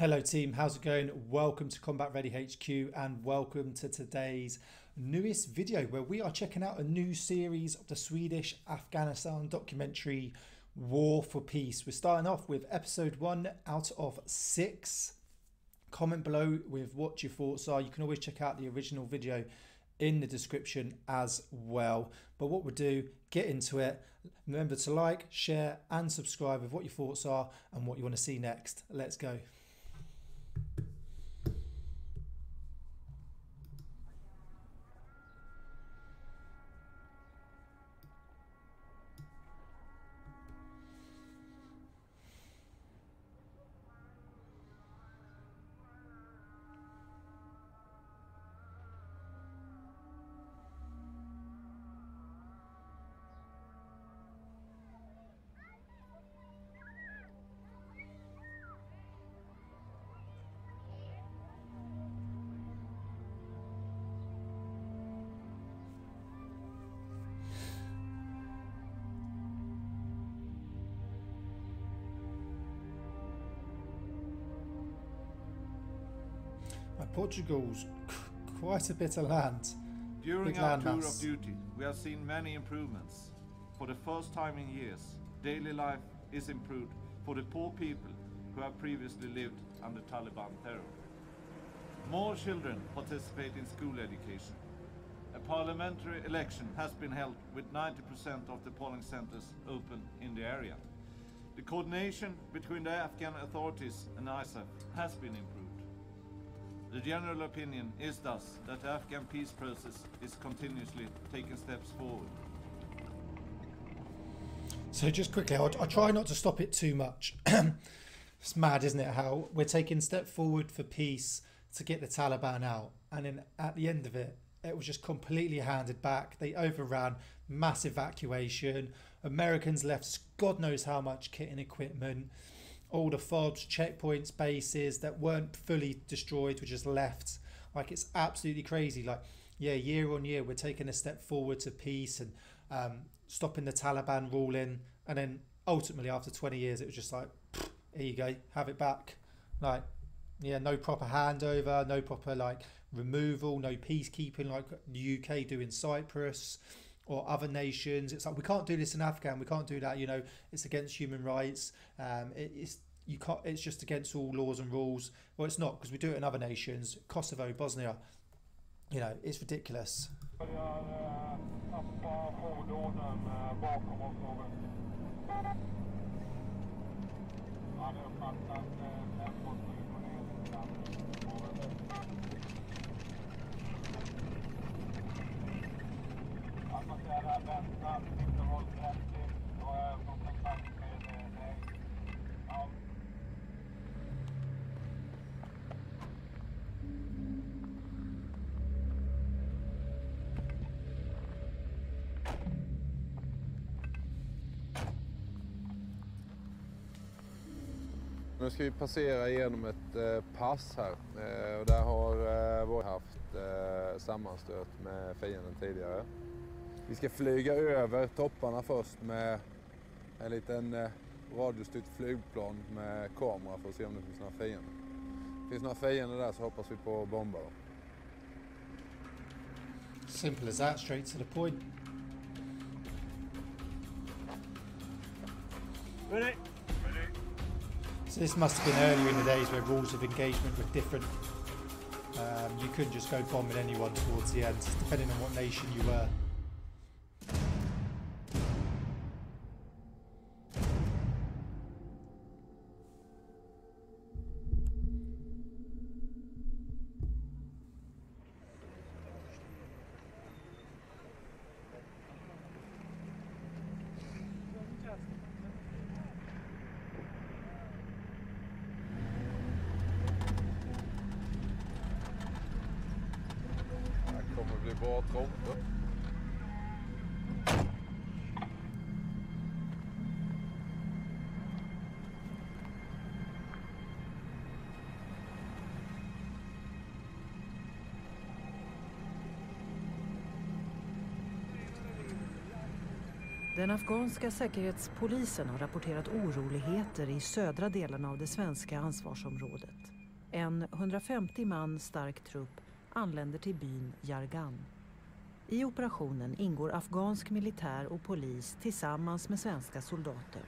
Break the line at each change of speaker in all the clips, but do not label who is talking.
Hello team, how's it going? Welcome to Combat Ready HQ and welcome to today's newest video where we are checking out a new series of the Swedish Afghanistan documentary War for Peace. We're starting off with episode 1 out of 6. Comment below with what your thoughts are. You can always check out the original video in the description as well. But what we'll do, get into it. Remember to like, share and subscribe with what your thoughts are and what you want to see next. Let's go. Portugal's quite a bit of land.
During our tour of duty, we have seen many improvements. For the first time in years, daily life is improved for the poor people who have previously lived under Taliban terror. More children participate in school education. A parliamentary election has been held with 90% of the polling centers open in the area. The coordination between the Afghan authorities and ISAF has been improved. The general opinion is thus that the Afghan peace process is continuously taking steps forward.
So just quickly, I'll try not to stop it too much. It's mad, isn't it, how we're taking a step forward for peace to get the Taliban out. And then at the end of it, it was just completely handed back. They overran, mass evacuation. Americans left God knows how much kit and equipment. All the FOBs, checkpoints, bases that weren't fully destroyed were just left. Like, it's absolutely crazy. Like, yeah, year on year, we're taking a step forward to peace and stopping the Taliban ruling. And then ultimately, after 20 years, it was just like, here you go, have it back. Like, yeah, no proper handover, no proper, like, removal, no peacekeeping like the UK do in Cyprus or other nations. It's like, we can't do this in Afghan, we can't do that, you know, it's against human rights. It's just against all laws and rules. Well, it's not, because we do it in other nations. Kosovo, Bosnia, you know, it's ridiculous.
Nu ska vi passera genom ett pass här och där har vi haft sammanstöt med fienden tidigare. Vi ska flyga över topparna först med en liten radiostyrt flygplan med kamera för att se om det finns några fiender. Finns några fiender där så hoppas vi på bomber.
Simple as that, straight to the point.
Ready?
So this must have been earlier in the days where rules of engagement were different. You couldn't just go bombing anyone towards the end, depending on what nation you were.
Det blir bra tromper.
Den afghanska säkerhetspolisen har rapporterat oroligheter i södra delarna av det svenska ansvarsområdet. En 150 man stark trupp anländer till byn Yargan. I operationen ingår afghansk militär och polis tillsammans med svenska soldater.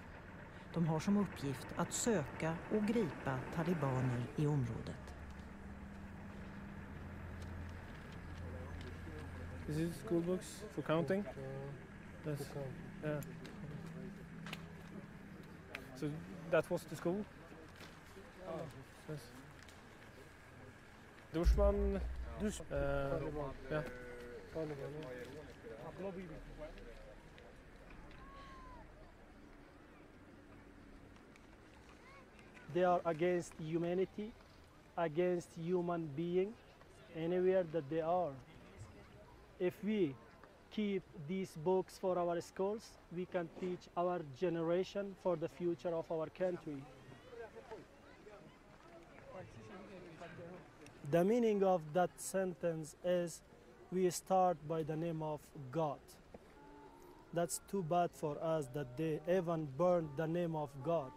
De har som uppgift att söka och gripa talibaner i området.
Is it school books for counting? Yes. Yeah. So that was the school? Yes. Dushman? Yeah.
They are against humanity, against human being, anywhere that they are. If we keep these books for our schools, we can teach our generation for the future of our country. The meaning of that sentence is, we start by the name of God. That's too bad for us that they even burned the name of God.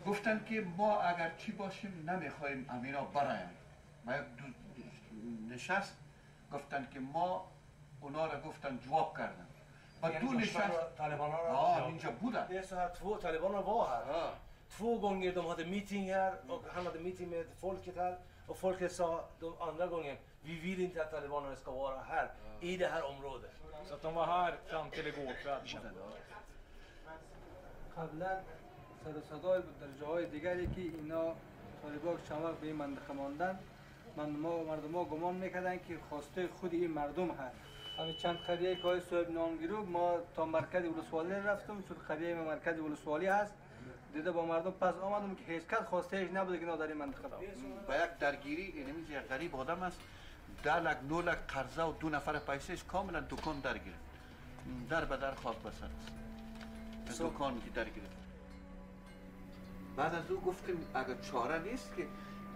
گفتن که ما اگر چی باشیم نمیخوایم امینا برایم و یک نشست گفتن که ما اونا را گفتن جواب کردن و دو نشست طالبانا اینجا بودن
Det är så här, talibanerna var här. 2 gånger de hade meeting här och han hade meeting med folket här och folket sa de andra gången vi vill inte att talibanerna ska vara här i det här området.
Så att de var här fram till igår kväll.
سر و صدای بود در جاهای دیگری که اینا طالبان شمال به این منطقه ماندن مردم ها گمان میکردن که خواسته خود این مردم هست. همین چند قریه که های صاحب نامگیرو ما تا مرکز ولسوالی رفتم چون قریه ما مرکز ولسوالی هست دیده با مردم پس آمدم که هیچ کس خواسته هیچ نبوده که اینا در این منطقه را
با یک درگیری اینمی یک غریب آدم است 10 لک 9 لک قرضه و 2 نفر پیسهش کاملا دکان درگیره در به در خاک بسر است دکان که درگیره بعد از او گفتیم اگر چاره نیست که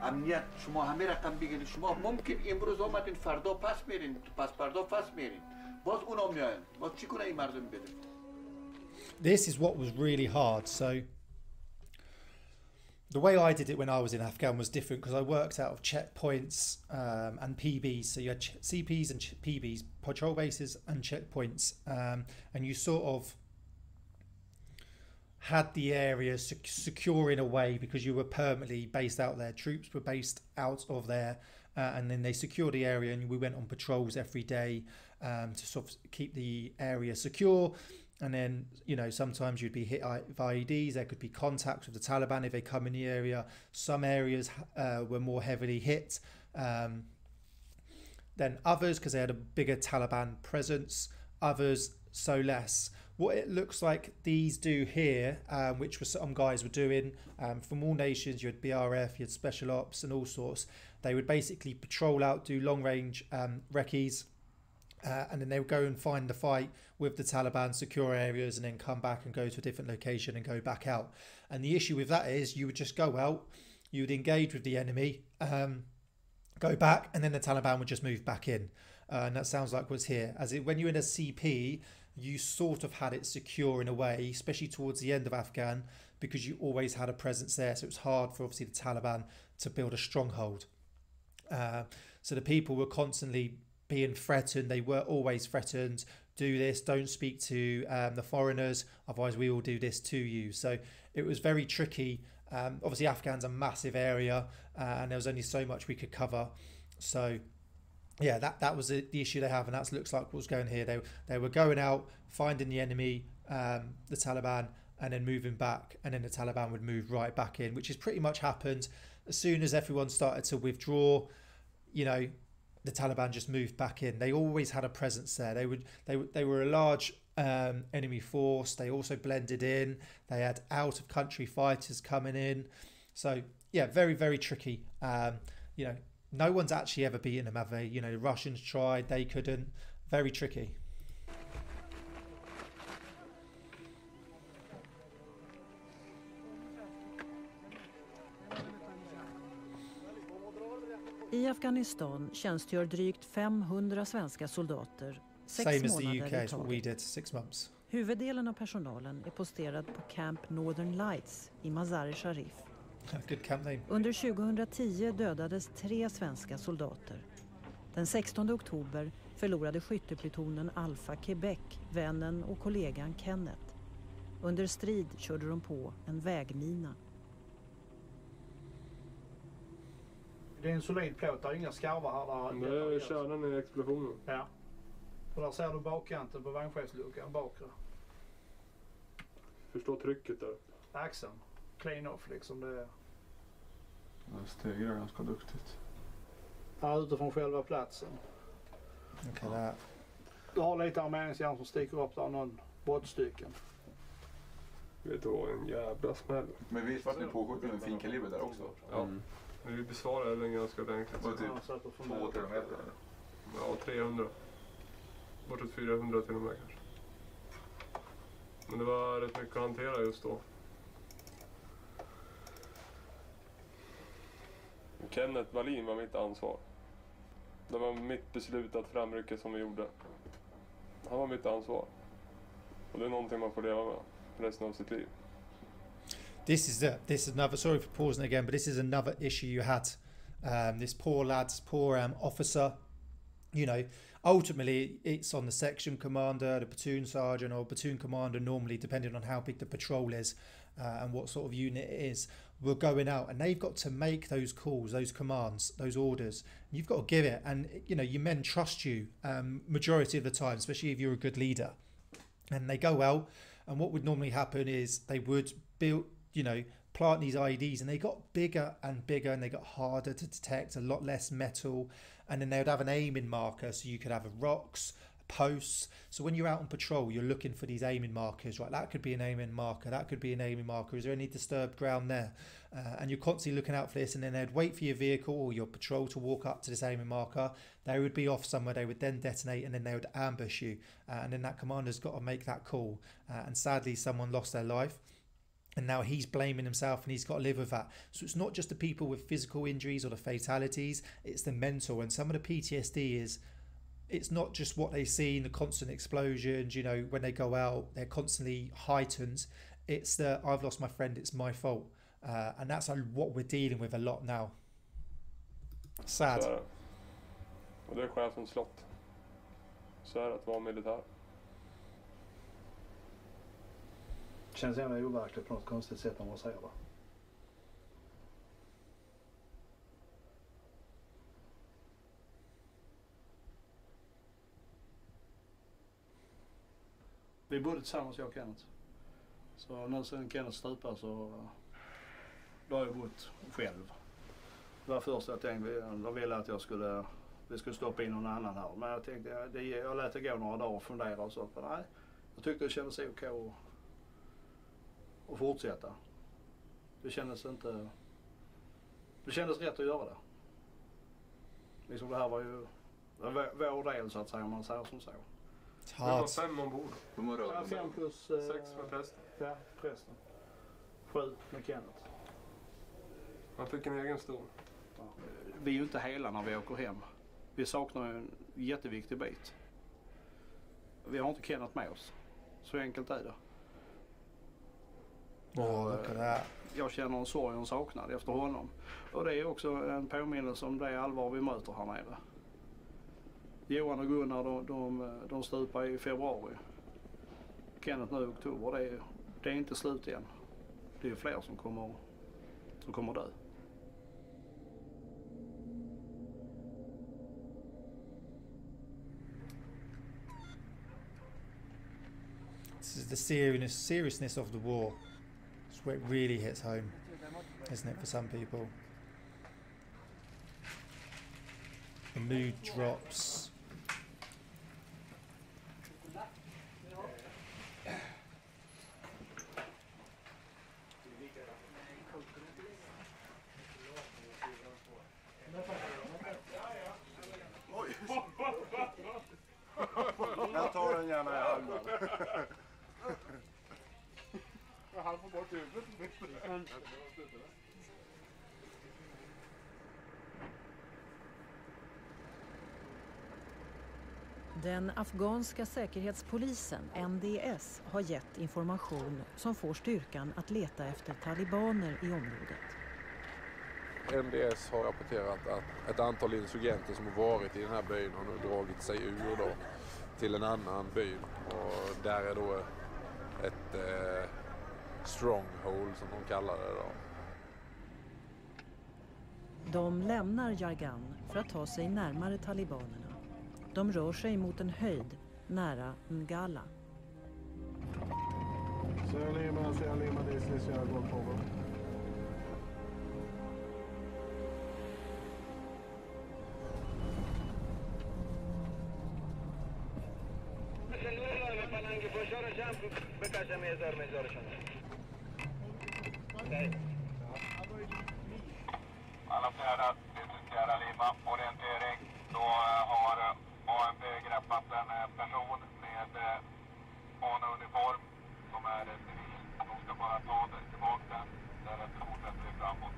امنیت شما همه رقم بگیرید شما ممکن امروز آمدین فردا پس میرین پس فردا پس میرین باز اونا میاین باز چی کنه این مردم بده.
This is what was really hard. So the way I did it when I was in Afghan was different because I worked out of checkpoints and PBs. So you had CPs and PBs, patrol bases and checkpoints, and you sort of had the area secure in a way because you were permanently based out there. Troops were based out of there, and then they secured the area, and we went on patrols every day to sort of keep the area secure. And then, you know, sometimes you'd be hit with IEDs. There could be contacts with the Taliban if they come in the area. Some areas were more heavily hit than others because they had a bigger Taliban presence. Others so less. What it looks like these do here, which was some guys were doing from all nations. You had BRF, you had special ops and all sorts. They would basically patrol out, do long range recce's, and then they would go and find the fight with the Taliban, secure areas, and then come back and go to a different location and go back out. And the issue with that is you would just go out, you would engage with the enemy, go back, and then the Taliban would just move back in. And that sounds like what's here. When you're in a CP, you sort of had it secure in a way, especially towards the end of Afghan, because you always had a presence there. So it was hard for obviously the Taliban to build a stronghold. So the people were constantly being threatened. They were always threatened. Do this, don't speak to the foreigners, otherwise we will do this to you. So it was very tricky. Obviously Afghan's a massive area and there was only so much we could cover. So yeah, that was the issue they have, and that looks like what was going here. They were going out, finding the enemy, the Taliban, and then moving back, and then the Taliban would move right back in, which has pretty much happened. As soon as everyone started to withdraw, you know, the Taliban just moved back in. They always had a presence there. They were a large enemy force. They also blended in. They had out of country fighters coming in. So yeah, very, very tricky. You know, no one's actually ever beaten them, have they? You know, the Russians tried, they couldn't. Very tricky.
I Afghanistan tjänstgör drygt 500 svenska soldater 6
Same as the
månader
UK,
i
is what we
taget.
did, 6 months.
Huvuddelen av personalen är posterad på Camp Northern Lights i Mazar-e-Sharif.
Good camp name.
Under 2010 dödades 3 svenska soldater. Den 16 oktober förlorade skytteplutonen Alpha Quebec vännen och kollegan Kenneth. Under strid körde de på en vägmina.
Det är en solid plåt, det är inga skarvar här.
Det är kärnan i explosionen.
Ja. Och där ser du bakkanten på vagnchefsluckan bakre.
Förstå trycket där.
Axeln. Clean off liksom. Det
stegrar ganska duktigt.
Här utifrån själva platsen.
Okay, that.
Du har lite armeringsjärn som sticker upp där, någon brottstycken.
Vet du vad, en jävla smäll.
Men visst var det påskjuten med finkaliber där också?
Ja. Men vi besvarade den ganska ordentligt.
Var det typ 200 meter?
Ja, 300. Bortåt 400 till och med kanske. Men det var rätt mycket att hantera just då. Kenneth Wallin var mitt ansvar. Det var mitt beslut att framrycka som vi gjorde. Han var mitt ansvar. Och det är någonting man får leva med resten av sitt liv.
This is another, sorry for pausing again, but this is another issue you had. This poor lad, this poor officer, you know, ultimately it's on the section commander, the platoon sergeant or platoon commander normally, depending on how big the patrol is and what sort of unit it is, we're going out and they've got to make those calls, those commands, those orders. You've got to give it, and you know, your men trust you majority of the time, especially if you're a good leader. And they go out, and what would normally happen is they would build, you know, plant these IEDs, and they got bigger and bigger, and they got harder to detect, a lot less metal, and then they would have an aiming marker, so you could have rocks, posts. So when you're out on patrol, you're looking for these aiming markers, right? That could be an aiming marker, that could be an aiming marker. Is there any disturbed ground there? And you're constantly looking out for this, and then they'd wait for your vehicle or your patrol to walk up to this aiming marker. They would be off somewhere, they would then detonate, and then they would ambush you. And then that commander's got to make that call. And sadly, someone lost their life. And now he's blaming himself, and he's got to live with that. So it's not just the people with physical injuries or the fatalities, it's the mental. And some of the PTSD is, it's not just what they see in the constant explosions, you know, when they go out, they're constantly heightened. It's the, I've lost my friend, it's my fault. And that's what we're dealing with a lot now. Sad.
Så är det. Och det är chefens slott. Så är det att vara militär.
Känns jävla overkligt på något konstigt sätt om man säger det. Vi bodde tillsammans, jag och Kenneth. Så nu sen Kenneth stupade så då har jag bott själv. Det var först att jag ville att vi skulle stoppa in någon annan här. Men jag tänkte, jag lät det gå några dagar och fundera och så. Men nej, jag tyckte det kändes okej att fortsätta. Det kändes rätt att göra det. Liksom det här var ju vår del så att säga, om man säger som så.
Det var 5 ombord.
5 plus
6 med prästen.
Ja, prästen. 7 med Kenneth.
Han fick en egen stol.
Ja. Vi är ju inte hela när vi åker hem. Vi saknar en jätteviktig bit. Vi har inte Kenneth med oss. Så enkelt är det. Och jag känner en sorg och en saknad efter honom. Och det är också en påminnelse om det allvar vi möter här nere. Johan och Gunnar de stupade i februari. Kenneth nu i oktober. Det är inte slut igen. Det är fler som kommer dö.
This is the seriousness of the war. It's where it really hits home, isn't it, for some people? The mood drops.
Jag tar den gärna i handen.
Han får bort huvudet.
Den afghanska säkerhetspolisen, NDS, har gett information som får styrkan att leta efter talibaner i området.
NDS har rapporterat att ett antal insurgenter som har varit i den här byn har nu dragit sig ur då, till en annan by. Och där är då ett stronghold som de kallar det då.
De lämnar Yargan för att ta sig närmare talibanerna. De rör sig mot en höjd nära Ngala.
Alla flera diskuterar Lima, orientering. Då har ANP greppat en person med ANA-uniform som är civil. De ska bara ta det tillbaka den. Därefter fortsätter vi framåt.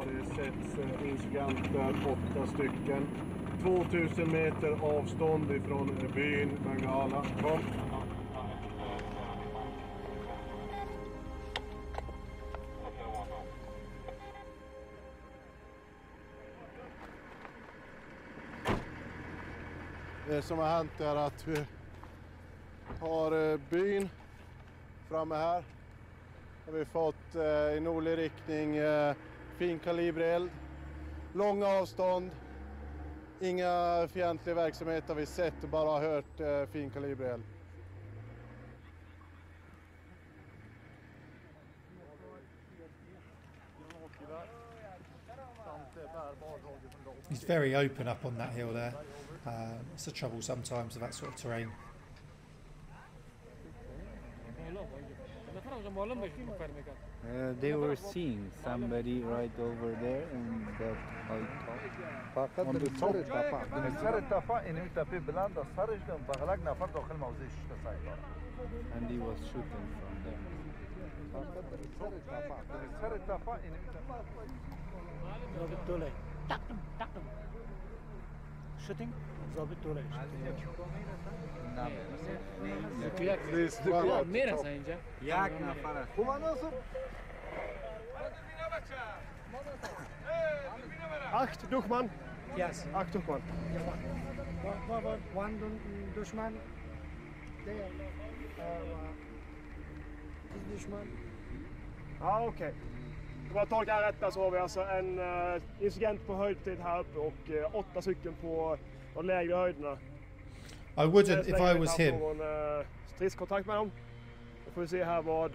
Det sätts insurgenter, 8 stycken. 2000 meter avstånd ifrån byn Ngala. Kom. Det som har hänt är att vi har byn framme här. Har vi fått i nordlig riktning finkalibrig eld, långa avstånd, inga fientliga verksamhet har vi sett och bara hört finkalibrig eld.
He's very open up on that hill there. It's the trouble sometimes with that sort of terrain.
They were seeing somebody right over there in that high top. On the top. And he was shooting from there.
Shooting? Zabit Dolay.
Acht dushman.
Yes.
Acht dushman.
One dushman. There. Dushman.
Ja, okej. Om jag tolkar rätt så har vi alltså en incident på höjdtid här uppe och 8 stycken på de lägre höjderna.
I wouldn't if I was him.
Stridskontakt med dem. Då får vi se här vad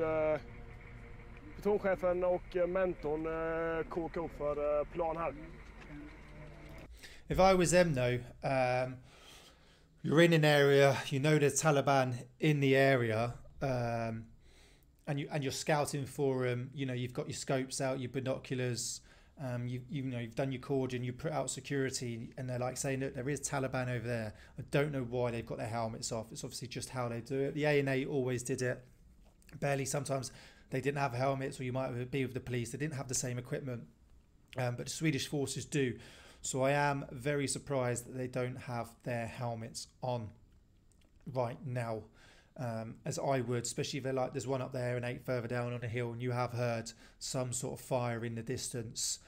plutonchefen och mentorn kokar upp för plan här.
If I was them though, you're in an area, you know there's Taliban in the area, and you're scouting for them. You know, you've got your scopes out, your binoculars. You've done your cordon, you put out security, and they're like saying that there is Taliban over there. I don't know why they've got their helmets off. It's obviously just how they do it. The A&A always did it. Barely sometimes they didn't have helmets, or you might be with the police. They didn't have the same equipment, but the Swedish forces do. So I am very surprised that they don't have their helmets on right now. As I would, especially if they're like, there's one up there and 8 further down on a hill, and you have heard some sort of fire in the distance.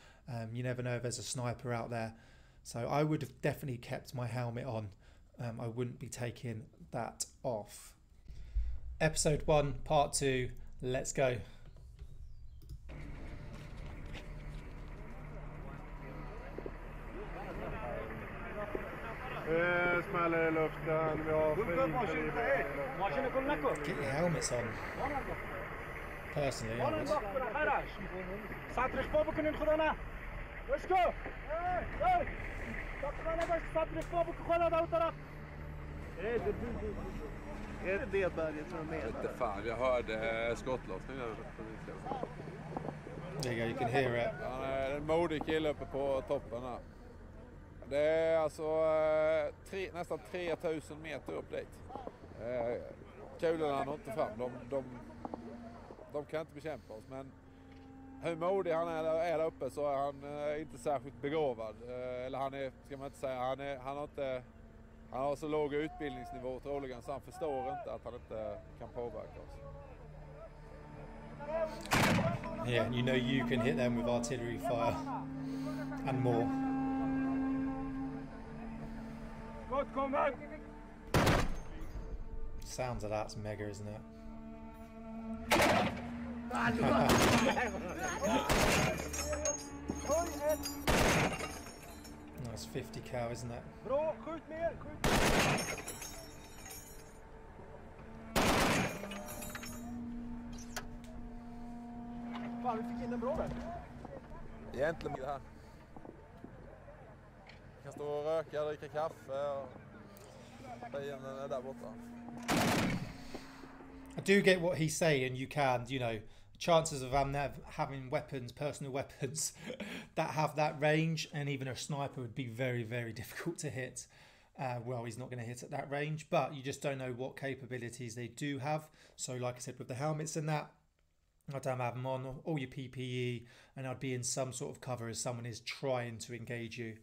You never know if there's a sniper out there. So I would have definitely kept my helmet on. I wouldn't be taking that off. Episode 1, part 2, let's go.
Smäller i luften, vi har
Get your helmets on. Personally, I would.
Ett ledberget som är med.
Inte fan, jag hörde skottlossning där.
There you go, you can hear it.
Han är en modig kille uppe på toppen här. Det är alltså nästan 3000 meter upp dit. Kulorna når inte fram. De kan inte bekämpa oss, men hur modig han är där uppe så är han inte särskilt begåvad. Eller han är, ska man inte säga, han har så låg utbildningsnivå troligen så han förstår inte att han inte kan påverka oss.
Yeah, and you know you can hit them with artillery fire and more. Sounds of that's mega, isn't it? That's 50 cal, isn't it?
Bra, skjut mer, skjut. Fan, vi fick in en bra där.
Egentligen det här. Kan stå och röka, dricka kaffe och fienden är där borta.
I do get what he's saying. You can, you know, chances of having weapons, personal weapons that have that range, and even a sniper would be very, very difficult to hit. Well, he's not going to hit at that range, but you just don't know what capabilities they do have. So like I said, with the helmets and that, I'd have them on, all your PPE, and I'd be in some sort of cover as someone is trying to engage you.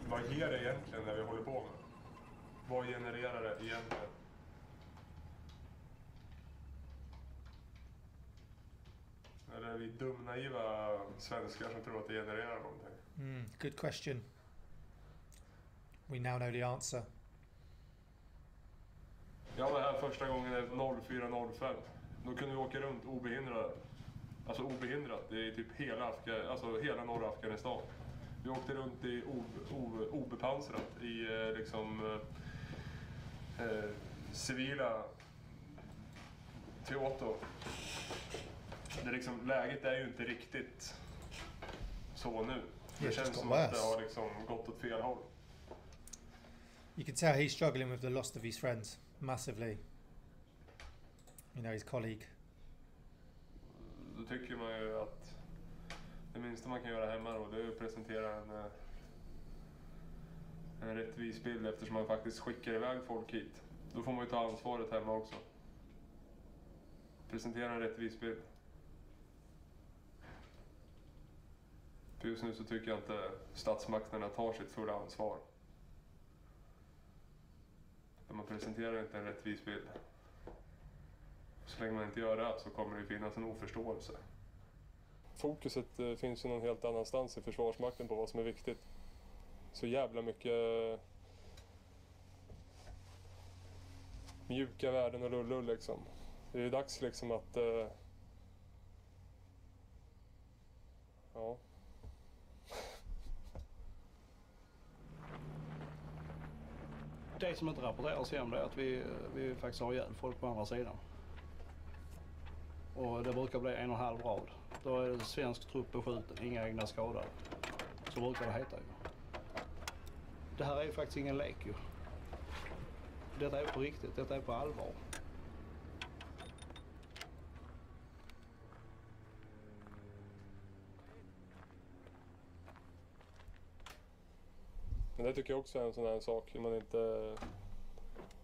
Vad ger det egentligen när vi håller på med? Vad genererar det egentligen? Eller är vi dumnaiva svenskar som tror att det genererar någonting?
Good question. We now know the answer.
Jag var här första gången 04:05. Då kunde vi åka runt obehindrade. Alltså obehindrat i typ hela norra Afghanistan. Vi åkte runt i obepansrat i civila Toyota. Läget är ju inte riktigt så nu. Det känns som att det har gått åt fel håll.
You can tell he's struggling with the loss of his friends massively. You know, his colleague.
Då tycker man ju att det minsta man kan göra hemma då, det är att presentera en rättvis bild eftersom man faktiskt skickar iväg folk hit. Då får man ju ta ansvaret hemma också. Presentera en rättvis bild. För just nu så tycker jag inte statsmakterna tar sitt fulla ansvar. För man presenterar inte en rättvis bild. Så länge man inte gör det så kommer det finnas en oförståelse. Fokuset finns ju någon helt annanstans i Försvarsmakten på vad som är viktigt. Så jävla mycket mjuka värden och lullull liksom. Det är ju dags liksom att ja.
Det som inte rapporteras hem är att vi faktiskt har ihjäl folk på andra sidan. Och det brukar bli 1,5 rad. Då är det svensk trupp beskjuten, inga egna skadade. Så brukar det heta ju. Det här är ju faktiskt ingen lek ju. Detta är på riktigt, detta är på allvar.
Men det tycker jag också är en sån här sak man inte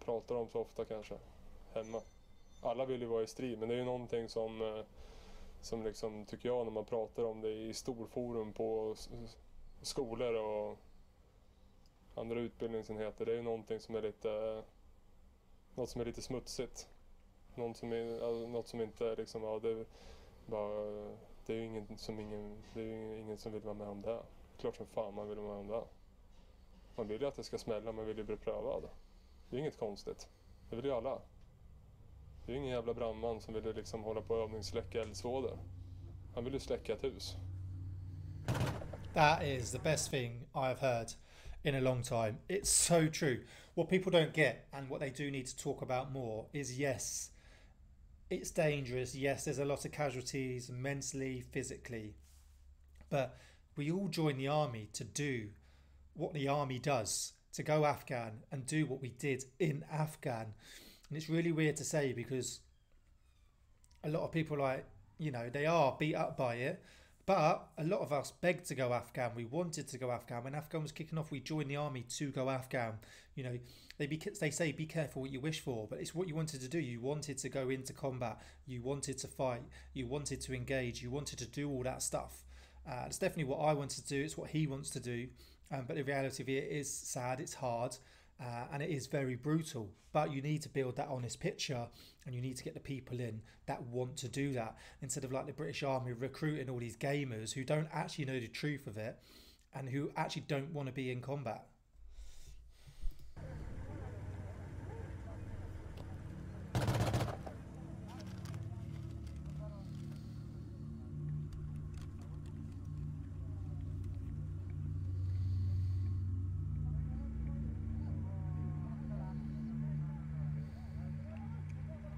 pratar om så ofta kanske hemma. Alla vill ju vara i strid, men det är ju någonting som liksom, tycker jag, när man pratar om det i storforum på skolor och andra utbildningsenheter, det är ju någonting som är något som är lite smutsigt. Något som inte liksom, ja, det är ju ingen som vill vara med om det. Klart som fan man vill vara med om det. Man vill ju att det ska smälla, man vill ju bli prövad. Det är inget konstigt. Det vill ju alla. Det är ingen jävla brandman som vill liksom hålla på och övningssläcka eldsvådor. Han vill ju släcka ett hus.
That is the best thing I've heard in a long time. It's so true. What people don't get, and what they do need to talk about more, is yes, it's dangerous. Yes, there's a lot of casualties mentally, physically. But we all join the army to do what the army does, to go Afghan and do what we did in Afghan. And it's really weird to say, because a lot of people, like, you know, they are beat up by it. But a lot of us begged to go Afghan. We wanted to go Afghan. When Afghan was kicking off, we joined the army to go Afghan. You know, they say be careful what you wish for, but it's what you wanted to do. You wanted to go into combat. You wanted to fight. You wanted to engage. You wanted to do all that stuff. It's definitely what I wanted to do. It's what he wants to do. But the reality of it is sad. It's hard. And it is very brutal. But you need to build that honest picture, and you need to get the people in that want to do that, instead of like the British Army recruiting all these gamers who don't actually know the truth of it and who actually don't want to be in combat.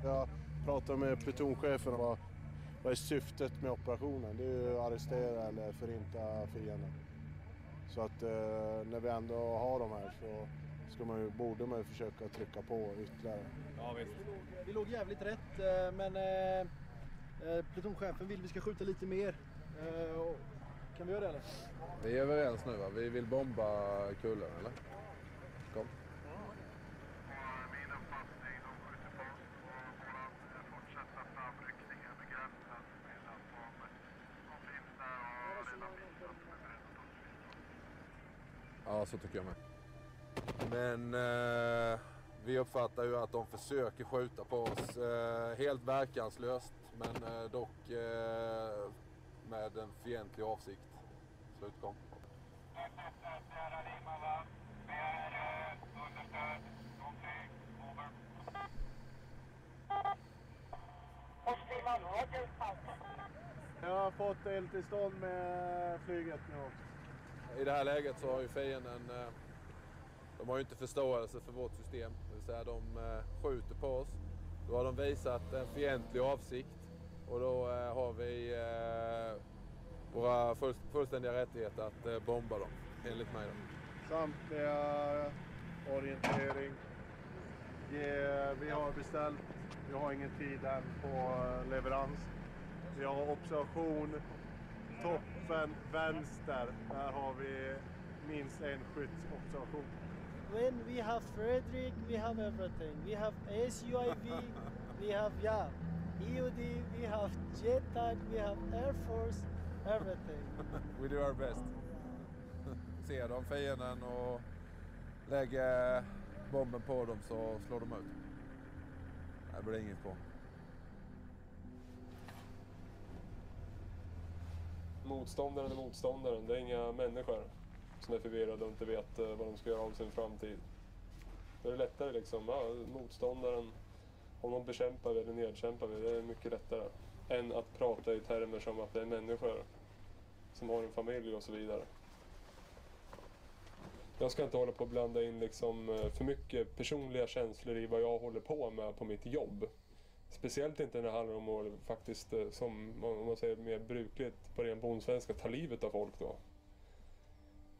Jag pratade med plutonchefen om vad är syftet med operationen. Det är ju att arrestera eller förinta fienden. Så att när vi ändå har de här så borde man ju försöka trycka på ytterligare.
Ja, visst. Vi låg jävligt rätt, men plutonchefen vill vi ska skjuta lite mer. Kan vi göra det eller?
Vi är överens nu, va? Vi vill bomba kullen, eller? Kom. Ja, så tycker jag med. Men vi uppfattar ju att de försöker skjuta på oss helt verkanslöst, men dock med en fientlig avsikt. Slutkom.
Jag har fått eldtillstånd med flyget nu.
I det här läget så har ju fienden, de har ju inte förståelse för vårt system. Det vill säga de skjuter på oss. Då har de visat en fientlig avsikt. Och då har vi våra fullständiga rättigheter att bomba dem, enligt mig.
Samtliga orientering. Vi har beställt, vi har ingen tid än på leverans. Vi har observation, toppen, vänster. Där har vi minst en skyddsobservation.
When we have Fredrik, we have everything. We have SUIV, we have EOD, we have JetTag, we have Air Force, everything.
We do our best. Ser de fienden och lägger bomben på dem så slår de ut. Det blir inget på.
Motståndaren är motståndaren. Det är inga människor som är förvirrade och inte vet vad de ska göra av sin framtid. Det är lättare liksom. Ja, motståndaren, om de bekämpar vi eller nedkämpar vi, det är mycket lättare än att prata i termer som att det är människor som har en familj och så vidare. Jag ska inte hålla på att blanda in liksom för mycket personliga känslor i vad jag håller på med på mitt jobb. Speciellt inte när det handlar om att faktiskt, som om man säger mer brukligt på ren bondsvenska, ta livet av folk då.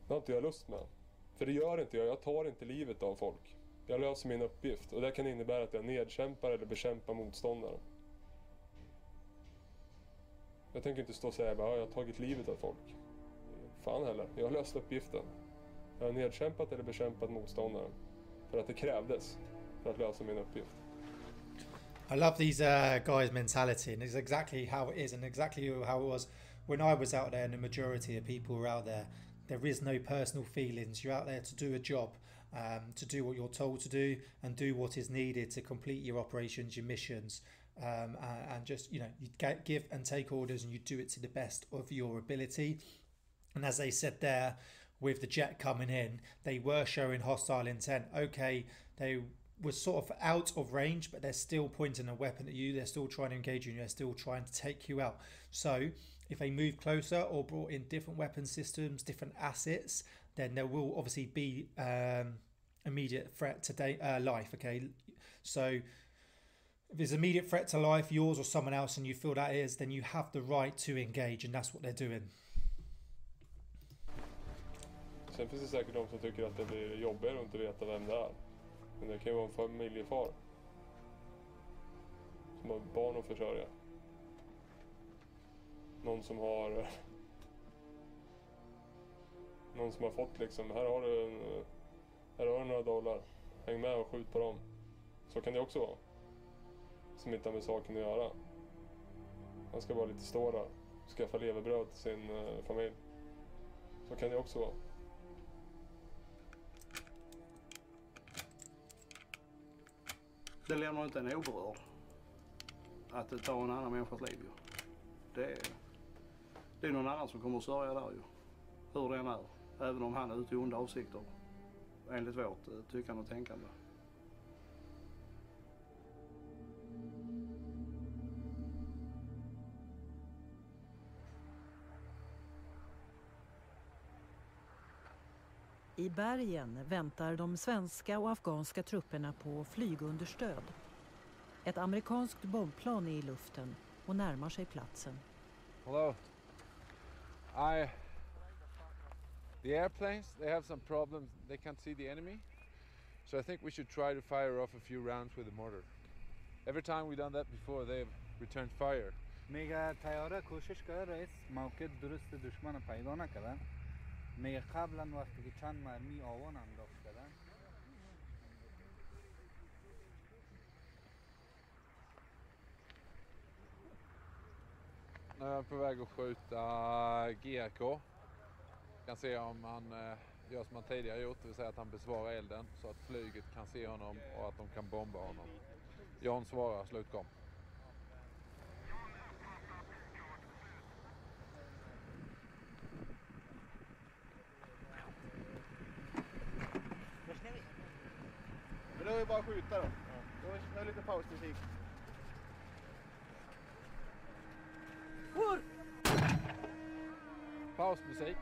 Det har inte jag lust med. För det gör inte jag. Jag tar inte livet av folk. Jag löser min uppgift. Och det kan innebära att jag nedkämpar eller bekämpar motståndare. Jag tänker inte stå och säga att jag har tagit livet av folk. Fan heller. Jag har löst uppgiften. Jag har nedkämpat eller bekämpat motståndare. För att det krävdes för att lösa min uppgift.
I love these guys' mentality, and it's exactly how it is and exactly how it was when I was out there and the majority of people were out there. There is no personal feelings. You're out there to do a job, to do what you're told to do and do what is needed to complete your operations, your missions, and just, you know, you give and take orders and you do it to the best of your ability. And as they said there, with the jet coming in, they were showing hostile intent. Okay, was sort of out of range, but they're still pointing a weapon at you. They're still trying to engage you, and they're still trying to take you out. So if they move closer or brought in different weapon systems, different assets, then there will obviously be immediate threat to life. Okay, so if there's immediate threat to life, yours or someone else, and you feel that is, then you have the right to engage, and that's what they're doing.
Sen finns det säkert de som tycker att det blir jobbigare att inte veta vem det är. Men det kan ju vara en familjefar som har barn att försörja. Någon som har fått liksom, här har du några dollar. Häng med och skjut på dem. Så kan det också vara. Som inte har med saken att göra. Han ska bara lite stå där. Skaffa levebröd till sin familj. Så kan det också vara.
Det lämnar inte en oberörd att det tar en annan människas liv ju. Det är någon annan som kommer att sörja där ju. Hur den är. Även om han är ute i onda avsikter. Enligt vårt tyckande och tänkande.
I bergen väntar de svenska och afghanska trupperna på flygunderstöd. Ett amerikanskt bombplan är i luften och närmar sig platsen.
Hello. The airplanes, they have some problems. They can't see the enemy. So I think we should try to fire off a few rounds with the mortar. Every time we've done that before, they've returned fire.
میگه طیاره کوشش کرده رئیس موقع درست دشمن پیدا نکردن. میگه قبلا وقتی که چند مرمی آوان انداخت کردن.
Nu är jag på väg att skjuta GRK. Kan se om han gör som han tidigare gjort, det vill säga att han besvarar elden så att flyget kan se honom och att de kan bomba honom. Jan svarar, slutkom.
Men då är det bara att skjuta då. Då är lite pausmusik.
Pausmusik.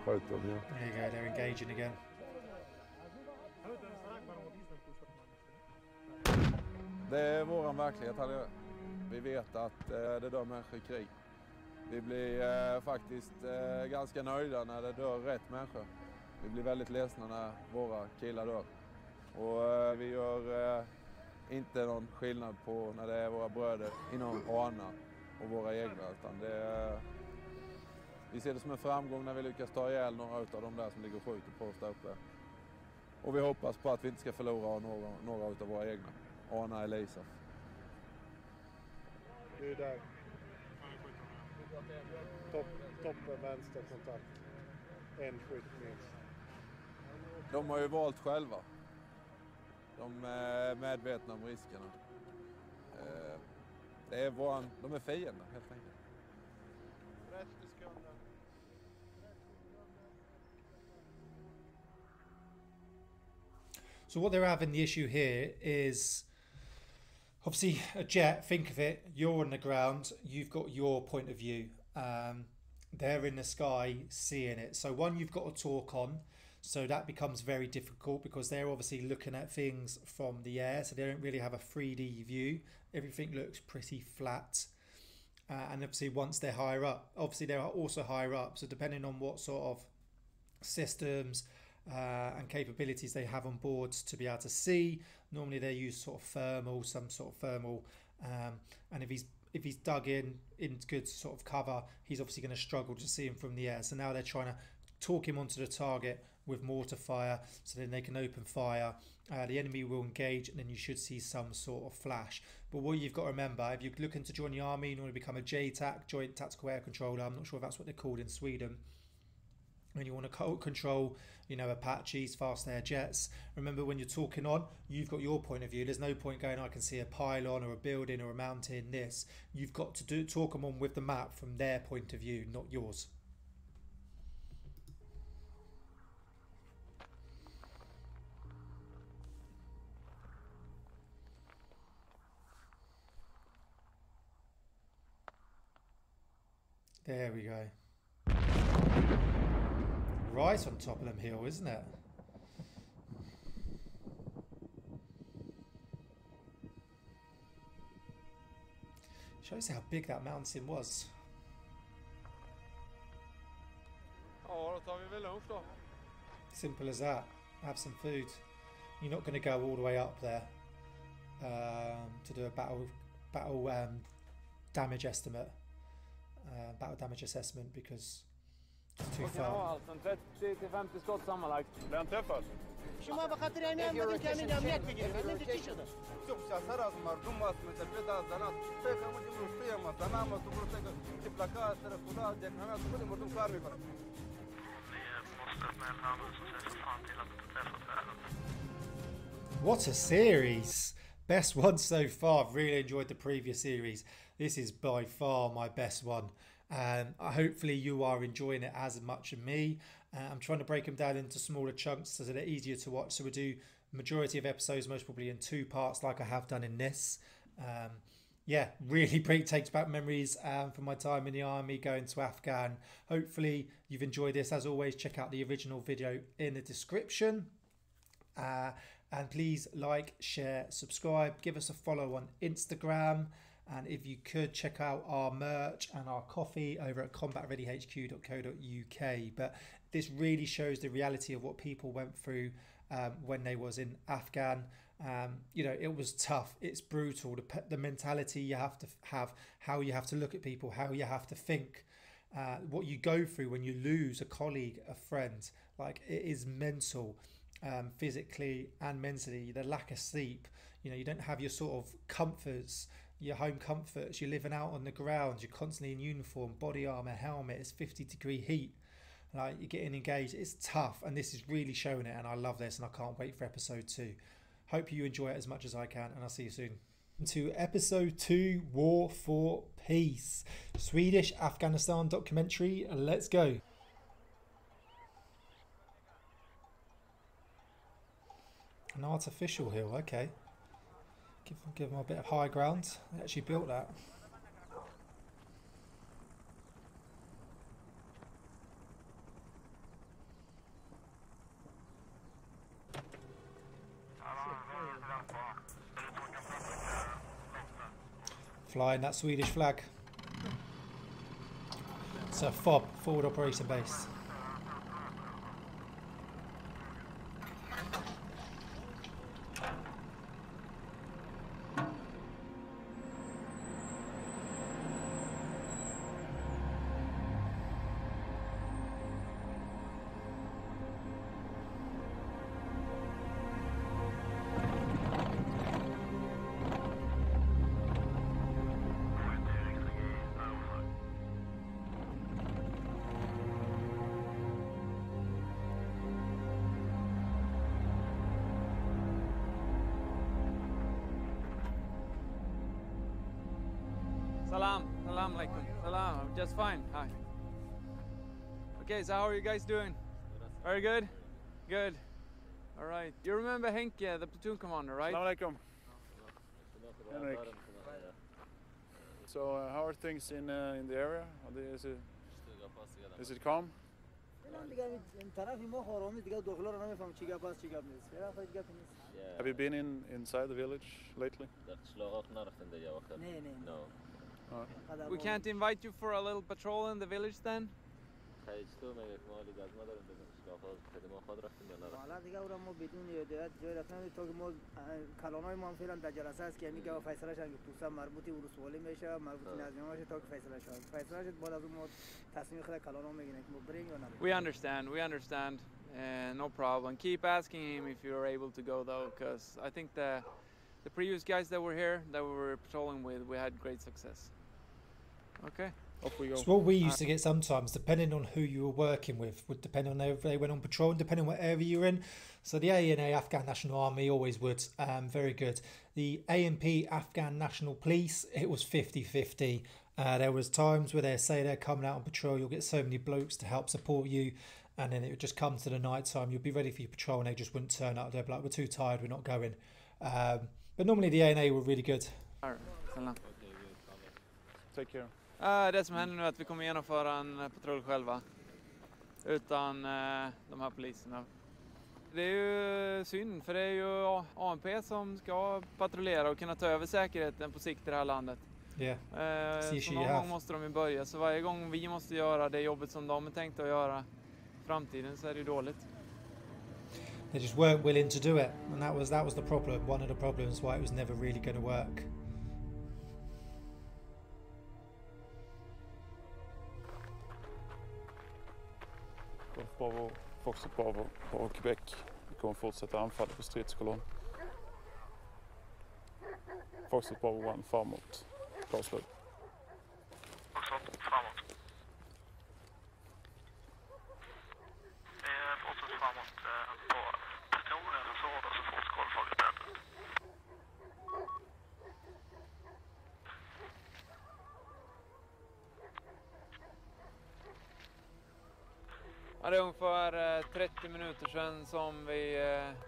There you go, they're engaging again.
Det är våran verklighet här. Vi vet att det dör människor i krig. Vi blir faktiskt ganska nöjda när det dör rätt människor. Vi blir väldigt ledsna när våra killar dör. Och vi gör inte någon skillnad på när det är våra bröder inom ANA och våra egna. Utan vi ser det som en framgång när vi lyckas ta ihjäl några av de där som ligger och skjuter på oss där uppe. Och vi hoppas på att vi inte ska förlora några av våra egna. ANA eller ISAF.
Du är där. Toppen vänster kontakt. En skytt minst.
De har ju valt själva. De är medvetna om riskerna. De är fiender helt enkelt.
So what they're having the issue here is obviously a jet. Think of it, you're on the ground, you've got your point of view. They're in the sky seeing it. So one, you've got to talk on. So that becomes very difficult because they're obviously looking at things from the air. So they don't really have a 3D view. Everything looks pretty flat. And obviously once they're higher up, obviously they're also higher up. So depending on what sort of systems and capabilities they have on board to be able to see, normally they use sort of thermal, some sort of thermal. And if he's dug in good sort of cover, he's obviously going to struggle to see him from the air. So now they're trying to talk him onto the target with mortar fire, so then they can open fire. The enemy will engage, and then you should see some sort of flash. But what you've got to remember, if you're looking to join the army, you want to become a JTAC, Joint Tactical Air Controller, I'm not sure if that's what they're called in Sweden, When you want to control, you know, Apaches, fast air jets, remember when you're talking on, you've got your point of view. There's no point going, I can see a pylon or a building or a mountain, this. You've got to talk them on with the map from their point of view, not yours. There we go. Right on top of them hill, isn't it? Shows how big that mountain was. Simple as that. Have some food. You're not going to go all the way up there to do a battle damage estimate. Battle damage assessment because it's too far.
30-50 skott sammanlagt. Blir han träffad?
شما بخاطر يعني هم بدون كامل امنيات بگیرید من نمی‌دونی شده
شوف سر از مردم واسه متفدا زنات فکر مدیم روسیه ما تمام تو برو تک پلاکات تلفونات دکانات كل مردم کار میکنه
What a series! Best one so far. I've really enjoyed the previous series. This is by far my best one. Hopefully you are enjoying it as much as me. I'm trying to break them down into smaller chunks so that they're easier to watch. So we'll do majority of episodes most probably in 2 parts like I have done in this. Yeah, really takes back memories from my time in the army going to Afghan. Hopefully you've enjoyed this. As always, check out the original video in the description. And please like, share, subscribe, give us a follow on Instagram. And if you could check out our merch and our coffee over at combatreadyhq.co.uk. But this really shows the reality of what people went through when they was in Afghan. You know, it was tough. It's brutal. The mentality you have to have, how you have to look at people, how you have to think, what you go through when you lose a colleague, a friend. Like, it is mental, physically and mentally. The lack of sleep. You know, you don't have your sort of comforts, your home comforts. You're living out on the ground. You're constantly in uniform, body armor, helmet. It's 50-degree heat. Like, you're getting engaged. It's tough, and this is really showing it. And I love this, and I can't wait for episode 2. Hope you enjoy it as much as I can, and I'll see you soon. To episode 2, War for Peace, Swedish Afghanistan documentary. Let's go. An artificial hill, okay. Give them a bit of high ground. They actually built that. Flying that Swedish flag. It's a FOB, Forward Operation Base.
Salam alaikum. Salam, I'm just fine. Hi. Okay, so how are you guys doing? Very good? Good. All right. You remember Henke, the platoon commander, right?
Salam alaikum. Henrik. So how are things in the area? Is it calm? Have you been inside the village lately?
No. We can't invite you for a little patrol in the village then? We understand. No problem. Keep asking him if you're able to go though, because I think the previous guys that were here, that we were patrolling with, we had great success. Okay.
off we go.
So what we used to get sometimes, depending on who you were working with, would depend on if they went on patrol and depending on what area you were in. So the ANA, Afghan National Army, always would. Very good. The ANP, Afghan National Police, it was 50-50. There was times where they say they're coming out on patrol, you'll get so many blokes to help support you, and then it would just come to the night time, you'll be ready for your patrol and they just wouldn't turn up. They'd be like, we're too tired, we're not going. But normally the ANA were really good.
Take care.
Det som händer nu är att vi kommer genomföra en patrull själva. Utan de här poliserna. Det är ju synd, för det är ju ANP som ska patrullera och kunna ta över säkerheten på sikt i det här landet. Så någon gång måste de ju börja. Så varje gång vi måste göra det jobbet som de är tänkt att göra i framtiden så är det ju dåligt.
They just weren't willing to do it, and that was the problem. One of the problems why it was never really going to work.
Bravo, Foxtrot Bravo på Quebec. Vi kommer fortsätta anfalla på stridskolonn. Foxtrot Bravo 1 framåt. Klar slut.
Foxtrot framåt. Det är Foxtrot framåt på personens order så fort skålflaget är öppet.
Ja, det är ungefär 30 minuter sedan som vi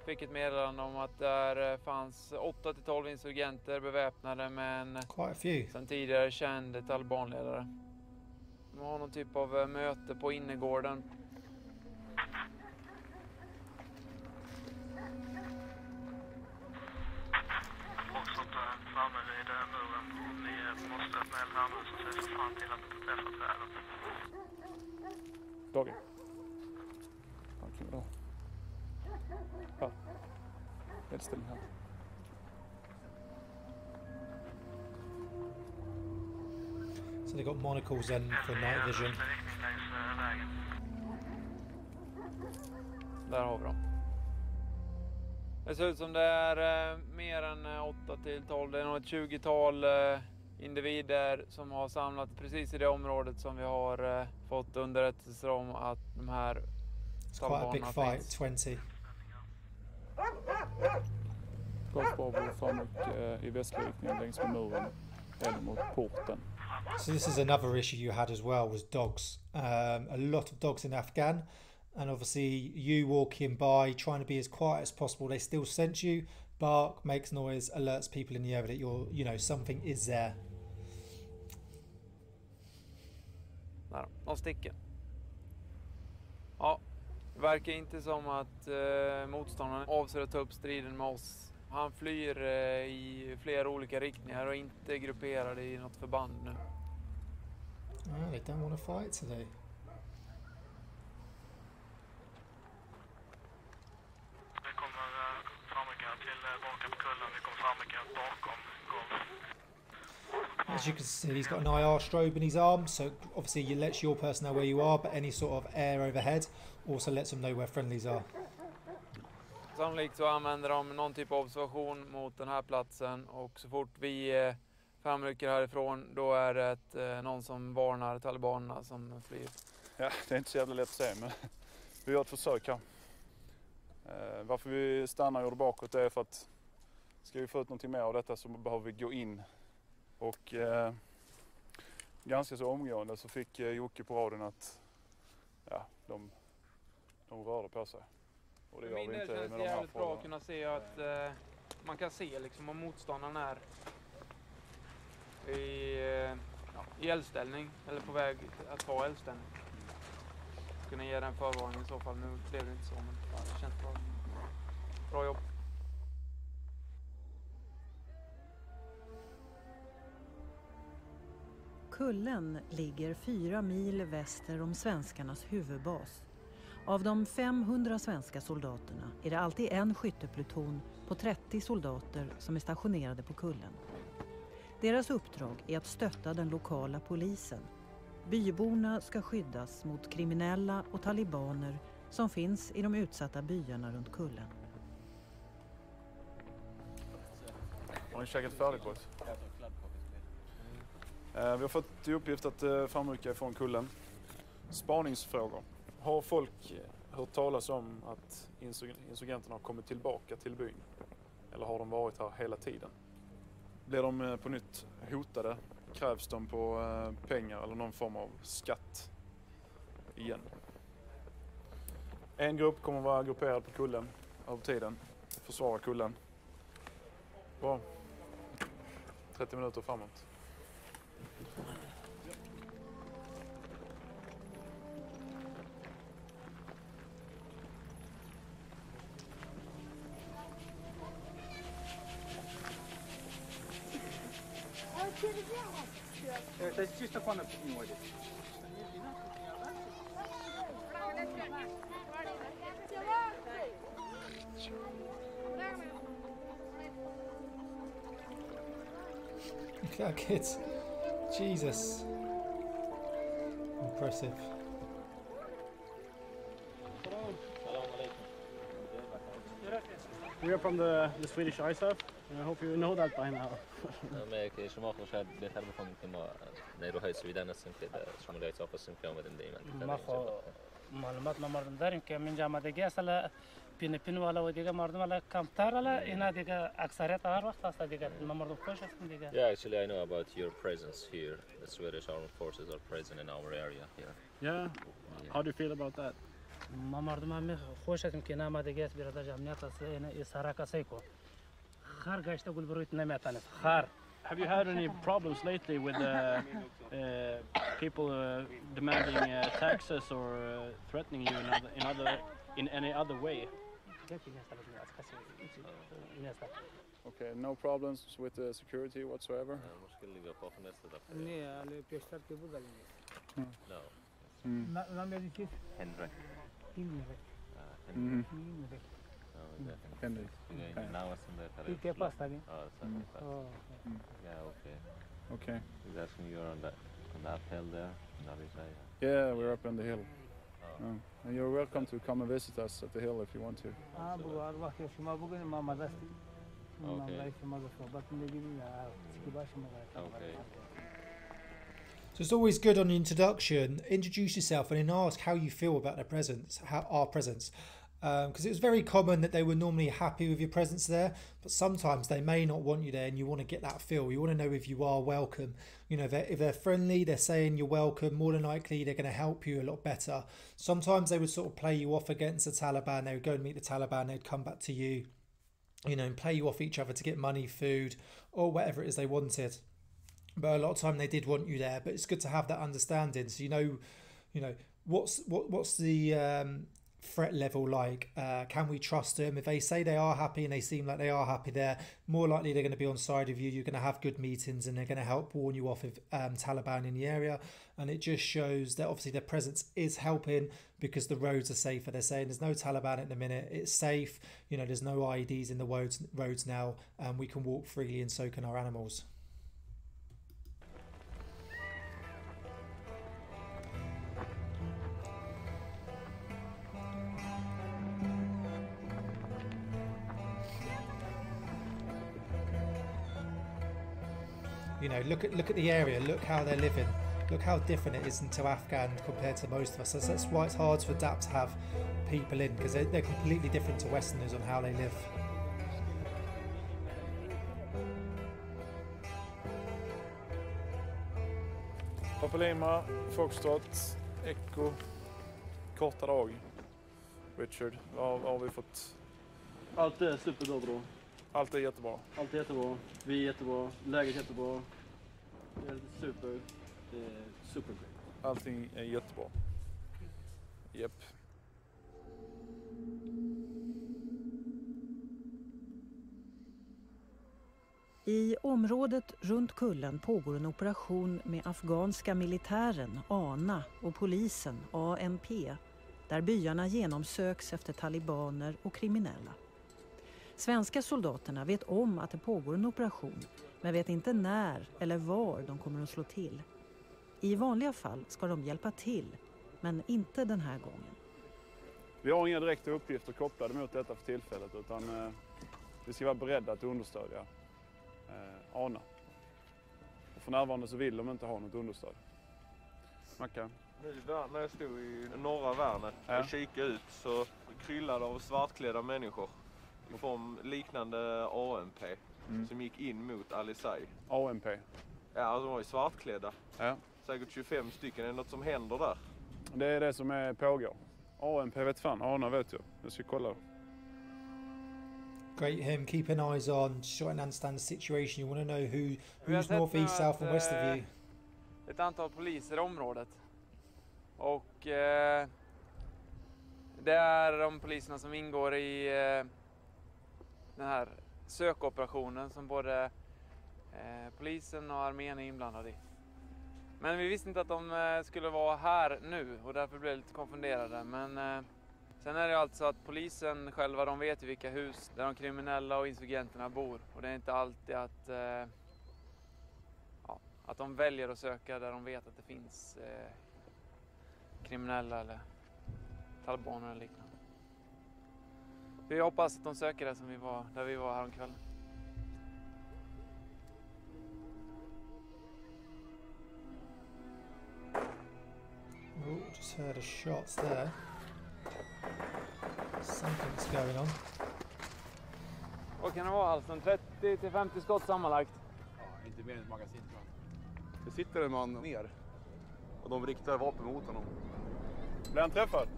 fick ett meddelande om att där fanns 8-12 insurgenter beväpnade med en sedan tidigare känd talibanledare. De har någon typ av möte på innergården.
Foxtrot framme vid muren. Ni måste öppna eld här nu så ser så fan till att inte träffa trädet.
Dagen. Här. Eldställning här.
So they got monocles then for night vision.
Där har vi dem. Det ser ut som det är mer än 8-12. Det är nog ett 20-tal individer som har samlat precis i det området som vi har fått underrättelser om att de här
quite a big fight, 20.
Golf Bravo framåt i västlig riktning längs med muren eller mot porten.
So this is another issue you had as well, was dogs. A lot of dogs in Afghan, and obviously you walking by trying to be as quiet as possible, they still sense you, bark, makes noise, alerts people in the area that you're, you know, something is there.
Där, de sticker. Ja, det verkar inte som att motståndaren avser att ta upp striden med oss. Han flyr i flera olika riktningar och inte grupperad i något förband nu.
They don't want to fight today.
Vi kommer framrycka tillbaka på kullen. Vi kommer framrycka bakom golf.
As you can see, he's got an IR strobe in his arm, so obviously it lets your person know where you are, but any sort of air overhead also lets them know where friendlies are.
Sannolikt så använder de någon typ av observation mot den här platsen, och så fort vi framrycker härifrån då är det någon som varnar talibanerna som flyr.
Ja, det är inte så jävla lätt att se, men vi gör ett försök här. Varför vi stannar och gjorde bakåt är för att ska vi få ut någonting mer av detta så behöver vi gå in. Och ganska så omgående så fick Jocke på radion att de rörde på sig. Och det gör vi inte med de här frågorna. Det känns bra
att kunna se att man kan se liksom om motståndaren är i eldställning eller på väg att ta eldställning. Kunna ge den förvarning i så fall. Nu blev det inte så, men det känns bra. Bra jobb.
Kullen ligger 4 mil väster om svenskarnas huvudbas. Av de 500 svenska soldaterna är det alltid en skyttepluton på 30 soldater som är stationerade på kullen. Deras uppdrag är att stötta den lokala polisen. Byborna ska skyddas mot kriminella och talibaner som finns i de utsatta byarna runt kullen.
Har ni käkat färdigt på oss? Vi har fått i uppgift att framrycka ifrån kullen. Spaningsfrågor. Har folk hört talas om att insurgenterna har kommit tillbaka till byn? Eller har de varit här hela tiden? Blir de på nytt hotade? Krävs de på pengar eller någon form av skatt igen? En grupp kommer vara grupperad på kullen över tiden. Försvara kullen. Bra. 30 minuter framåt.
Это чисто пана поднимали.
Look at our kids. Jesus. Impressive.
We are from the Swedish ISAF, and I hope you know that by now.
شما خوشحال بهتر بفهمید که ما نیروهای سویدن هستیم که در شمال ISAF هستیم که آمدیم به این منطقه.
ما خو معلومات مردم داریم که من آمدگی اصلا پین والا و دیگه مردم والا کمتر والا اینا دیگه اکثریت هر وقت هست دیگه مردم خوش هستیم دیگه.
Yeah, actually I know about your presence here. The Swedish armed forces are present in our area here.
Yeah. How do you feel about that?
ما مردم هم خوش هستیم که آمدگی است برادر جمعیت است این سرک سیکو. خر گشته گل برویت نمیتونه. خر.
Have you had any problems lately with people demanding taxes or threatening you in any other way?
Okay, no problems with the security whatsoever?
No. Henrik.
Henrik.
¿Qué pasa bien?
Yeah, okay.
Okay.
He's asking you're on that hill there.
Yeah, we're up on the hill. And you're welcome to come and visit us at the hill if you want to.
Okay.
So it's always good on the introduction, introduce yourself and then ask how you feel about their presence, our presence. Because it was very common that they were normally happy with your presence there, but sometimes they may not want you there and you want to get that feel. You want to know if you are welcome. You know, if they're friendly, they're saying you're welcome, more than likely they're going to help you a lot better. Sometimes they would sort of play you off against the Taliban. They would go and meet the Taliban, they'd come back to you, you know, and play you off each other to get money, food, or whatever it is they wanted. But a lot of time they did want you there, but it's good to have that understanding. So you know what's the threat level like? Can we trust them? If they say they are happy and they seem like they are happy there, more likely they're going to be on side of you. You're going to have good meetings and they're going to help warn you off of Taliban in the area. And it just shows that obviously their presence is helping because the roads are safer. They're saying there's no Taliban at the minute. It's safe. You know, there's no IEDs in the roads now, and we can walk freely and so can our animals. You know, look at the area, look how they're living, look how different it is to Afghan compared to most of us. That's why it's hard for DAP to have people in, because they're completely different to Westerners on how they live.
Papa Lima, Foxtrot, Echo, korta dag. Richard, vad har vi fått?
Allt är superbra, bro.
Allt är jättebra.
Allt är jättebra. Vi är jättebra. Läget är jättebra. Det är super. Det är supergreat.
Allting är jättebra. Japp.
I området runt kullen pågår en operation med afghanska militären, ANA, och polisen, ANP, där byarna genomsöks efter talibaner och kriminella. Svenska soldaterna vet om att det pågår en operation, men vet inte när eller var de kommer att slå till. I vanliga fall ska de hjälpa till, men inte den här gången.
Vi har inga direkta uppgifter kopplade mot detta för tillfället, utan vi ska vara beredda att understödja ANA. för närvarande så vill de inte ha något understöd. Mackan?
Nu när jag stod i norra Värnet och kikade ut så kryllade av svartklädda människor i form liknande AMP som gick in mot Alisai.
AMP?
Ja, alltså de var ju svartklädda.
Ja.
Säkert 25 stycken. Är det något som händer där?
Det är det som pågår. AMP vet fan, Arna vet jag ska kolla.
Great him, keep an eyes on, just trying to understand the situation. You want to know who's north, east, south and west of you.
Ett antal poliser i området. Och det är de poliserna som ingår i den här sökoperationen som både polisen och armén är inblandade i. Men vi visste inte att de skulle vara här nu och därför blev vi lite konfunderade. Men sen är det alltså att polisen själva, de vet ju vilka hus där de kriminella och insurgenterna bor. Och det är inte alltid att de väljer att söka där de vet att det finns kriminella eller talibaner eller liknande. Vi hoppas att de söker det som där vi var häromkvällen.
Oh, just heard a shots there. Something's going on.
Vad kan det vara alltså? 30 till 50 skott sammanlagt?
Ja, inte mer än ett magasin tror jag. Det sitter en man ner och de riktar vapen mot honom.
Blir han träffad?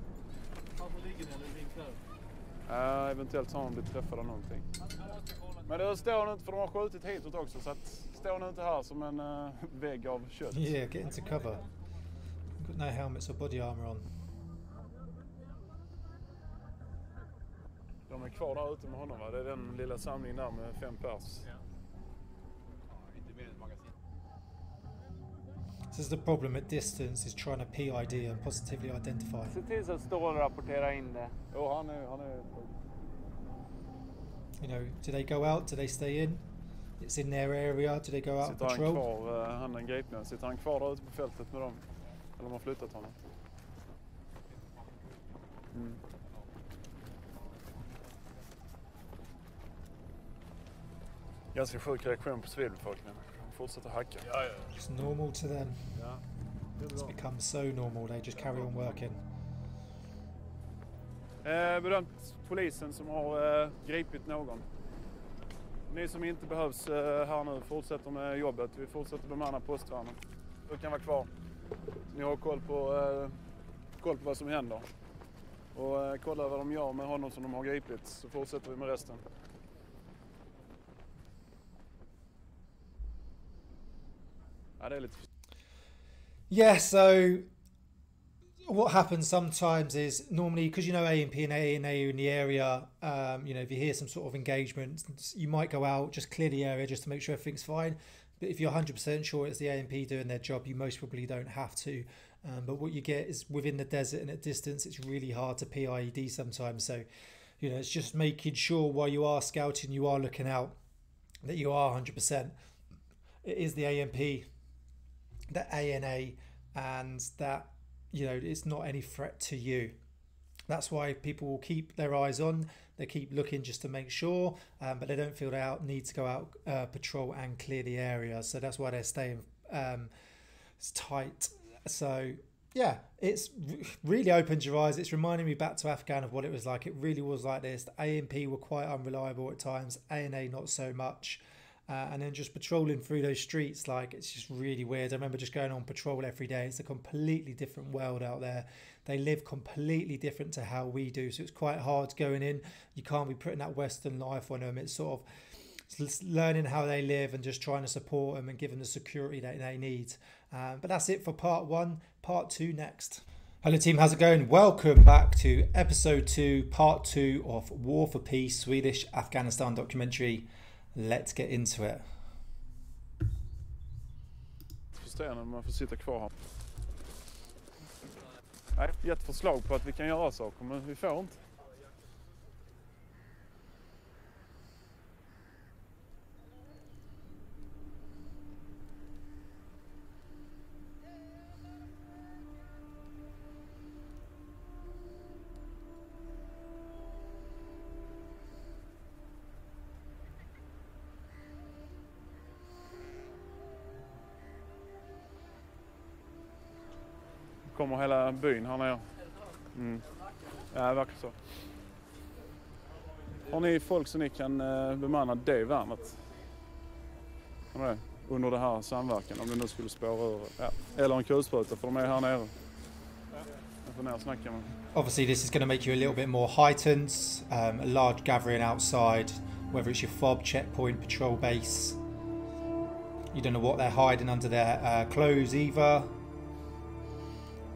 Han som ligger ner eller vinklar.
Eventuellt har han blivit träffad av någonting. Men det står nu inte, för de har skjutit hitåt också, så att står nu inte här som en vägg av kött.
Yeah, get into cover. Got no helmets or body armor on.
De är kvar där ute med honom va? Det är den lilla samlingen där med 5 pers.
Ja, inte mer än ett magasin.
This is the problem at distance, is trying to PID and positively identify.
Se till så att Stål rapporterar in det.
Jo, han är...
You know, do they go out? Do they stay in? It's in their area. Do they go out and patrol?
Sitter han kvar, han den gripna, sitter han kvar där ute på fältet med dem? Eller de har flyttat honom? Ganska sjuk reaktion på civilbefolkningen. De fortsätter hacka.
It's normal to them.
Ja.
It's become so normal, they just carry on working.
Bedömt polisen som har gripit någon. Ni som inte behövs här nu fortsätter med jobbet. Vi fortsätter bemanna postvärnen. Du kan vara kvar. Ni har koll på vad som händer. Och kolla vad de gör med honom som de har gripit, så fortsätter vi med resten. Ja, det är lite...
Yeah, so what happens sometimes is normally, because you know AMP and ANA are in the area, you know, if you hear some sort of engagement, you might go out, just clear the area just to make sure everything's fine. But if you're 100% sure it's the AMP doing their job, you most probably don't have to. But what you get is within the desert and at distance, it's really hard to PID sometimes. So, you know, it's just making sure while you are scouting, you are looking out, that you are 100%. It is the AMP, the ANA, and that, you know, it's not any threat to you. That's why people will keep their eyes on. They keep looking just to make sure, but they don't feel they need to go out, patrol and clear the area. So that's why they're staying tight. So yeah, it's really opened your eyes. It's reminding me back to Afghan of what it was like. It really was like this. The AMP were quite unreliable at times. ANA not so much. And then just patrolling through those streets, like, it's just really weird. I remember just going on patrol every day. It's a completely different world out there. They live completely different to how we do. So it's quite hard going in. You can't be putting that Western life on them. It's sort of learning how they live and just trying to support them and give them the security that they need. But that's it for part 1. Part 2 next. Hello team, how's it going? Welcome back to episode 2, part 2 of War for Peace, Swedish Afghanistan documentary. Let's get into it.
Förstår när man får sitta kvar här. Nej, gett förslag på att vi kan göra saker, men vi får inte. kommer hela byn här nere. Ja, det verkar så. Har ni folk som ni kan bemanna det värnet? Under det här samverkan, om det nu skulle spåra ur. Ja. Eller en kulspruta, för de är här nere. Jag får ner och snacka med.
Obviously this is going to make you a little bit more heightened, a large gathering outside, whether it's your FOB, checkpoint, patrol base. You don't know what they're hiding under their clothes either,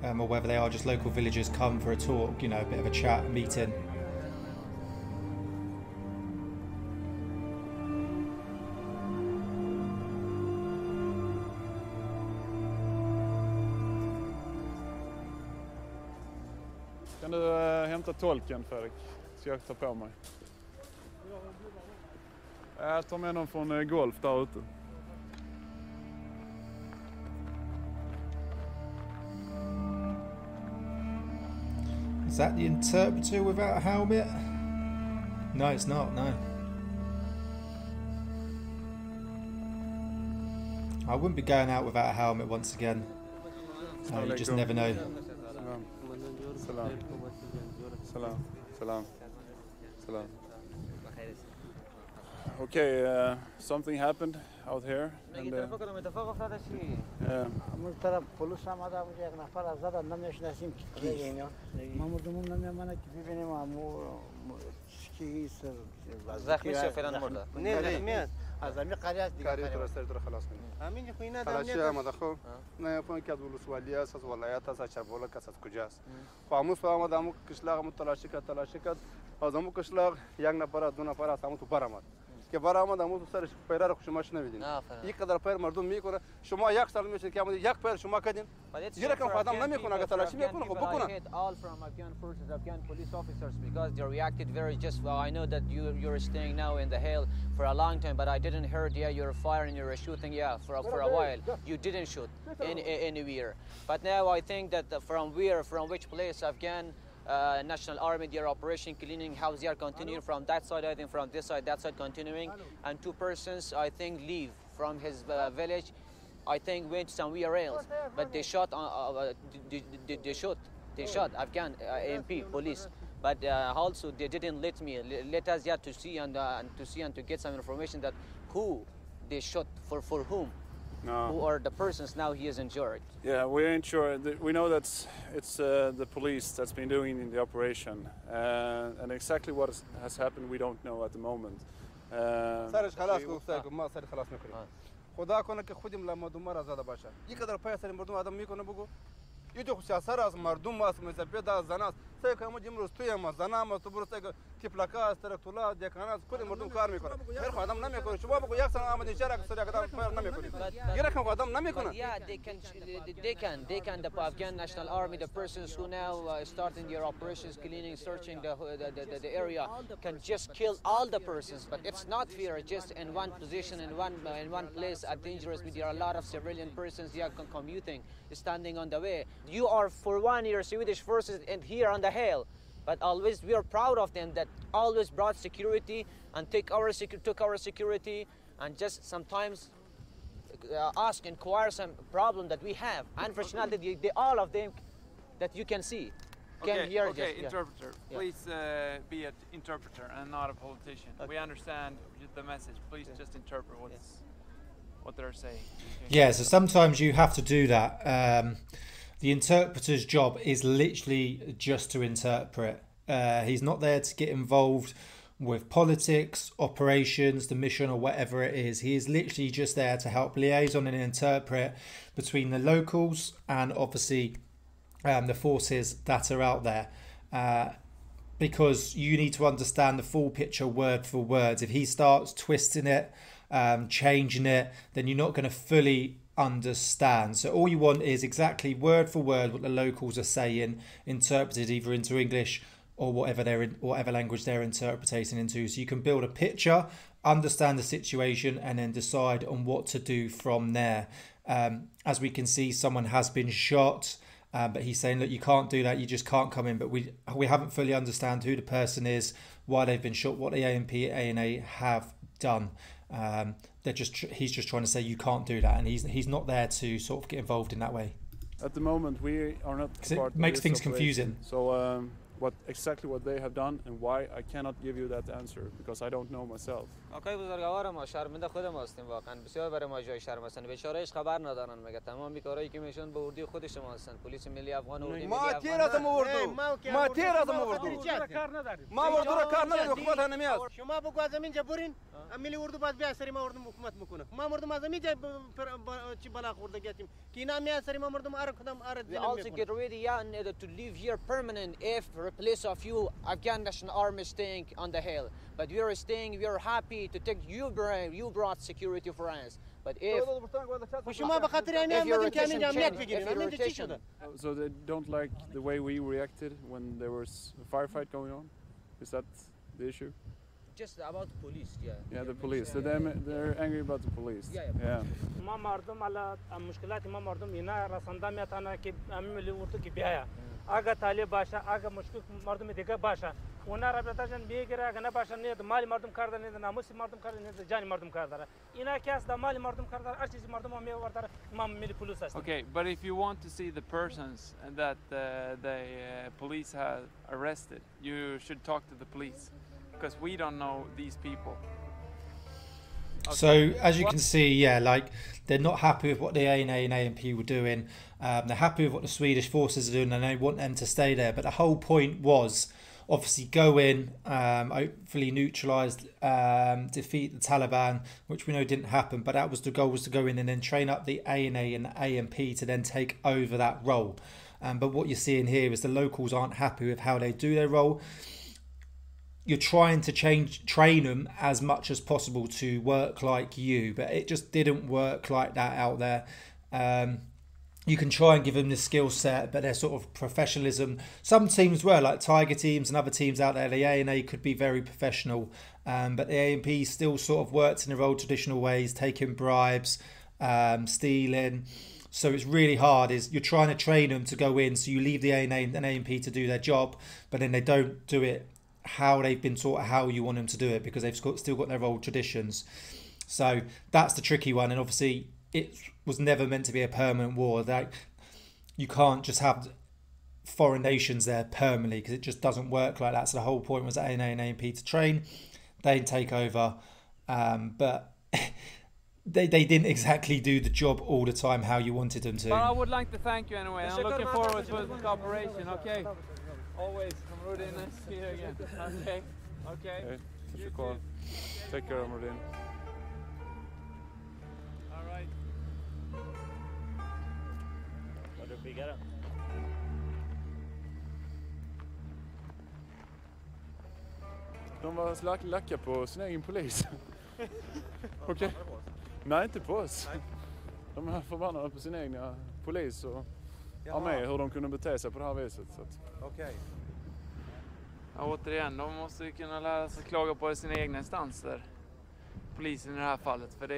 or whether they are just local villagers come for a talk, you know, a bit of a chat, a meeting.
Kan du hämta tolken, Fredrik? Ska jag ta på mig? Jag tar med någon från golf där ute.
Is that the interpreter without a helmet? No, it's not, no. I wouldn't be going out without a helmet once again. You just never know.
Salam. Salam. Salam. Salam. Okay, something happened out here. And,
زمین قریات تو رسته تو خلاص کنی. همین خوینا
خلاصی آمده خو. نه پون که دولت سوالی است از ولایت است از چربولا کس از کجاست. خاموش فهم آدمو کشلاق متلاشی کرد. آدمو کشلاق یک نفر دو نفر از همون تو برآمد. که برآمد همون تو سرش پیرار خوشماش نمیدین. یک قدر پیر مردم میکنه. شما یک سال میشه که یک پیر شما کردین. یه رقم آدم نمیکنه اگه تلاشی میکنه خب بکنه.
All from Afghan forces, Afghan police officers, because they reacted very just. Well, I know that you're staying now in the hill for a long time, but I didn't heard. Yeah, you're firing, you're shooting. Yeah, for a while you didn't shoot anywhere. But now I think that from which place Afghan National Army, their operation cleaning house, they are continuing from that side. I think from this side, that side continuing, and two persons I think leave from his village. I think went somewhere else, but they shot. They shot Afghan AMP police, but also they didn't let us yet to see and to get some information that who they shot for whom.
No.
Who are the persons now he is injured?
Yeah, we ain't sure. We know that it's the police that's been doing the operation, and exactly what has happened we don't know at the moment.
خدا کنه که خودیم لامدوم را زده باشه. یک قدر پیسر مردم آدم میکنه بگو. یه جو سیاست از مردم است مثل از زن است. سعی کنم امروز توی ما زنام است تو برو سعی تیپلاکا است ترکتولا دیکانات کلی مردم کار میکنه. هر آدم نمیکنه. شما بگو یک سال آمدین شهر که سری آدم کار نمیکنه. یه رقم آدم نمیکنه.
Yeah, they can. The Afghan National Army, the persons who now starting their operations, cleaning, searching the area, can just kill all the persons. But it's not fair. Just in one position, in one place, dangerous. There are a lot of civilian persons here commuting, standing on the way. You are for 1 year Swedish forces and here on the hill, but always we are proud of them that always brought security and took our security and just sometimes ask, inquire some problem that we have. Unfortunately, all of them that you can see
Okay,
hear.
Okay,
just,
interpreter.
Yeah.
Please be an interpreter and not a politician.
Okay.
We understand the message. Please just interpret what they're saying. Okay.
Yeah, so sometimes you have to do that. The interpreter's job is literally just to interpret. He's not there to get involved with politics, operations, the mission or whatever it is. He is literally just there to help liaison and interpret between the locals and obviously the forces that are out there. Because you need to understand the full picture word for word. If he starts twisting it, changing it, then you're not going to fully understand. So all you want is exactly word for word what the locals are saying, interpreted either into English or whatever language they're interpreting into. So you can build a picture, understand the situation, and then decide on what to do from there. As we can see, someone has been shot. But he's saying, look, you can't do that. You just can't come in. But we haven't fully understand who the person is, why they've been shot, what the ANP, ANA have done. He's just trying to say you can't do that, and he's not there to sort of get involved in that way.
At the moment, we are not part
it makes
of this
things
operation.
confusing.
So exactly what they have done and why, I cannot give you that answer because I don't know myself.
آقای بزرگوار ما شرمنده خود ما هستیم واقعا بسیار برای ما جای شرم هستن بیچاره‌اش خبر ندارن مگه تمام کارهایی که میشون به اردی خود شما هستن پلیس ملی افغان اردی ملی افغان
ما تیر از اردو ما اردو را کار نداریم حکومت نمیاد شما بگو از همینجا برین ملی اردو باز بیا سری ما اردو حکومت میکنه ما مردم از همینجا چی بلا خورده گفتیم که اینا میاد سری ما مردم ار کدام ار
We also get ready to live here permanent if replace of you Afghan National Army staying on the hill. But we are staying, we are happy to take you brought security for us. But if
so they don't like the way we reacted when there was a firefight going on? Is that the issue?
Just about the police, yeah.
Yeah, the police. So they're angry about the police. Yeah.
ما مردم على مشکلات ما مردم اینا رسانده میتونه که همین ملی اردو که بیایا اگه طالب باشه اگه مشکل مردم دیگه باشه اونا را بتاشن میگیره اگه نه باشه نه مال مردم کار داره نه ناموس مردم کار داره نه جان مردم کار داره اینا که است مال مردم کار داره هر چیز مردم هم میورداره ما ملی پلیس است.
Okay, but if you want to see the persons that the police have arrested, you should talk to the police because we don't know these people.
Okay. So as you can see, yeah, like they're not happy with what the ANA and AMP were doing. They're happy with what the Swedish forces are doing and they want them to stay there. But the whole point was obviously go in, hopefully neutralise, defeat the Taliban, which we know didn't happen. But that was the goal, was to go in and then train up the ANA and the AMP to then take over that role. But what you're seeing here is the locals aren't happy with how they do their role. You're trying to train them as much as possible to work like you, but it just didn't work like that out there. You can try and give them the skill set, but their sort of professionalism. Some teams were like Tiger teams and other teams out there. The ANA could be very professional, but the AMP still sort of worked in their old traditional ways, taking bribes, stealing. So it's really hard. Is you're trying to train them to go in, so you leave the ANA and AMP to do their job, but then they don't do it how they've been taught how you want them to do it because they've still got their old traditions. So that's the tricky one, and obviously it was never meant to be a permanent war. That you can't just have foreign nations there permanently because it just doesn't work like that. So the whole point was ANA and AMP to train, they take over, but they didn't exactly do the job all the time how you wanted them to.
But I would like to thank you anyway. I'm looking forward to the cooperation. Okay. Always. I'm Rudin. Nice to see you again. Okay. Okay.
Hey, take care, Rudin.
All right.
Vad du bygger då?
De var lacka på sin egen polis. Okej. Nej, inte på oss. De är förbannade på sin egna polis och armé, hur de kunde bete sig på det här viset.
Okej.
Ja, återigen, de måste ju kunna lära sig klaga på sina egna instanser. Polisen i det här fallet. För det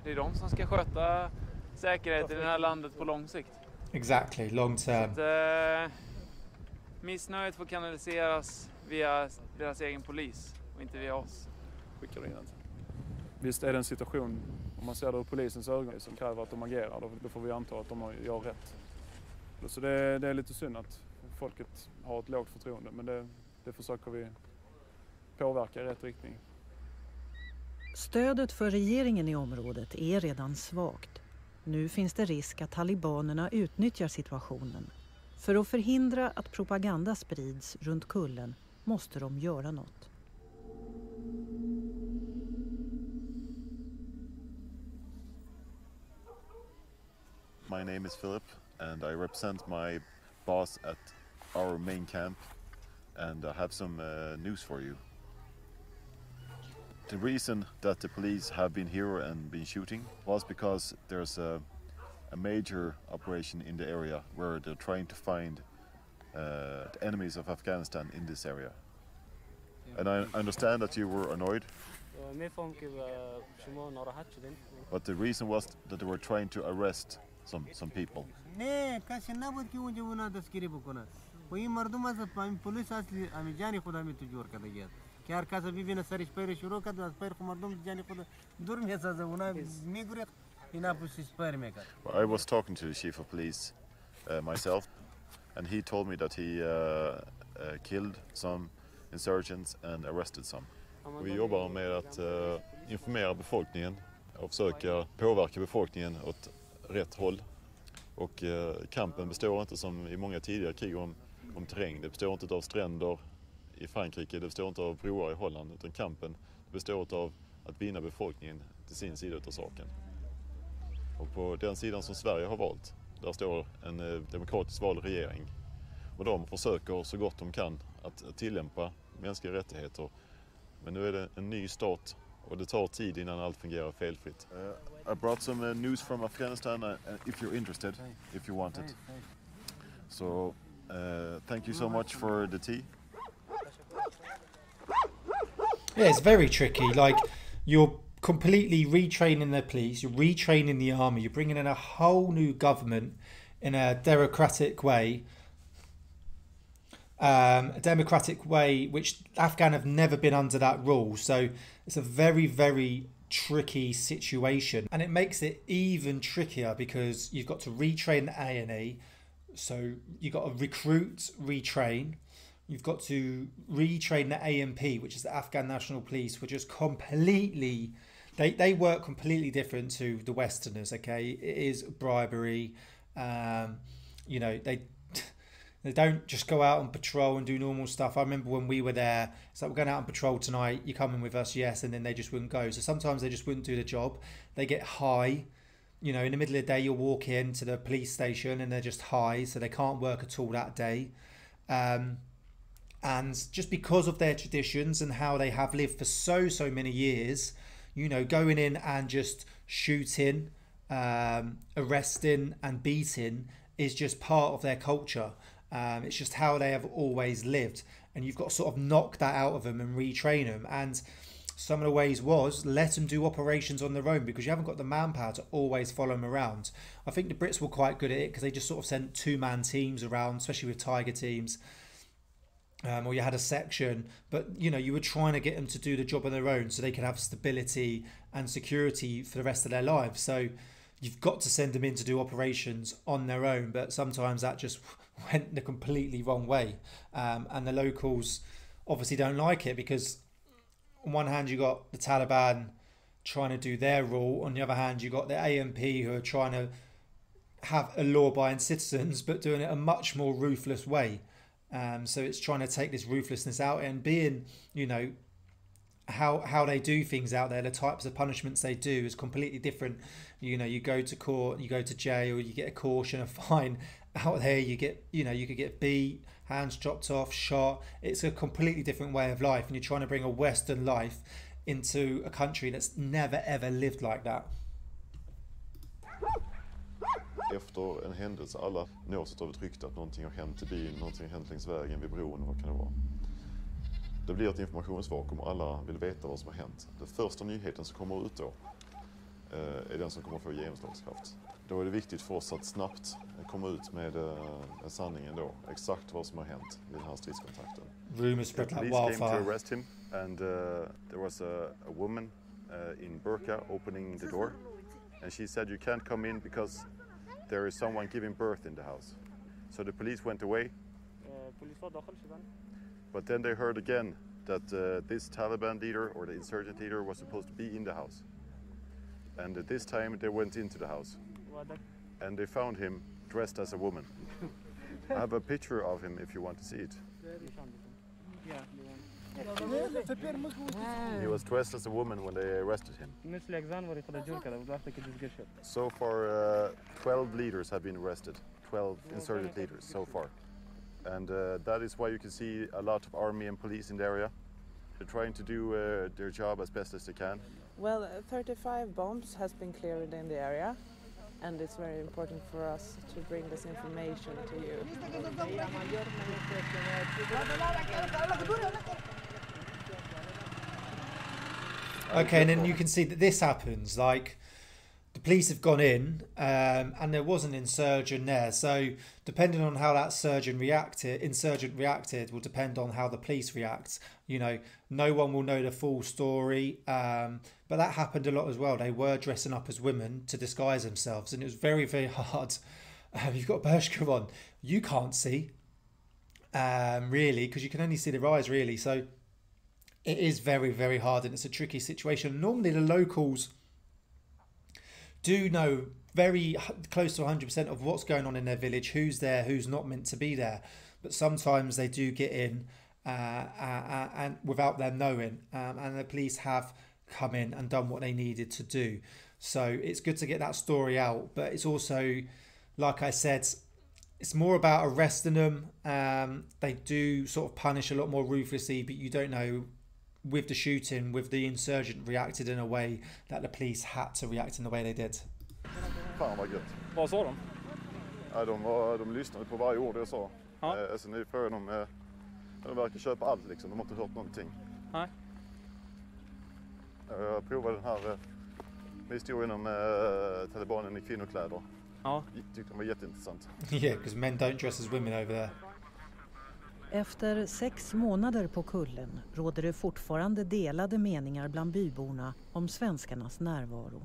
är de som ska sköta säkerheten i det här landet på lång sikt.
Exactly, long term.
Så att, missnöjet får kanaliseras via deras egen polis och inte via oss.
Skickar in alltså. Visst är det en situation, om man ser det ur polisens ögon, som kräver att de agerar, då får vi anta att de gör rätt. Så det är lite synd att folket har ett lågt förtroende, men det försöker vi påverka i rätt riktning.
Stödet för regeringen i området är redan svagt. Nu finns det risk att talibanerna utnyttjar situationen. För att förhindra att propaganda sprids runt kullen måste de göra något.
My name is Philip and I represent my boss at our main camp, and I have some news for you. The reason that the police have been here and been shooting was because there's a major operation in the area where they're trying to find the enemies of Afghanistan in this area. And I understand that you were annoyed. But the reason was that they were trying to arrest some people. I was talking to the chief of police myself, and he told me that he killed some insurgents and arrested some. Vi jobbar med att informera befolkningen och försöka påverka befolkningen åt rätt håll. Och kampen består inte som i många tidigare krig om terräng. Det består inte av stränder i Frankrike, det består inte av broar i Holland, utan kampen består av att vinna befolkningen till sin sida av saken. Och på den sidan som Sverige har valt, där står en demokratiskt vald regering. Och de försöker så gott de kan att tillämpa mänskliga rättigheter. Men nu är det en ny stat och det tar tid innan allt fungerar felfritt. I brought some news from Afghanistan if you're interested, if you want it. So thank you so much for the tea.
Yeah, it's very tricky. Like, you're completely retraining the police, you're retraining the army, you're bringing in a whole new government in a democratic way. Which Afghan have never been under that rule. So it's a very, very tricky situation. And it makes it even trickier because you've got to retrain the A&E. So you've got to recruit, retrain. You've got to retrain the ANP, which is the Afghan National Police, which is completely... They work completely different to the Westerners, okay? It is bribery. You know, they don't just go out on patrol and do normal stuff. I remember when we were there, it's like, we're going out on patrol tonight, you coming with us? Yes. And then they just wouldn't go. So sometimes they just wouldn't do the job. They get high. You know, in the middle of the day, you'll walk in to the police station and they're just high, so they can't work at all that day. And just because of their traditions and how they have lived for so many years, you know, going in and just shooting, arresting and beating is just part of their culture. It's just how they have always lived, and you've got to sort of knock that out of them and retrain them. And some of the ways was let them do operations on their own, because you haven't got the manpower to always follow them around. I think the Brits were quite good at it because they just sort of sent two-man teams around, especially with Tiger teams, or you had a section. But you know, you were trying to get them to do the job on their own so they could have stability and security for the rest of their lives. So you've got to send them in to do operations on their own, but sometimes that just went the completely wrong way. And the locals obviously don't like it, because on one hand you got the Taliban trying to do their rule, on the other hand you got the ANP who are trying to have a law-abiding citizens but doing it a much more ruthless way. So it's trying to take this ruthlessness out, and being, you know, how they do things out there, the types of punishments they do is completely different. You know, you go to court, you go to jail, you get a caution, a fine. Out there you get, you know, you could get beat, hands chopped off, shot. It's a completely different way of life, and you're trying to bring a Western life into a country that's never ever lived like that.
Efter en händelse, alla nås av ett rykte att någonting har hänt i byn, någonting har hänt längs vägen, vid bron, vad kan det vara? Det blir ett informationsvakuum och alla vill veta vad som har hänt. Den första nyheten som kommer ut då är den som kommer få genomslagskraft. Då är det viktigt för oss att snabbt komma ut med sanningen då, exakt vad som har hänt i den här stridskontakten.
Rumors spread like
wildfire. Came to
wildfire.
arrest him, and there was a woman in burqa opening the door, and she said, "You can't come in because there is someone giving birth in the house." So the police went away. But then they heard again that this Taliban leader or the insurgent leader was supposed to be in the house. And this time they went into the house. And they found him dressed as a woman. I have a picture of him if you want to see it. He was dressed as a woman when they arrested him. So far 12 leaders have been arrested, 12 insurgent leaders so far. And that is why you can see a lot of army and police in the area. They're trying to do their job as best as they can.
Well, 35 bombs has been cleared in the area, and it's very important for us to bring this information to you.
Okay, and then you can see that this happens, like the police have gone in and there was an insurgent there. So depending on how that insurgent reacted will depend on how the police react. You know, no one will know the full story, but that happened a lot as well. They were dressing up as women to disguise themselves, and it was very, very hard you've got a burqa on, you can't see, really, because you can only see their eyes, really. So it is very, very hard, and it's a tricky situation. Normally the locals do know very close to 100% of what's going on in their village, who's there, who's not meant to be there. But sometimes they do get in and without them knowing, and the police have come in and done what they needed to do. So it's good to get that story out, but it's also, like I said, it's more about arresting them. They do sort of punish a lot more ruthlessly, but you don't know, with the shooting, with the insurgent reacted in a way that the police had to react in the way they did.
Fan vad gött.
Vad sa de?
Ja, de lyssnade på varje ord jag sa. Alltså nu för de verkar köpa allt liksom, de har inte hört någonting.
Nej.
Jag provade den här historien om talibanen i kvinnokläder.
Ja.
Tyckte den var jätteintressant.
Yeah, because men don't dress as women over there.
Efter 6 månader på kullen råder det fortfarande delade meningar bland byborna om svenskarnas närvaro.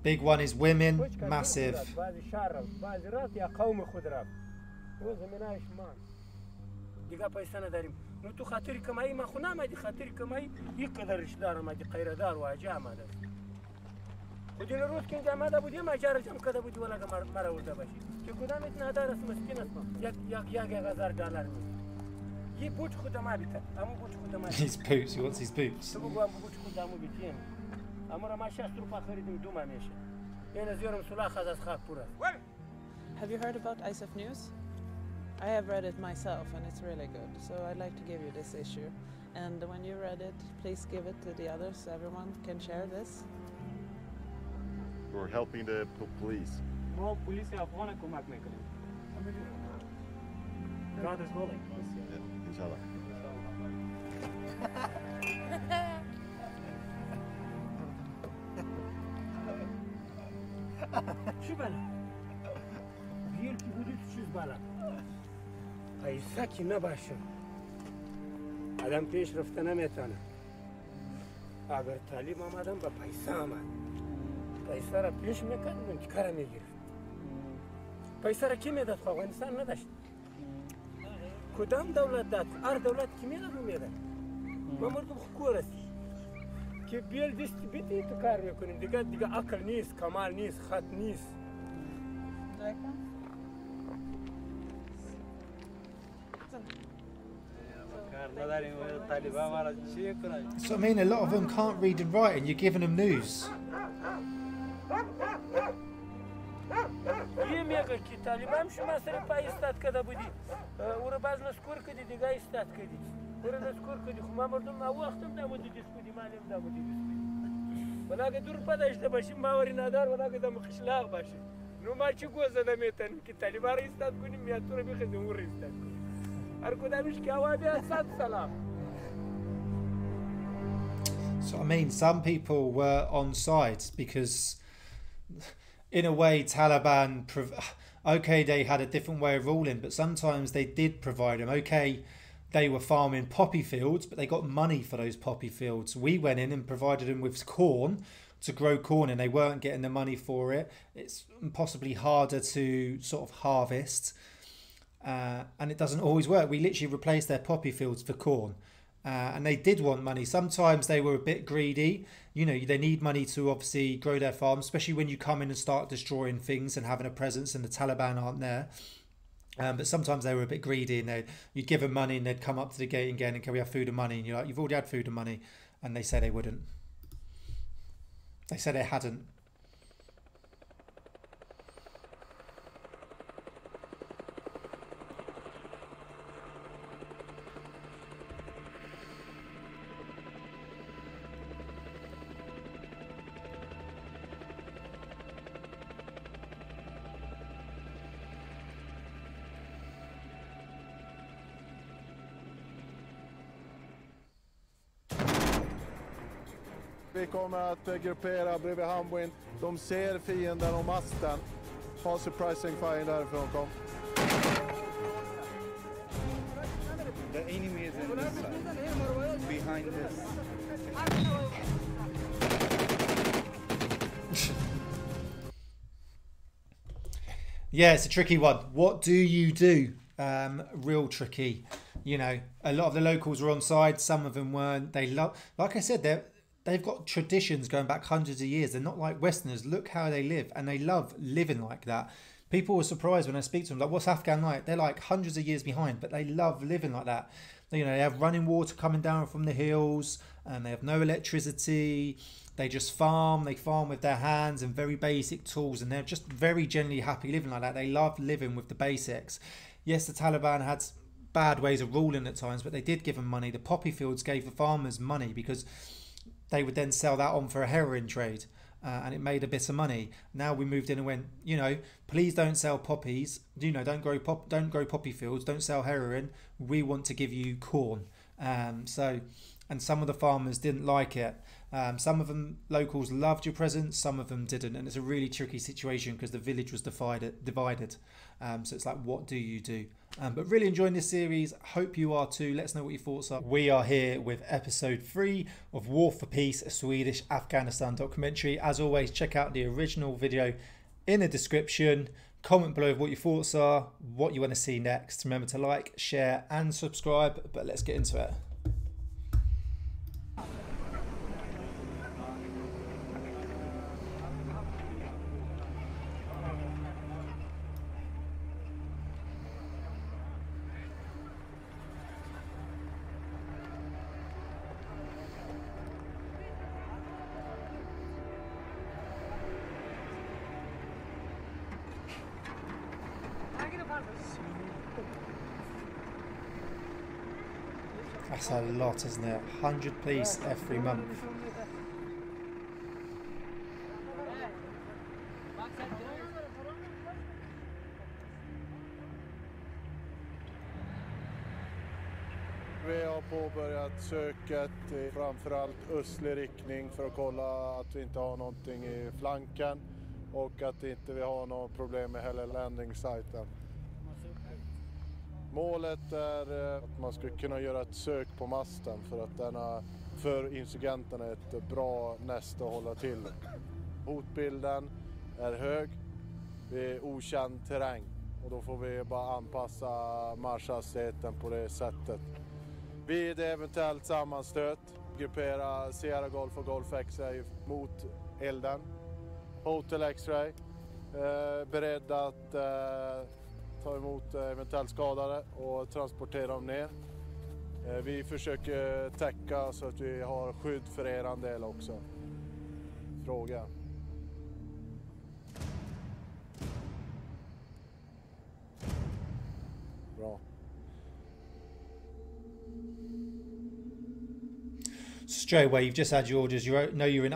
Big one is women, massive.
نو تو خاطری کمایی ما خو نامدی خاطری کمایی یک قدر رشدار مادی قیردار و اجا ماده خودی روز که اینجا ماده بودی ما جار جام کده بودی ولا مرا ورده باشی که کدام اتنا دار است مسکین است یک $1000 می یه بوت خود ما بیت امو بوت خود ما
His boots, he wants his boots.
تو بگو امو بوت خود امو بیتیم امو ما 60 روپا خریدیم دو ما میشه این از یارم سلاخ از خاک پورا.
Have you heard about ISF News? I have read it myself and it's really good, so I'd like to give you this issue. And when you read it, please give it to the others so everyone can share this.
We're helping the police.
Well, police have one komak mechanism. God is willing.
Yeah, inshallah.
شو بلا؟ بيل كي بديت شو بلا؟ پیسه که نباشه آدم پیش رفته نمیتونه اگر تعلیم آمدم با پیسه آمد پیسه را پیش میکردم که کار میگرفت پیسه را کی میداد خواه افغانستان نداشت کدام دولت داد هر دولت کی میداد رو میداد ما مردم خکور است که بیل دست بیتی تو کار میکنیم دیگه عقل نیست کمال نیست خط نیست
So I mean, a lot of them can't read and write, and you're giving them news. So I mean, some people were on sides because, in a way, Taliban, okay, they had a different way of ruling, but sometimes they did provide them. Okay, they were farming poppy fields, but they got money for those poppy fields. We went in and provided them with corn to grow corn, and they weren't getting the money for it. It's possibly harder to sort of harvest. And it doesn't always work. We literally replaced their poppy fields for corn, and they did want money. Sometimes they were a bit greedy. You know, they need money to obviously grow their farms, especially when you come in and start destroying things and having a presence and the Taliban aren't there. But sometimes they were a bit greedy, and you'd give them money and they'd come up to the gate again and can we have food and money? And you're like, you've already had food and money. And they said they wouldn't. They said they hadn't.
Vi kommer att gruppera bredvid Hamwin. De ser fienden och masten. Ha surprising fire därifrån, kom.
The enemy is in this side, behind this.
Yeah, it's a tricky one. What do you do? Real tricky. You know, a lot of the locals were on side. Some of them weren't. They love, like I said, they've got traditions going back hundreds of years. They're not like Westerners. Look how they live, and they love living like that. People were surprised when I speak to them, like, what's Afghan like? They're like hundreds of years behind, but they love living like that. You know, they have running water coming down from the hills, and they have no electricity. They just farm. They farm with their hands and very basic tools, and they're just very generally happy living like that. They love living with the basics. Yes, the Taliban had bad ways of ruling at times, but they did give them money. The poppy fields gave the farmers money because they would then sell that on for a heroin trade. And it made a bit of money. Now we moved in and went, you know, please don't sell poppies. You know, don't grow poppy fields. Don't sell heroin. We want to give you corn. And some of the farmers didn't like it. Some of them locals loved your presence. Some of them didn't, and it's a really tricky situation because the village was divided. So it's like, what do you do? But really enjoying this series. Hope you are too. Let us know what your thoughts are. We are here with episode 3 of War for Peace, a Swedish Afghanistan documentary. As always, check out the original video in the description. Comment below what your thoughts are, what you want to see next. Remember to like, share and subscribe. But let's get into it. That's a lot, isn't it? 100 police every month.
Vi har påbörjat söket i framförallt östlig riktning för att kolla att vi inte har någonting i flanken och att inte vi har något problem med heller landing-sajten. Målet är att man ska kunna göra ett sök på masten för att denna för insurgenterna är ett bra näste att hålla till. Hotbilden är hög, det är okänd terräng och då får vi bara anpassa marschhastigheten på det sättet. Vid eventuellt sammanstöt, gruppera Sierra Golf och Golf X-ray mot elden. Hotel X-ray, beredd att ta emot eventuellt skadade och transportera dem ner. Vi försöker täcka så att vi har skydd för er del också. Fråga. Bra.
Straight away, you've just had your orders. You know you're in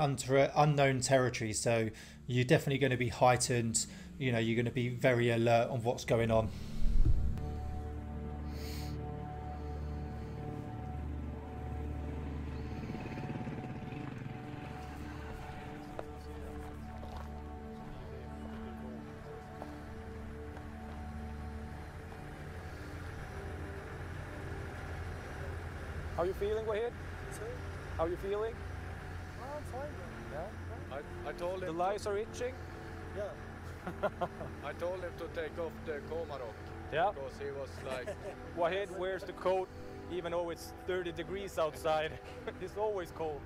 unknown territory, so you're definitely going to be heightened. You know, you're going to be very alert on what's going on.
How are you feeling, Wahid? How are you feeling?
Oh, I'm fine.
Yeah?
I told him...
The lights are itching?
Yeah. I told him to take off the Komarok.
Yeah.
Because he was like...
Wahid wears the coat even though it's 30 degrees outside. It's always cold.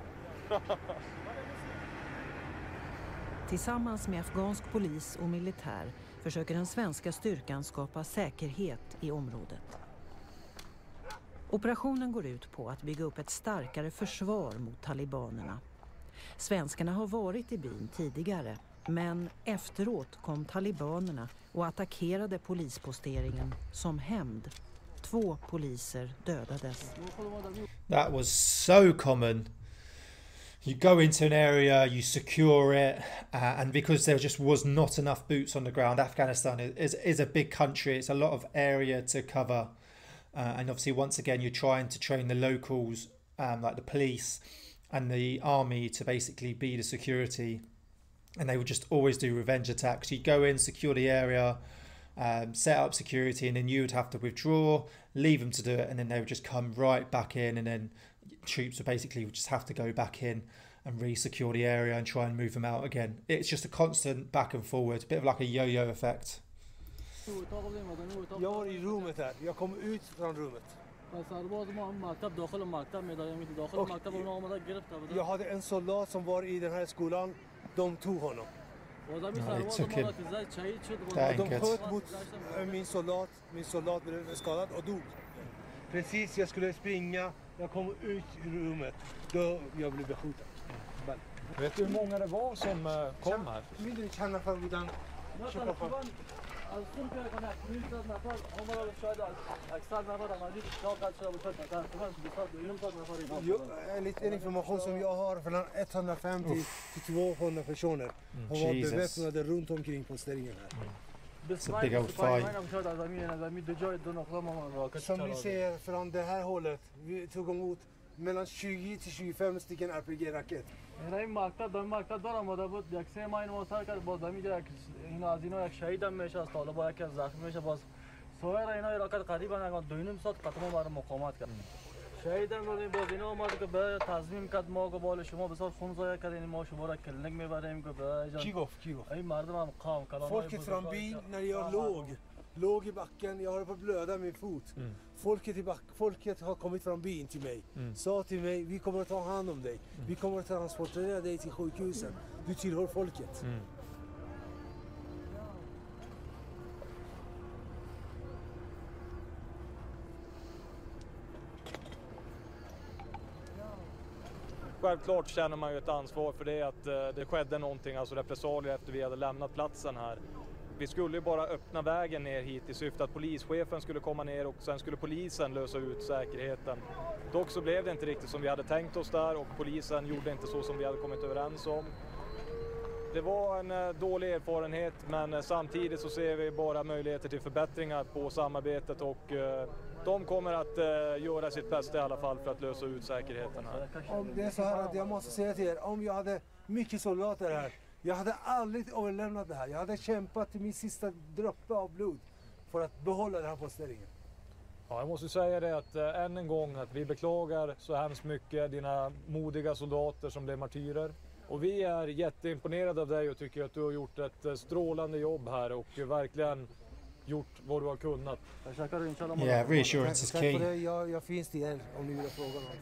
Tillsammans med afghansk polis och militär försöker den svenska styrkan skapa säkerhet i området. Operationen går ut på att bygga upp ett starkare försvar mot talibanerna. Svenskarna har varit i byn tidigare, men efteråt kom talibanerna och attackerade polisposteringen som hämnd. 2 poliser dödades.
That was so common. You go into an area, you secure it, and because there just was not enough boots on the ground, Afghanistan is a big country. It's a lot of area to cover. And obviously, once again, you're trying to train the locals, like the police and the army, to basically be the security. And they would just always do revenge attacks. You'd go in, secure the area, set up security, and then you would have to withdraw, leave them to do it, and then they would just come right back in, and then troops would basically just have to go back in and re-secure the area and try and move them out again. It's just a constant back and forward, a bit of like a yo-yo effect.
Jag var i rummet här, jag kom ut från rummet. Jag hade en soldat som var i den här skolan, de tog honom.
They took him.
De sköt mot min soldat blev skadad och dog. Precis, jag skulle springa, jag kom ut ur rummet, då jag blev beskjuten.
Vet du hur många det var som kom här?
Mindre känna för utan en information som jag har från 150 till 200 personer har varit beväpnade runt omkring posteringen här.
It's a big old fight.
Som ni ser från det här hållet, vi tog emot mellan 20 till 25 stycken RPG-raket.
این مقطع دارم آده بود یک 3 ماه اینو سر کرد باز میگه این از اینا یک شهید هم میشه از طالبا یک از زخمی میشه باز سایر اینا راکت قریبا نگاه 2.5 ساعت قطعا برای مقاومت کرد شهید هم دادیم باز اینا اومد که به تضمین کرد ما که بال شما بسیار خون ضایع کردین ما شما را کلینیک میبریم که به
کی گفت
این مردم هم قام کلام
folket från byn när jag låg i backen, jag höll på att blöda min fot. Folket har kommit från byn till mig. Sa till mig, vi kommer att ta hand om dig. Vi kommer att transportera dig till sjukhusen. Du tillhör folket.
Självklart känner man ju ett ansvar för det, att det skedde någonting, alltså repressalier efter vi hade lämnat platsen här. Vi skulle ju bara öppna vägen ner hit i syfte att polischefen skulle komma ner och sen skulle polisen lösa ut säkerheten. Dock så blev det inte riktigt som vi hade tänkt oss där och polisen gjorde inte så som vi hade kommit överens om. Det var en dålig erfarenhet, men samtidigt så ser vi bara möjligheter till förbättringar på samarbetet och de kommer att göra sitt bästa i alla fall för att lösa ut säkerheten här.
Om det är så här att jag måste säga till er, om jag hade mycket soldater här, jag hade aldrig överlämnat det här. Jag hade kämpat till min sista droppe av blod för att behålla den här posteringen.
Ja, jag måste säga det att än en gång att vi beklagar så hemskt mycket dina modiga soldater som blev martyrer. Och vi är jätteimponerade av dig och tycker att du har gjort ett strålande jobb här och verkligen gjort vad du har kunnat.
Yeah, reassurance is key.
Tack för det, jag finns till er om ni vill fråga något.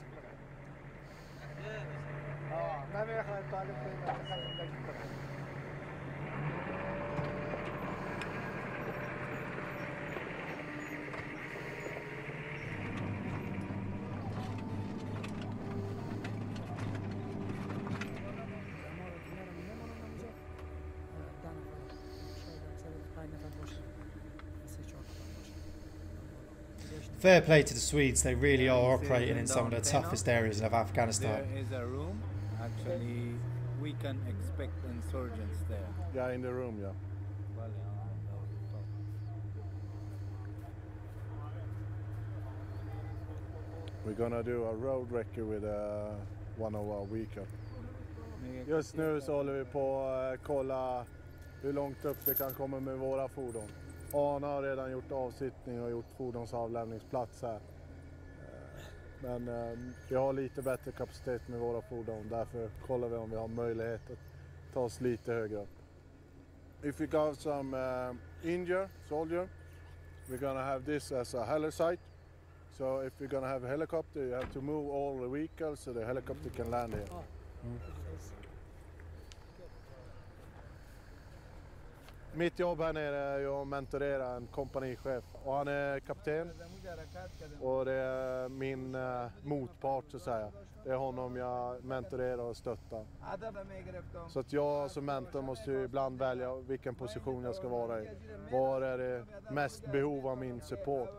Fair play to the Swedes, they really are operating in some of the toughest areas of Afghanistan.
There is a room, actually we can expect insurgents there.
Yeah, in the room, yeah.
Well,
We're gonna do a road record with one of our weekend. Just nu så håller vi på att kolla hur långt upp det kan komma med våra fordon. Arna har redan gjort avsittning och gjort fordonsavlämningsplats här. Men vi har lite bättre kapacitet med våra fordon. Därför kollar vi om vi har möjlighet att ta oss lite högre upp. If we got some injured soldier, we're gonna have this as a heli site. So if we're gonna have a helicopter, you have to move all the vehicles so the helicopter can land here. Mitt jobb här nere är ju att mentorera en kompanichef och han är kapten och det är min motpart så att säga. Det är honom jag mentorerar och stöttar. Så att jag som mentor måste ju ibland välja vilken position jag ska vara i. Var är det mest behov av min support?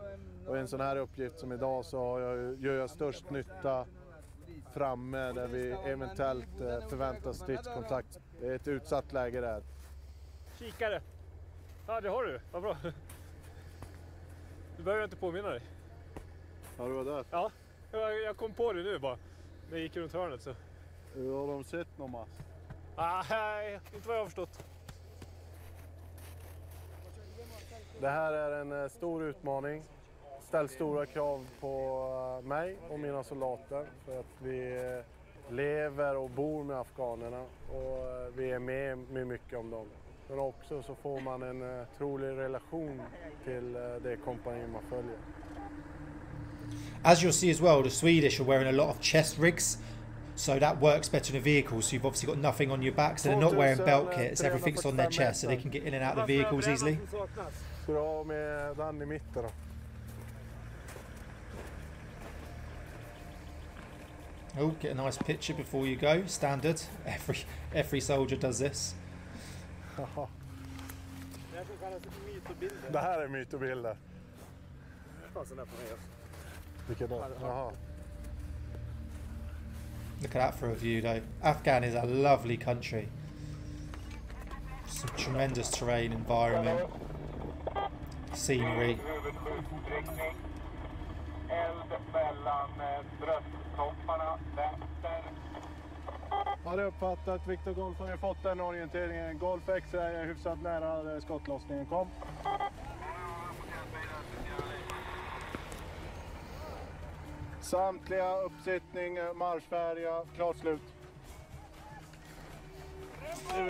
Och i en sån här uppgift som idag så gör jag störst nytta framme där vi eventuellt förväntar stridskontakt. Det är ett utsatt läge där.
Kikare. Ja, det har du. Vad bra. Du behöver inte påminna dig.
Ja, du var där?
Ja, jag kom på det nu bara. Jag gick runt hörnet så.
Har de sett någon mass?
Nej, inte vad jag har förstått.
Det här är en stor utmaning. Ställ stora krav på mig och mina soldater för att vi lever och bor med afghanerna och vi är med mycket om dem. Men också så får man en trolig relation till det kompani man följer.
As you'll see as well, the Swedish are wearing a lot of chest rigs, so that works better in a vehicle. So you've obviously got nothing on your back, so they're not wearing belt kits. Everything's on their chest, so they can get in and out of the vehicles easily.
Ska du ha med den i mitten då?
Oh, get a nice picture before you go. Standard. Every soldier does this.
Det här är mytobilder. Vilka då? Jaha.
Look at that for a view though. Afghan is a lovely country. Some tremendous terrain, environment, scenery.
Har du uppfattat? Victor Golf har ju fått den orienteringen. Golf X är hyfsat nära skottlossningen. Kom. Samtliga uppsittning, marschfärdiga, klart slut.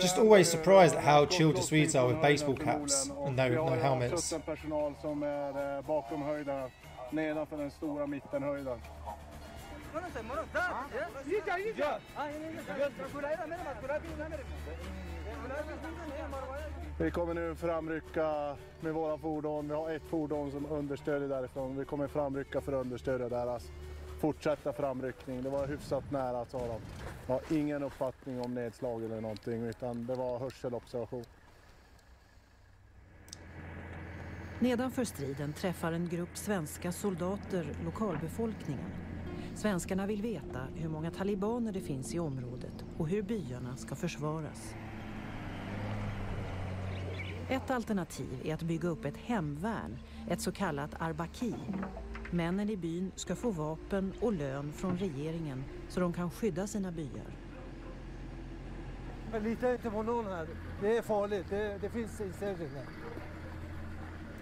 Just always surprised at how chilled the Swedes are with baseball caps and no helmets.
Personal som är bakom höjden, nedanför den stora mittenhöjden. Vi kommer nu framrycka med våra fordon. Vi har ett fordon som understödjer därifrån. Vi kommer framrycka för att understödja deras fortsätta framryckning. Det var hyfsat nära, sa de. Jag har ingen uppfattning om nedslag eller någonting, utan det var hörselobservation.
Nedanför striden träffar en grupp svenska soldater lokalbefolkningen. Svenskarna vill veta hur många talibaner det finns i området och hur byarna ska försvaras. Ett alternativ är att bygga upp ett hemvärn, ett så kallat arbaki. Männen i byn ska få vapen och lön från regeringen så de kan skydda sina byar.
Jag litar inte på någon här. Det är farligt. Det finns insurgents här.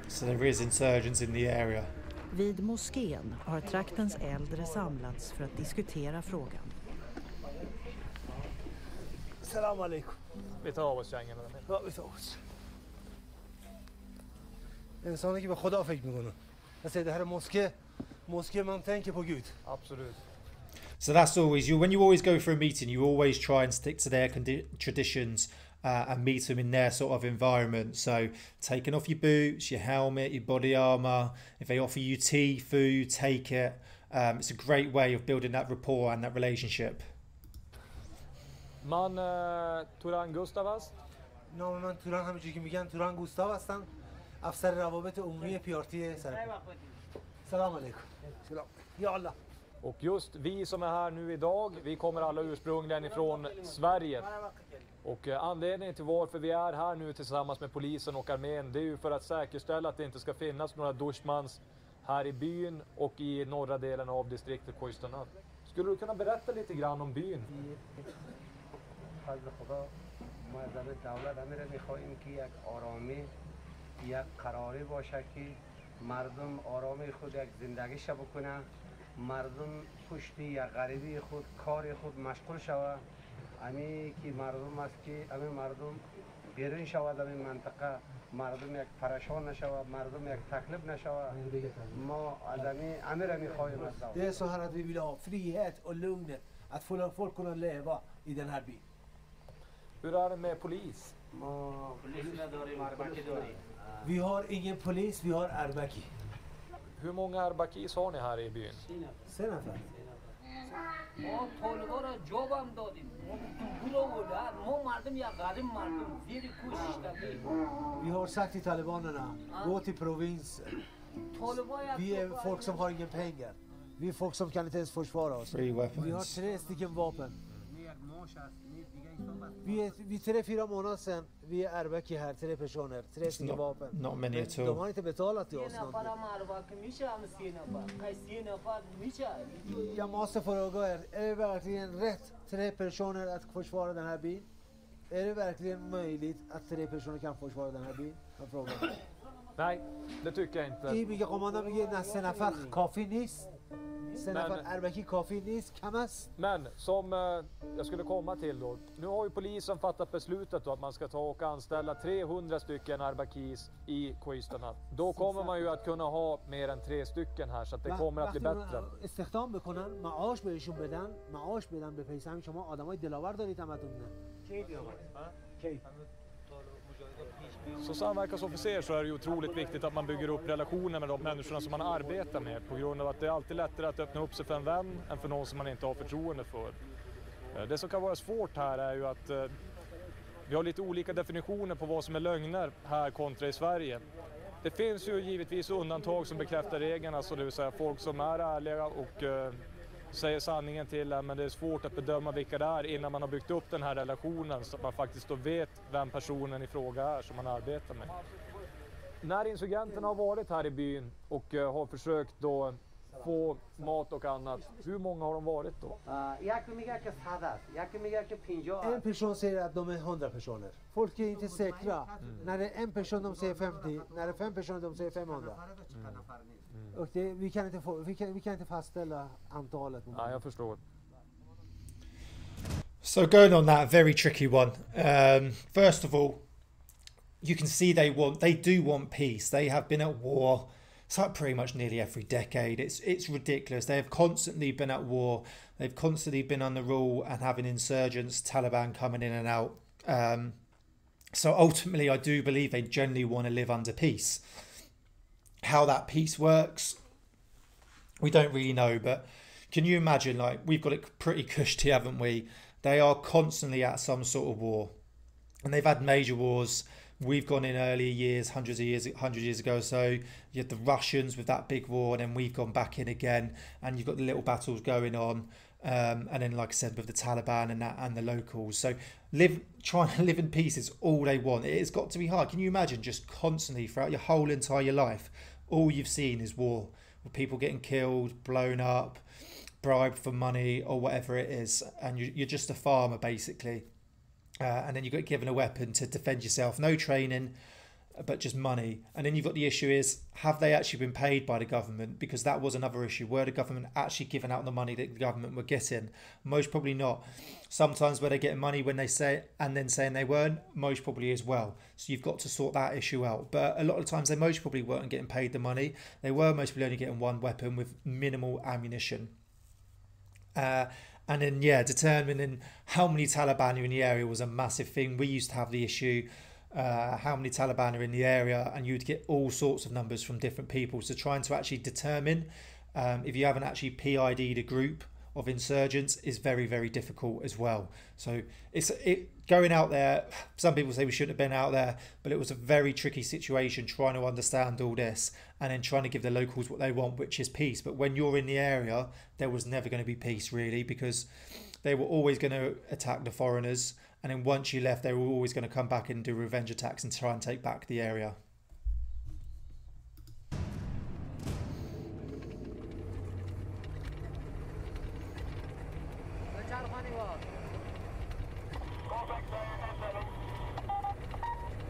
So there is insurgents in the area.
Vid moskén har traktens äldre samlats för att diskutera frågan.
Salam alaikum.
Vi tar av oss kängen.
Ja, vi tar av oss. Insani که به خدا فکر میکنه. Alltså det här är moské man tänker på Gud.
Absolut.
So that's always you. When you always go for a meeting, you always try and stick to their traditions and meet them in their sort of environment. So taking off your boots, your helmet, your body armor. If they offer you tea, food, take it. It's a great way of building that rapport and that relationship.
Man Turan Gustav است.
نام من توران همونجوری که میگن توران گوستاو هستم. افسر روابط عمومی پیارتی سرکار. سلام علیکم. سلام. یا الله.
Och just vi som är här nu idag, vi kommer alla ursprungligen ifrån Sverige. Och anledningen till varför vi är här nu tillsammans med polisen och armén, det är ju för att säkerställa att det inte ska finnas några dushmans här i byn och i norra delen av distriktet Koistanad. Skulle du kunna berätta lite grann om byn?
ما از دولت امیر میخواهیم که یک آرامی یک قراری باشه که مردم آرامی خود یک زندگیش بکنه، مردم پشت یک غریبی خود کار خود مشغول شود. امی که مردم است که امی مردم بیرون شود از این منطقه، مردم یک پریشان نشود، مردم یک تکلیف نشود. ما از امیر میخواهیم از دولت.
Det är så här att vi vill ha frihet och lugn, att folk kunna leva i den här byn.
Hur är det med polis?
Vi har ingen polis, vi har arbaki.
Hur många arbakis har ni här i byn?
سه نفر.
ما طالبا را جاب هم دادیم دور آوردن ما مردم یا غریب مردم زیر کوشش دادیم.
Vi har sagt till talibanerna, gå till provins. Vi är folk som har ingen pengar. Vi är folk som kan inte ens försvara oss. Vi har 3 stycken vapen. Vi 3-4 månader sedan, vi är arbaki här, 3 personer, 3 stycken vapen.
Not many at all.
De har inte betalat till oss någonting. Jag måste fråga er, är det verkligen rätt 3 personer att försvara den här byn? Är det verkligen möjligt att 3 personer kan försvara den här byn? Jag frågar.
Nej, det tycker jag inte.
این میگه قماندان میگه نه 3 نفر کافی نیست 3 نفر اربکی کافی نیست کم است.
Men som jag skulle komma till då. Nu har ju polisen fattat beslutet då att man ska ta och anställa 300 stycken arbakis i koisterna. Då kommer man ju att kunna ha mer än 3 stycken här så att det kommer att bli bättre.
استخدام بکنن معاش بهشون بدن معاش بدن به پیسم شما آدمای دلاور دارید همتون نه کی بیامد کی
Så samverkansofficer så är det ju otroligt viktigt att man bygger upp relationer med de människorna som man arbetar med på grund av att det är alltid lättare att öppna upp sig för en vän än för någon som man inte har förtroende för. Det som kan vara svårt här är ju att vi har lite olika definitioner på vad som är lögner här kontra i Sverige. Det finns ju givetvis undantag som bekräftar reglerna, så det vill säga folk som är ärliga och säger sanningen till en, men det är svårt att bedöma vilka det är innan man har byggt upp den här relationen så att man faktiskt då vet vem personen i fråga är som man arbetar med. När insurgenterna har varit här i byn och har försökt då få mat och annat, hur många har de varit då?
En person säger att de är 100 personer. Folk är inte säkra. När det är en person de säger 50, när det är 5 personer de säger 500. Och det, vi kan inte fastställa antalet.
Ja, jag förstår.
So going on that, very tricky one. First of all, you can see they do want peace. They have been at war. It's like pretty much nearly every decade. It's ridiculous. They have constantly been at war. They've constantly been on the rule and having insurgents, Taliban coming in and out. So ultimately, I do believe they generally want to live under peace. How that peace works, we don't really know. But can you imagine, like, we've got it pretty cushy, haven't we? They are constantly at some sort of war. And they've had major wars. We've gone in earlier years, 100 years ago or so. You had the Russians with that big war, and then we've gone back in again, and you've got the little battles going on. And then, like I said, with the Taliban and the locals. So trying to live in peace is all they want. It's got to be hard. Can you imagine just constantly throughout your whole entire life, all you've seen is war, with people getting killed, blown up, bribed for money or whatever it is, and you're just a farmer basically. And then you got given a weapon to defend yourself. No training, but just money. And then you've got the issue is, have they actually been paid by the government? Because that was another issue. Were the government actually giving out the money that the government were getting? Most probably not. Sometimes where they're getting money when they say and then saying they weren't, most probably as well. So you've got to sort that issue out. But a lot of times they most probably weren't getting paid the money. They were most probably only getting one weapon with minimal ammunition. And then, yeah, determining how many Taliban are in the area was a massive thing. We used to have the issue, how many Taliban are in the area, and you'd get all sorts of numbers from different people. So trying to actually determine if you haven't actually PID'd a group of insurgents is very, very difficult as well. So going out there, some people say we shouldn't have been out there, but it was a very tricky situation trying to understand all this and then trying to give the locals what they want, which is peace. But when you're in the area, there was never going to be peace really, because they were always going to attack the foreigners. And then once you left, they were always going to come back and do revenge attacks and try and take back the area.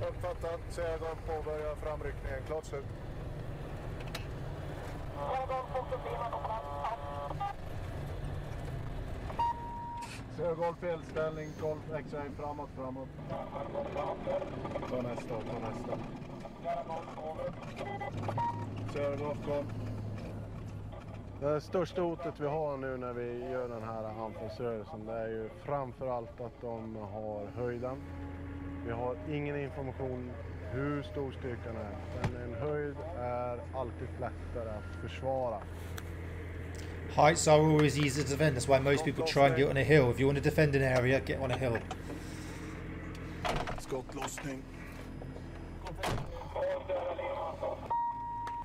Uppfattat, Sögon påbörjar framryckningen. Klart slut. Sögon felställning, golf X-ray framåt. Ta nästa. Sögon golf. Det största hotet vi har nu när vi gör den här anfallsrörelsen, det är ju framförallt att de har höjden. Vi har ingen information hur stor styrkan är. Men en höjd är alltid lättare att försvara.
Heights are always easy to defend. That's why most people try and get on a hill. If you want to defend an area, get on a hill.
Skottlossning.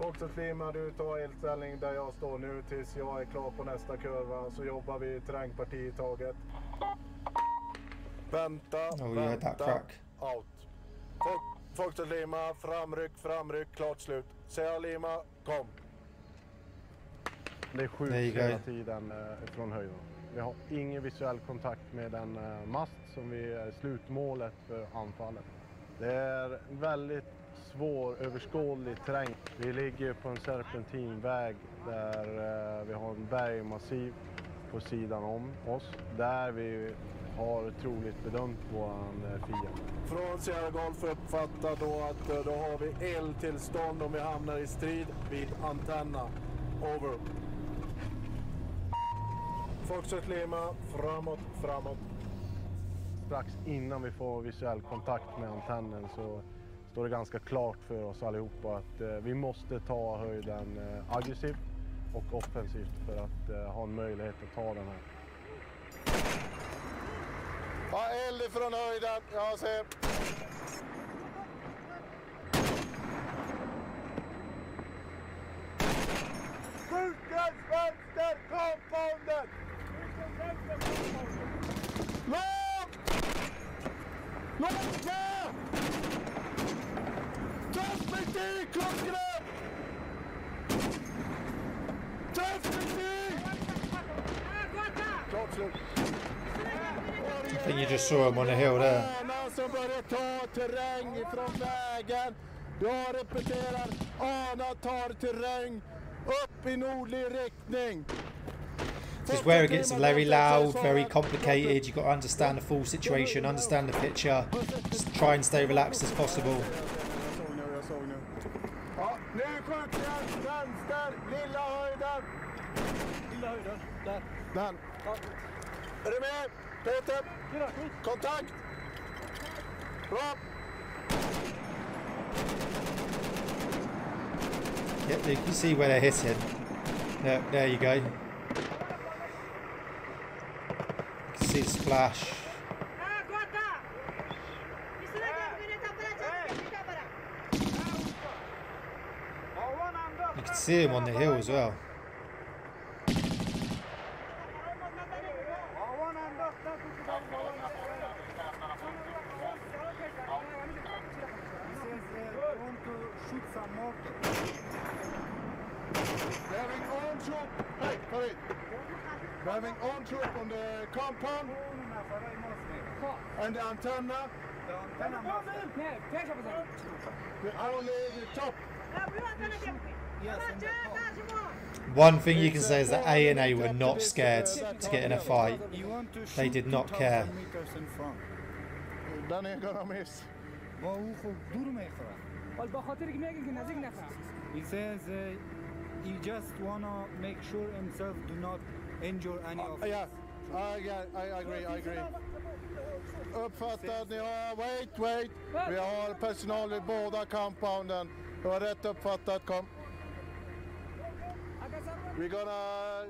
Fortsätt Lima, du tar eldställning där jag står nu tills jag är klar på nästa kurva. Så jobbar vi terrängparti i taget. Vänta, out. Fortsätt Lima, framryck, klart slut. Säga Lima, kom. Det skjuts hela tiden från höjden. Vi har ingen visuell kontakt med den mast som är slutmålet för anfallet. Det är väldigt svåröverskådlig terräng. Vi ligger på en serpentinväg där vi har en bergmassiv på sidan om oss. Där vi har troligt bedömt våran fiende. Från Sierra Golf uppfattar då att då har vi eldtillstånd om vi hamnar i strid vid antenna. Over. Foxtrot Lima, framåt. Strax innan vi får visuell kontakt med antennen så står det ganska klart för oss allihopa att vi måste ta höjden aggressivt och offensivt för att ha en möjlighet att ta den här. Ja, eld ifrån höjden, jag ser. Skjutgränsfönster, compounden! Lågt ner! Perspektiv, klockren! Perspektiv! Klart slut.
I think you just saw him on the hill there.
Som börjar ta terräng ifrån vägen. Jag repeterar, Ana tar terräng upp i nordlig riktning.
This is where it gets very loud, very complicated. You've got to understand the full situation, understand the picture. Just try and stay relaxed as possible.
Ja, nu skjuter jag vänster, lilla höjden.
Lilla höjden, där.
Den. Är du med? Peter? Kontakt! Bra!
Yeah, you can see where they're hitting. There you go. You can see the splash. You can see him on the hill as well.
Driving on troop on the compound and the antenna. Only the top.
One thing you can say is that A&A were not scared to get in a fight. They did not care.
Den är gonna miss.
He says he just wanna make sure himself do not injure any of us.
Yeah, I agree. Uppfattat, ni har, wait. Vi har personal vid båda compounden. Det var rätt uppfattat, kom. We're gonna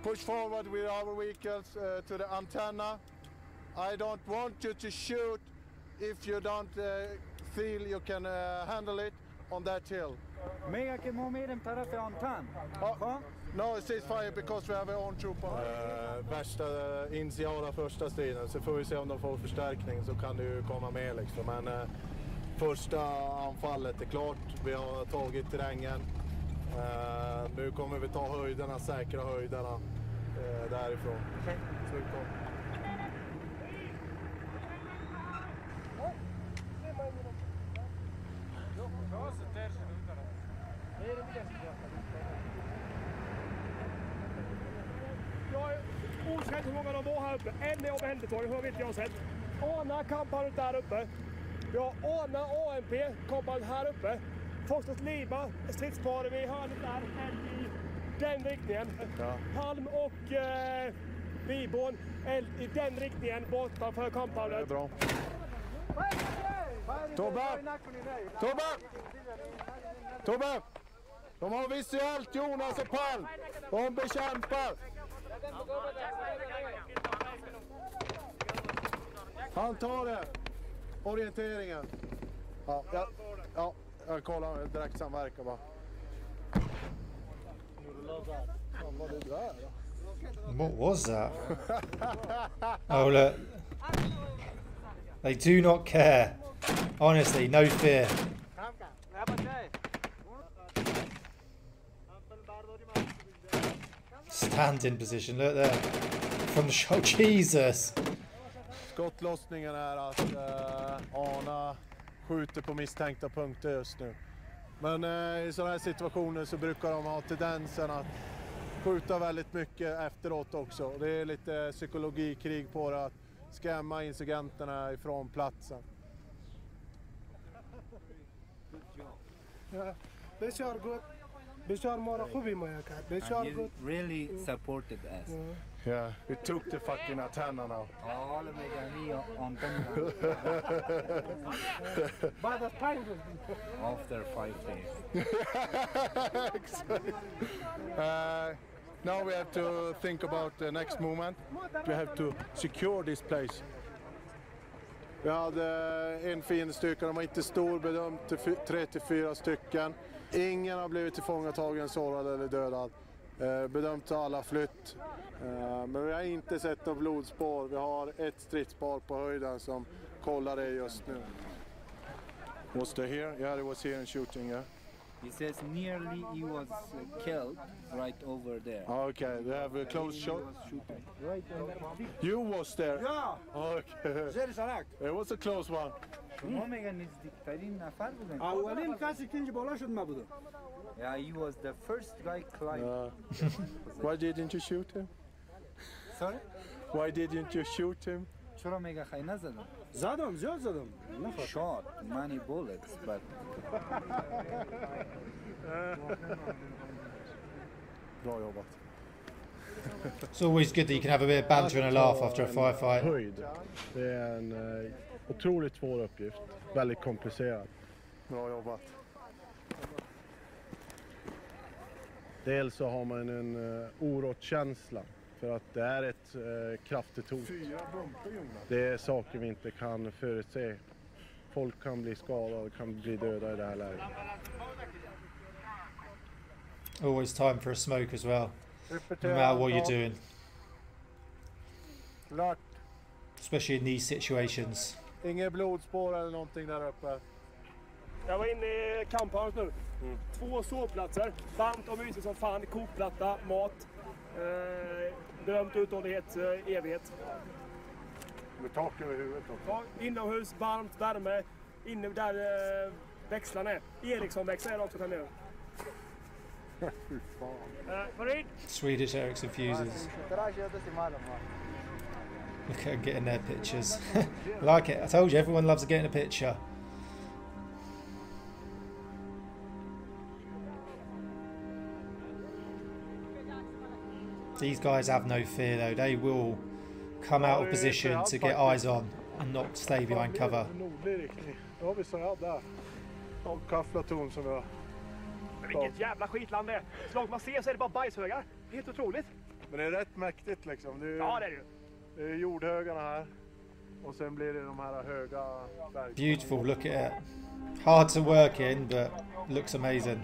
push forward with our vehicles to the antenna. I don't want you to shoot if you don't feel you can handle it on that hill. No, it says fire because we have our own troop on. Värsta initiala första striden, så får vi se om de får förstärkning, så kan det ju komma med liksom. Men första anfallet är klart, vi har tagit terrängen. Nu kommer vi ta höjderna, säkra höjderna därifrån. Slutkom.
Jag är osäker hur många de var här uppe. En är omhändertagen, hör vi inte jag sett. Ana kampanjen där uppe. Ja, Ana AMP kampanjen här uppe. Foxtrot Lima, stridsparet vid hörnet där, eld i den riktningen. Ja. Palm och Bibån, eld i den riktningen bortanför kampanjen.
Det är bra. Tobbe! De har visuellt Jonas och Palm. De bekämpar. Han tar det. Orienteringen. Ja, jag kollar direkt samverka bara. Vad det där då?
What was that? Oh look. They do not care. Honestly, no fear. Stand-in position, look there. From the show, Jesus!
Skottlossningen är att Ana skjuter på misstänkta punkter just nu. Men i sådana här situationer så brukar de ha tendensen att skjuta väldigt mycket efteråt också. Det är lite psykologikrig på det, att skrämma incidenterna ifrån platsen.
And he really supported us.
Yeah, we took the fucking antenna now.
After 5 days.
Now we have to think about the next movement. We have to secure this place. Vi hade en fiendestyrka, de var inte stor, bedömt till 3-4 stycken. Ingen har blivit tillfångatagen, sårad eller dödad. Bedömt alla flytt. Men vi har inte sett något blodspår. Vi har ett stridspar på höjden som kollar det just nu. Was they here? Yeah, they was here and shooting, yeah.
He says nearly he was killed right over there.
Okay, they have a close shot.
Right
You was there?
Yeah.
Okay. It was a close one.
Yeah, he was the first guy climbing.
Why didn't you shoot him?
Sorry?
Why didn't you shoot him?
چرا میگه خیلی نزدم؟
زیاد زدم.
Shot many bullets, but
Bra jobbat.
It's always good that you can have a bit of banter and a laugh after a firefight.
Höjd. Det är en otroligt svår uppgift. Väldigt komplicerad. Bra jobbat. Dels så har man en orotkänsla. För att det är ett kraftigt hot. Det är saker vi inte kan förutse. Folk kan bli skadade, kan bli döda i det här läget.
Always time for a smoke as well. No matter what you're doing.
Klart.
Especially in these situations.
Inget blodspår eller någonting där uppe.
Jag var inne i kamphavet nu. 2 sovplatser. Varmt och mysigt som fan. Kokplatta, mat. Drömt uthållighet, evighet.
Med tak över huvudet också.
Ja, inomhus, varmt, värme. Inne där växlarna är. Ericsson-växlar är det också där nere.
Fy fan.
Swedish Ericsson fuses. Look at them getting their pictures. Like it. I told you, everyone loves getting a picture. These guys have no fear though. They will come out of position to get eyes on and not stay behind cover.
Då har vi så här där. De kafflatorn som vi har.
Vilket jävla skitland det är. Så långt man ser så är det bara bajshögar. Helt otroligt.
Men det är rätt mäktigt liksom. Det är,
ja, det är det ju.
Det är jordhögarna här. Och sen blir det de här höga berg.
Beautiful, look at it. Hard to work in, but looks amazing.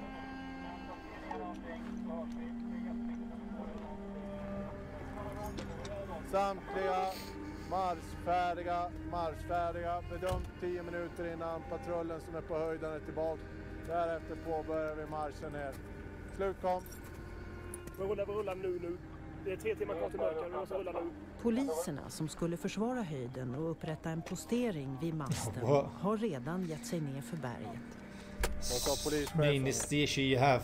Samtliga marschfärdiga. Bedömt 10 minuter innan patrullen som är på höjden är tillbaka. Därefter påbörjar vi marschen ner. Slutkom.
Vi rullar nu. Det är 3 timmar kvar till mörker. Vi måste rulla nu.
Poliserna som skulle försvara höjden och upprätta en postering vid masten har redan gett sig ner för berget.
I mean, it's the issue you have,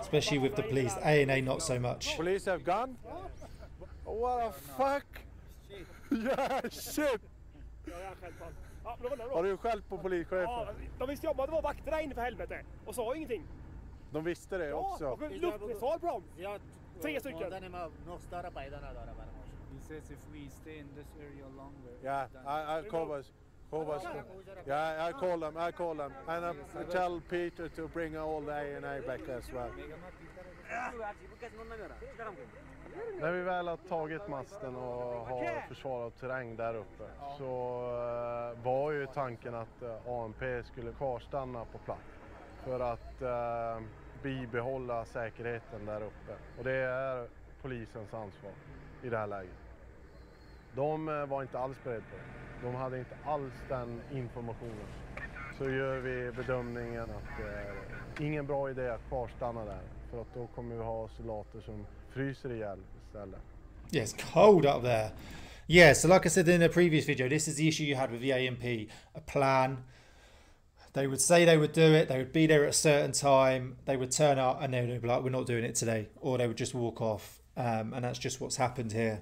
especially with the police. A&A not so much.
Police have gone? What the fuck? Yeah, shit! Har du skällt på polischefen?
Ja, de visste om att det var vakter där inne för helvete. Och sa ingenting.
De visste det också?
Ja, och luftmissal på dem. 3 stycken.
he says if we stay in this area longer.
Yeah, I'll call us. Yeah, I call them. And I tell Peter to bring all the A&A back as well. När vi väl har tagit masten och har försvarat terräng där uppe så var ju tanken att ANP skulle kvarstanna på plats för att bibehålla säkerheten där uppe. Och det är polisens ansvar i det här läget. De var inte alls beredda på det. De hade inte alls den informationen. Så gör vi bedömningen att det är ingen bra idé att kvarstanna där. För att då kommer vi ha soldater som fryser ihjäl istället.
Yeah, it's cold up there. Yeah, so like I said in a previous video, this is the issue you had with the AMP. A plan, They would say they would do it, they would be there at a certain time, they would turn up and they would be like, we're not doing it today. Or they would just walk off. And that's just what's happened here.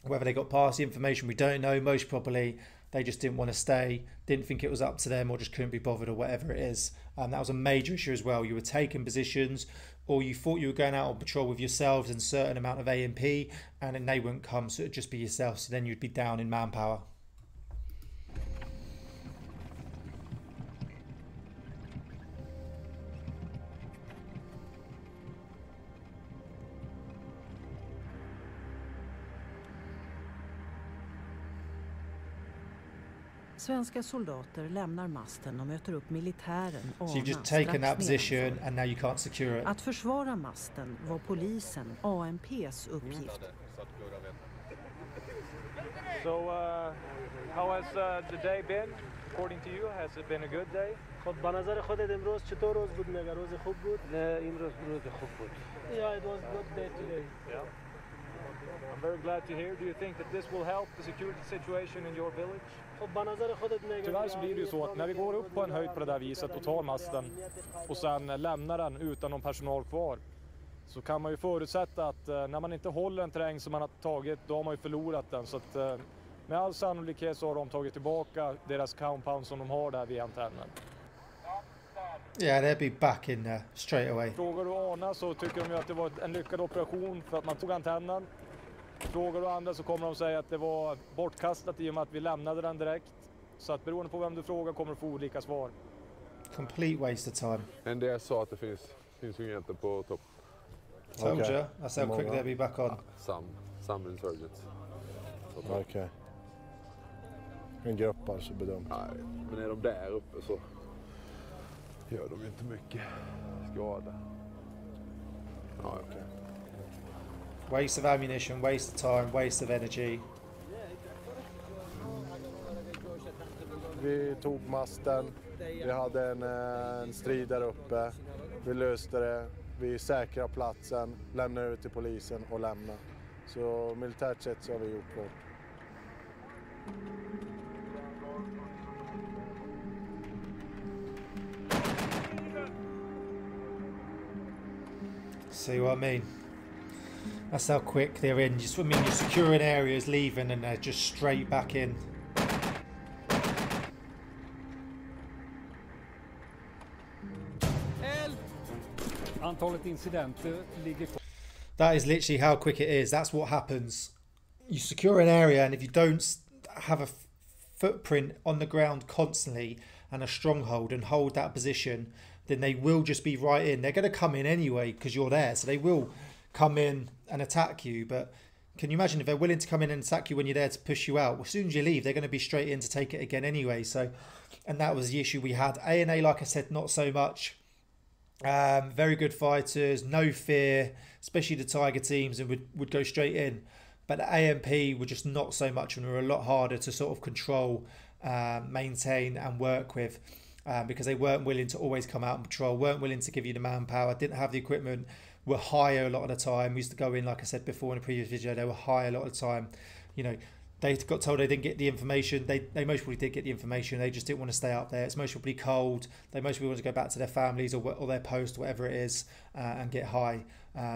Whether they got past the information, we don't know. Most probably they just didn't want to stay, didn't think it was up to them, or just couldn't be bothered, or whatever it is. That was a major issue as well. You were taking positions, or you thought you were going out on patrol with yourselves and a certain amount of AMP, and then they wouldn't come, so it'd just be yourself. So then you'd be down in manpower.
Svenska soldater lämnar masten och möter upp militären
So you've just taken that position and now you can't secure it.
Att försvara masten var polisen AMP:s uppgift.
So how has the day been according to you? Has it been a good day?
خب به نظر خودت امروز چطور روز بود؟ مگه روز خوب بود؟
نه این روز خوب بود.
Yeah, it was good day today.
Yeah. I'm very glad to hear. Do you think that this will help the security situation in your village?
Tyvärr
så blir det ju så att när vi går upp på en höjd på det där viset och tar masten och sen lämnar den utan någon personal kvar, så kan man ju förutsätta att när man inte håller en terräng som man har tagit, då har man ju förlorat den. Så att med all sannolikhet så har de tagit tillbaka deras compound som de har där vid antennen.
Yeah, they'll be back in there straight away.
Frågar du Arna så tycker de ju att det var en lyckad operation för att man tog antennen. Frågar du andra så kommer de säga att det var bortkastat i och med att vi lämnade den direkt. Så att beroende på vem du frågar kommer du få olika svar.
Complete waste of time.
NDS sa att det finns ju inte på topp.
Told you. That's how quick they'll be back on.
Some insurgents.
Okej. En grupp alltså bedömt.
Nej, men är de där uppe så gör de inte mycket skada. Ja, okej.
Waste of ammunition, waste of time, waste of energy.
Vi tog masten, vi hade en strid där uppe, vi löste det, vi säkrade platsen, lämnade ut till polisen och lämnade. Så militärt sett så har vi gjort vårt.
See what I mean? That's how quick they're in. You're securing areas, leaving, and they're just straight back in.
Antalet incidenter ligger på.
That is literally how quick it is. That's what happens. You secure an area, and if you don't have a footprint on the ground constantly and a stronghold and hold that position, then they will just be right in. They're going to come in anyway because you're there, so they will come in and attack you. But can you imagine if they're willing to come in and attack you when you're there to push you out? Well, as soon as you leave, they're going to be straight in to take it again anyway. So, and that was the issue we had. A&A, like I said, not so much. Very good fighters, no fear, especially the Tiger teams, and would go straight in. But the AMP were just not so much, and were a lot harder to sort of control, maintain and work with, because they weren't willing to always come out and patrol, weren't willing to give you the manpower, didn't have the equipment, were higher a lot of the time. We used to go in, like I said before in a previous video, they were high a lot of the time. You know, they got told they didn't get the information. They most probably did get the information. They just didn't want to stay up there. It's most probably cold. They most probably want to go back to their families or their post, whatever it is, and get high.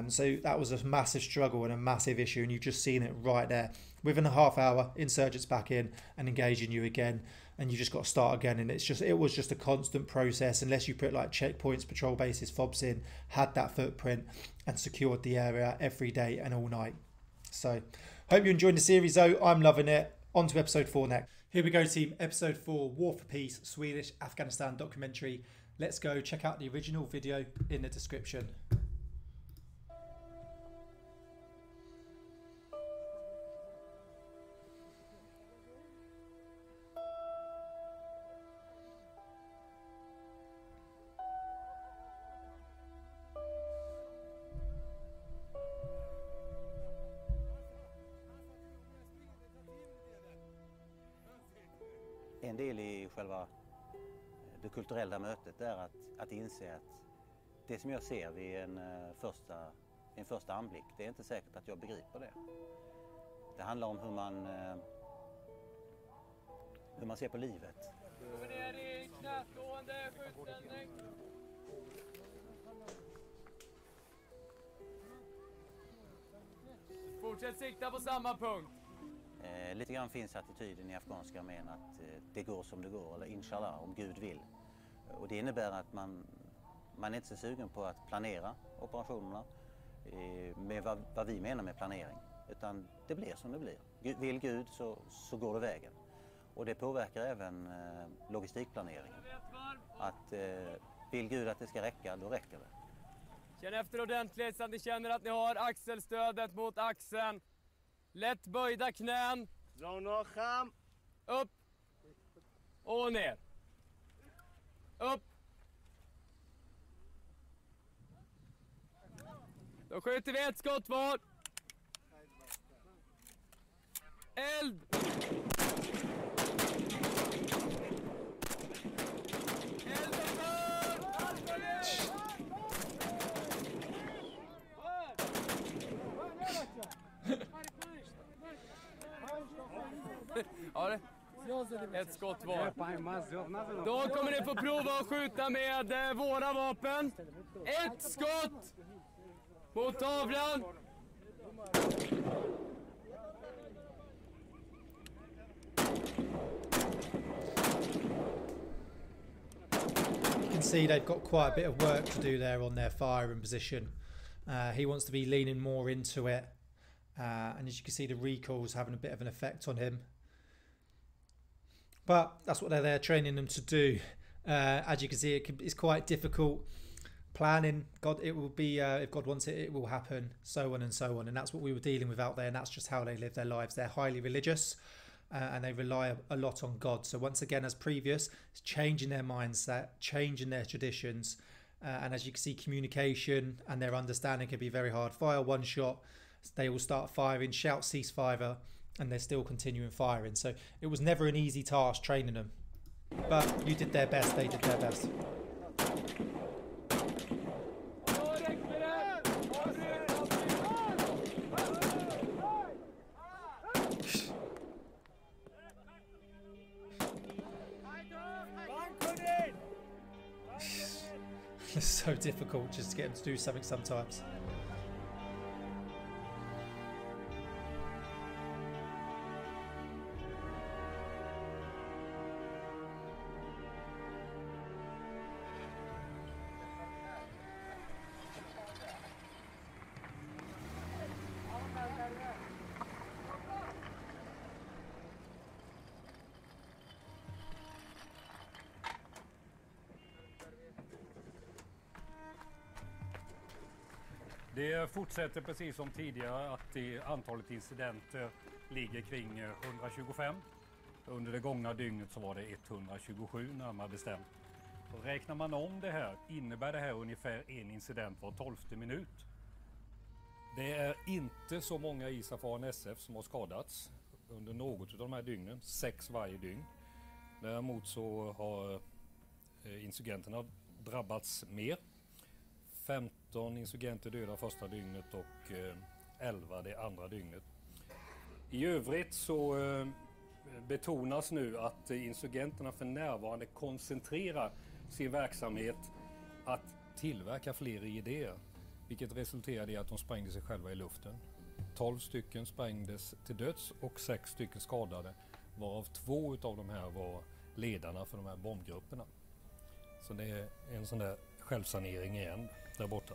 So that was a massive struggle and a massive issue, and you've just seen it right there. Within a half hour, insurgents back in and engaging you again, and you just got to start again. And it was just a constant process unless you put like checkpoints, patrol bases, fobs in, had that footprint and secured the area every day and all night. So hope you're enjoying the series though. I'm loving it. On to episode 4 next. Here we go, team. Episode 4, War for Peace, Swedish Afghanistan documentary. Let's go. Check out the original video in the description.
En del i själva det kulturella mötet är att inse att det som jag ser vid en första anblick, det är inte säkert att jag begriper det. Det handlar om hur man ser på livet,
Kommer ner i knästående skjutställning. Fortsätt sikta på samma punkt.
Lite grann finns attityden i afghanska armén att det går som det går, eller inshallah, om Gud vill. Och det innebär att man är inte så sugen på att planera operationerna med vad vi menar med planering. Utan det blir som det blir. Vill Gud så går det vägen. Och det påverkar även logistikplaneringen. Att vill Gud att det ska räcka, då räcker det.
Känn efter ordentligt så att ni känner att ni har axelstödet mot axeln. Lätt böjda knän. Upp. Och ner. Upp. Då skjuter vi ett skott var. Eld! Ja, ett skott var. Då kommer ni få prova att skjuta med våra vapen. Ett skott mot tavlan.
You can see they've got quite a bit of work to do there on their firing position. He wants to be leaning more into it. And as you can see, the recoil's having a bit of an effect on him. But that's what they're there training them to do. As you can see, it's quite difficult planning. God, it will be, if God wants it, it will happen, so on and so on. And that's what we were dealing with out there, and that's just how they live their lives. They're highly religious, and they rely a lot on God. So once again, as previous, it's changing their mindset, changing their traditions. And as you can see, communication and their understanding can be very hard. Fire one shot, they will start firing, shout ceasefire, and they're still continuing firing. So it was never an easy task training them. But you did their best, they did their best. It's so difficult just to get them to do something sometimes.
Det fortsätter precis som tidigare att antalet incidenter ligger kring 125. Under det gångna dygnet så var det 127 närmare bestämt. Och räknar man om det här innebär det här ungefär en incident var 12:e minut. Det är inte så många ISAF SF som har skadats under något av de här dygnen, 6 varje dygn. Däremot så har insurgenterna drabbats mer. 15 insurgenter döda första dygnet och 11 det andra dygnet. I övrigt så betonas nu att insurgenterna för närvarande koncentrerar sin verksamhet att tillverka fler idéer. Vilket resulterade i att de sprängde sig själva i luften. 12 stycken sprängdes till döds och 6 stycken skadade. Varav 2 av de här var ledarna för de här bombgrupperna. Så det är en sån där självsanering igen där borta.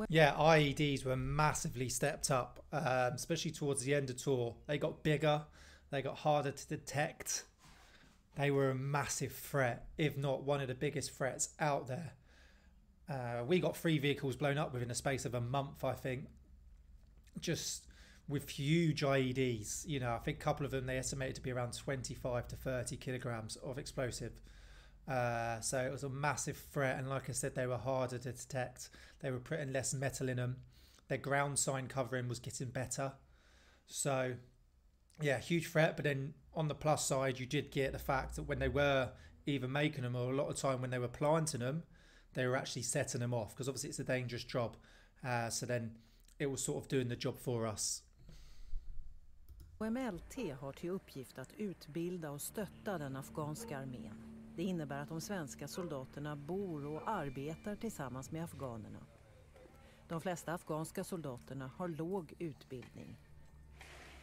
Yeah, IEDs were massively stepped up, especially towards the end of tour. They got bigger, they got harder to detect. They were a massive threat, if not one of the biggest threats out there. We got 3 vehicles blown up within a space of a month, I think. Just with huge IEDs. You know, I think a couple of them, they estimated to be around 25 to 30 kilograms of explosive. So it was a massive threat, and like I said, they were harder to detect. They were putting less metal in them. Their ground sign covering was getting better. So yeah, huge threat. But then on the plus side, you did get the fact that when they were either making them, or a lot of time when they were planting them, they were actually setting them off, because obviously it's a dangerous job. So then it was sort of doing the job for us.
OMLT har till uppgift att utbilda och stötta den afghanska armén. Det innebär att de svenska soldaterna bor och arbetar tillsammans med afghanerna. De flesta afghanska soldaterna har låg utbildning.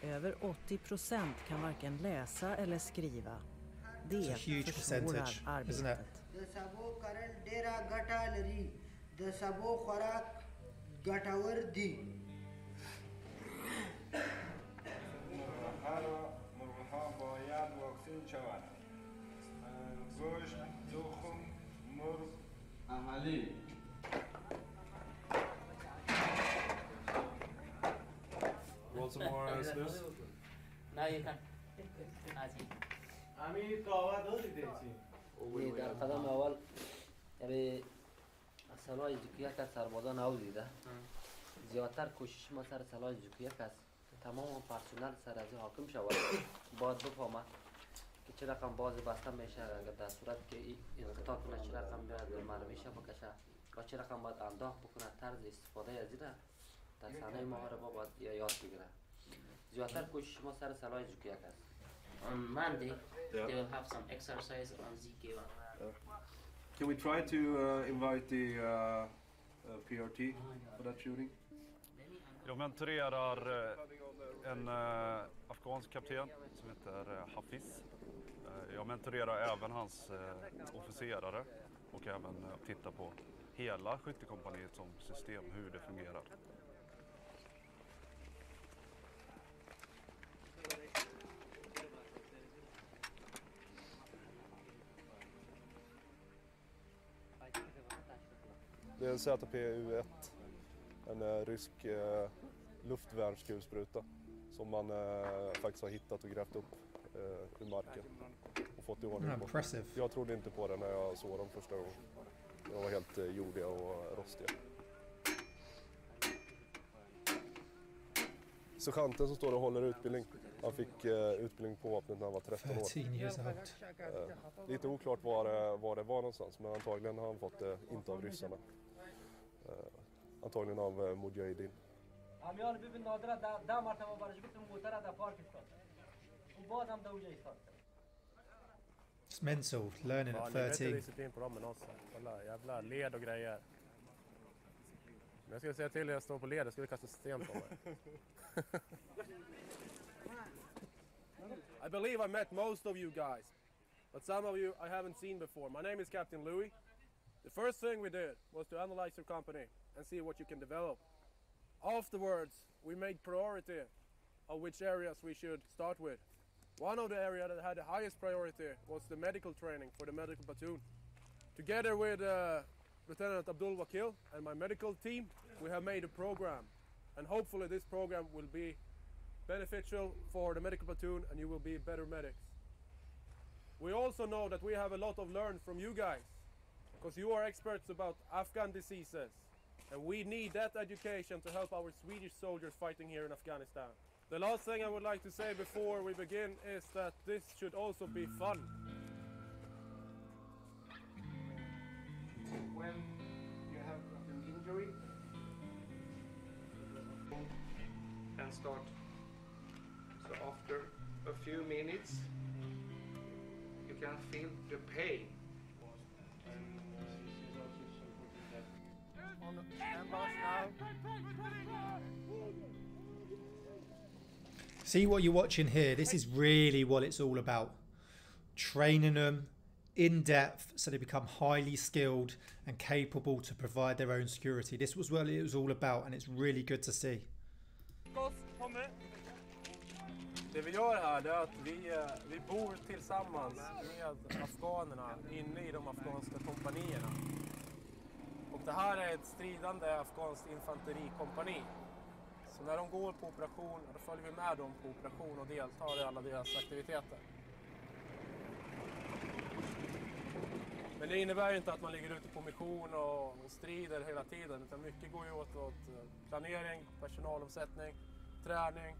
Över 80% kan varken läsa eller skriva. Det försvårar arbetet.
Want some more snus?
No, you can. در قدم اول یعنی سلاح جوکیه که سربازا ناودیده زیادتر کوشش ما سر سلاح جوکیه که تمام پرسنل سر از حاکم شود باید بفهمه که چه رقم باز بسته میشه اگر در صورت که انقطاع کنه چه رقم بیاد مرمیشه بکشه و چه رقم باید انداخت بکنه طرز استفاده از این در صحنه محاربه باید یاد بگیره زیادتر کوشش ما سر سلاح جوکیه است.
On Monday,
they will have some exercise on ZK1.
Can we try to invite the PRT for that shooting?
Jag mentorerar en afghansk kapten som heter Hafiz. Jag mentorerar även hans officerare och även tittar på hela skyttekompaniet som system, hur det fungerar.
Det är en ZPU-1, en rysk luftvärnskulspruta som man faktiskt har hittat och grävt upp ur marken och fått i ordning på. Jag trodde inte på det när jag såg dem första gången. De var helt jordiga och rostiga. Sergeanten som står och håller utbildning, han fick utbildning på vapnet när han var 13 år. Lite oklart var det var någonstans, men antagligen har han fått det inte av ryssarna. Antagligen av Mujahedin.
It's mental, learning at 13.
Disciplin på dem också. Kolla, jävla led och grejer. Men jag skulle säga till er att stå på led, jag skulle kasta sten på mig. I believe I met most of you guys, but some of you I haven't seen before. My name is Captain Louis. The first thing we did was to analyze your company and see what you can develop. Afterwards, we made priority of which areas we should start with. One of the areas that had the highest priority was the medical training for the medical platoon. Together with Lieutenant Abdul Wakil and my medical team, we have made a program, and hopefully this program will be beneficial for the medical platoon and you will be better medics. We also know that we have a lot of learn from you guys, because you are experts about Afghan diseases, and we need that education to help our Swedish soldiers fighting here in Afghanistan. The last thing I would like to say before we begin is that this should also be fun.
When you have an injury, and start. So after a few minutes, you can feel the pain.
See what you're watching here. This is really what it's all about. Training them in depth so they become highly skilled and capable to provide their own security. This was what it was all about, and it's really good to see.
Det vi gör här är att vi bor tillsammans med afghanerna inne i de afghanska kompanierna. Och det här är ett stridande afghanskt infanterikompani. Så när de går på operation, då följer vi med dem på operation och deltar i alla deras aktiviteter. Men det innebär inte att man ligger ute på mission och strider hela tiden, utan mycket går ju åt planering, personalomsättning, träning.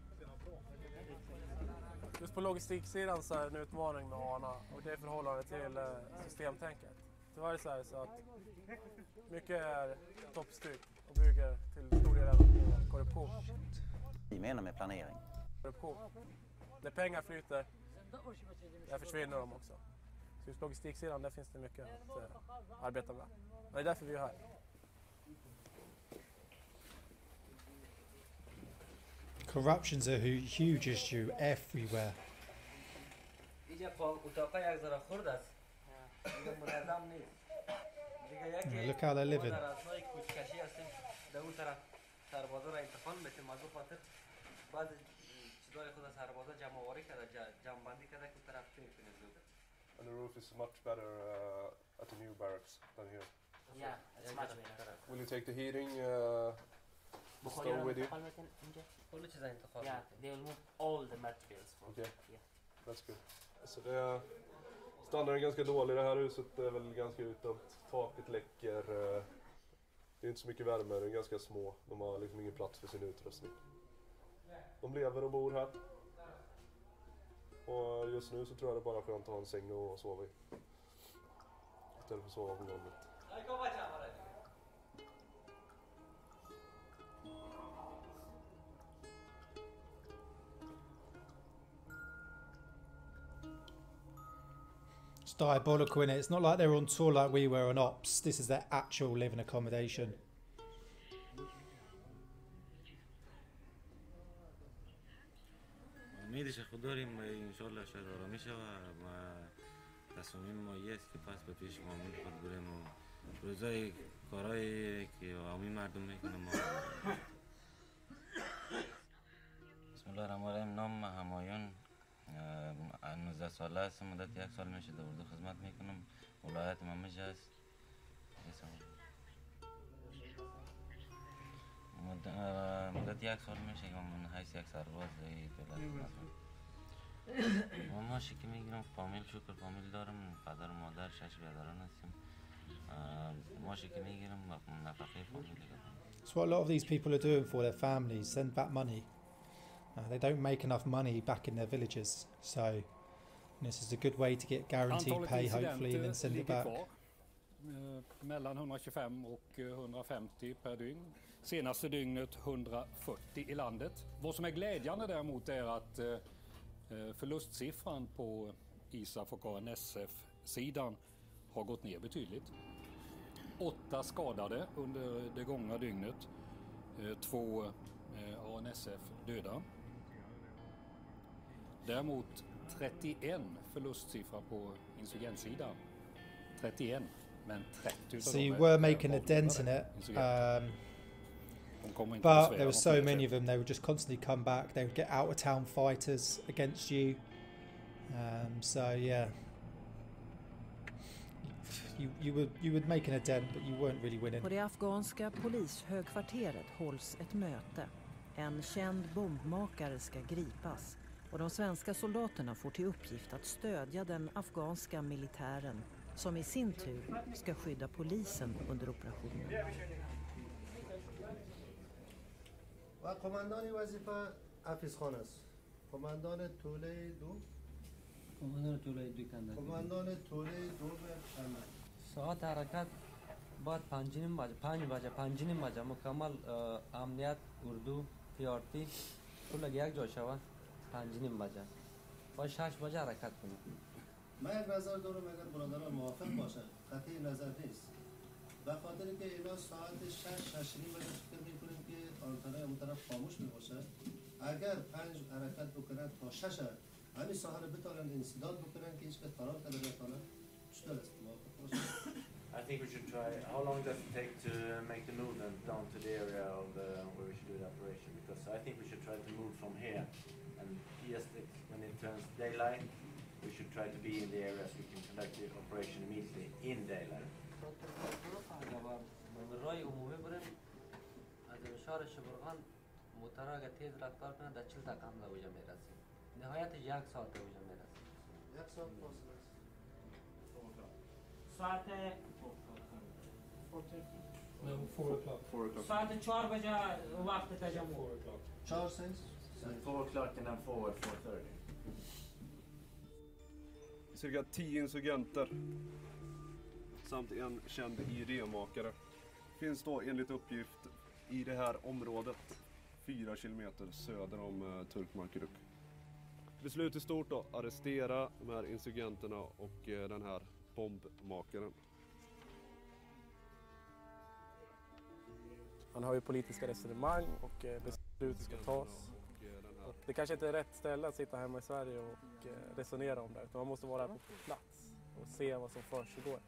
Just på logistiksidan så är det en utmaning med ANA, och det är förhållande till systemtänket. Tyvärr så är det så att mycket är toppstyrt och bygger till stor del på korruption.
Vi menar med planering.
Korruption. När pengar flyter, där försvinner de också. Så just logistiksidan, där finns det mycket att arbeta med. Och det är därför vi är här.
Corruption's a huge issue everywhere. Look how they're living.
And the roof is much better at the new barracks than here.
Yeah, it's much better.
Will you take the heating stove with you?
Yeah, they will move all the materials.
Okay,
yeah.
That's good. Så standarden är ganska dålig i det här huset. Det är väl ganska utdömt. Taket läcker. Det är inte så mycket värme, det är ganska små. De har liksom ingen plats för sin utrustning. De lever och bor här. Och just nu så tror jag det är bara skönt att ha en säng och sova i. Istället för att sova på golvet.
It's diabolical, innit? It's not like they're on tour like we were on Ops. This is their actual living accommodation.
امیدش خود داریم انشالله شاید آرامی شود و تصمیم ما است که پس به پیش معامل خود بریم و روزای کارهایی که عوامی مردم میکنه ما. بسم الله الرحمن الرحیم. نام همایون، 19 ساله است، مدت 1 سال میشه در اردو خدمت میکنم. ولایت ممج است. مدت 1 سال میشه که من حیث یک سرباز دولت ما ماشی که میگیرم فامیل، شکر فامیل دارم، پدر و مادر 6 برادران هستیم. ماشی که میگیرم نفقه فامیل دارم.
That's what a lot of these people are doing for their families, send back money. They don't make enough money back in their villages, so this is a good way to get guaranteed pay hopefully and then send it back.
Mellan 125 och 150 per dygn. Senaste dygnet 140 i landet. Vad som är glädjande däremot är att förlustsiffran på ISAF och ANSF-sidan har gått ner betydligt. 8 skadade under det gångna dygnet. 2 ANSF döda. Däremot 31 förlustsiffra på insurgentsidan. 31, men 30
So you were making a dent in it. But there were so many of them, they would just constantly come back. They would get out of town fighters against you. So yeah, you were making a dent, but you weren't really winning.
På det afghanska polishögkvarteret hålls ett möte. En känd bombmakare ska gripas och de svenska soldaterna får till uppgift att stödja den afghanska militären som i sin tur ska skydda polisen under operationen.
و کماندان وظیفه حفیظ خان است. کماندان توله دو. کماندان توله دو به
ساعت حرکت بعد 5 بجه مکمل امنیت اردو پیارتی طول یک جا شود 5 بجه با 6 بجه حرکت کنیم.
من یک نظر دارم اگر برادران موافق باشه قطعی نظر نیست به خاطر که اینا ساعت 6 بجه فکر میکنیم که آنتنای اون طرف خاموش میباشه اگر 5 حرکت بکنن تا 6 همین ساحه رو بتونن انسداد بکنن که هیچ کس فرار کنه نکنه چطور است موافق باشه؟
I think we should try. How long does it take to make the movement down to the area of where we should do the operation? Because I think we should try to move from here, and yes, when it turns daylight, we should try to be in the area so we can conduct the operation immediately in daylight.
رای عمومی بریم از شهر شبرغان موتر اگه تیز رفتار کنه در 40 دقیقه هم اوجا میرسیم. نهایت 1 ساعت اوجا میرسیم.
1 ساعت فاصله است.
ساعت
4 o'clock.
ساعت 4 بجه وقت تجمع.
4 cents.
4 o'clock and then forward 4:30.
Cirka 10 insurgenter samt en känd idémakare finns då enligt uppgift i det här området 4 kilometer söder om Turkmarkeruk.
Beslut är stort då, arrestera de här insurgenterna och den här bombmakaren.
Man har ju politiska resonemang och beslut ska tas. Och det kanske inte är rätt ställe att sitta hemma i Sverige och resonera om det, utan man måste vara på plats och se vad som försiggår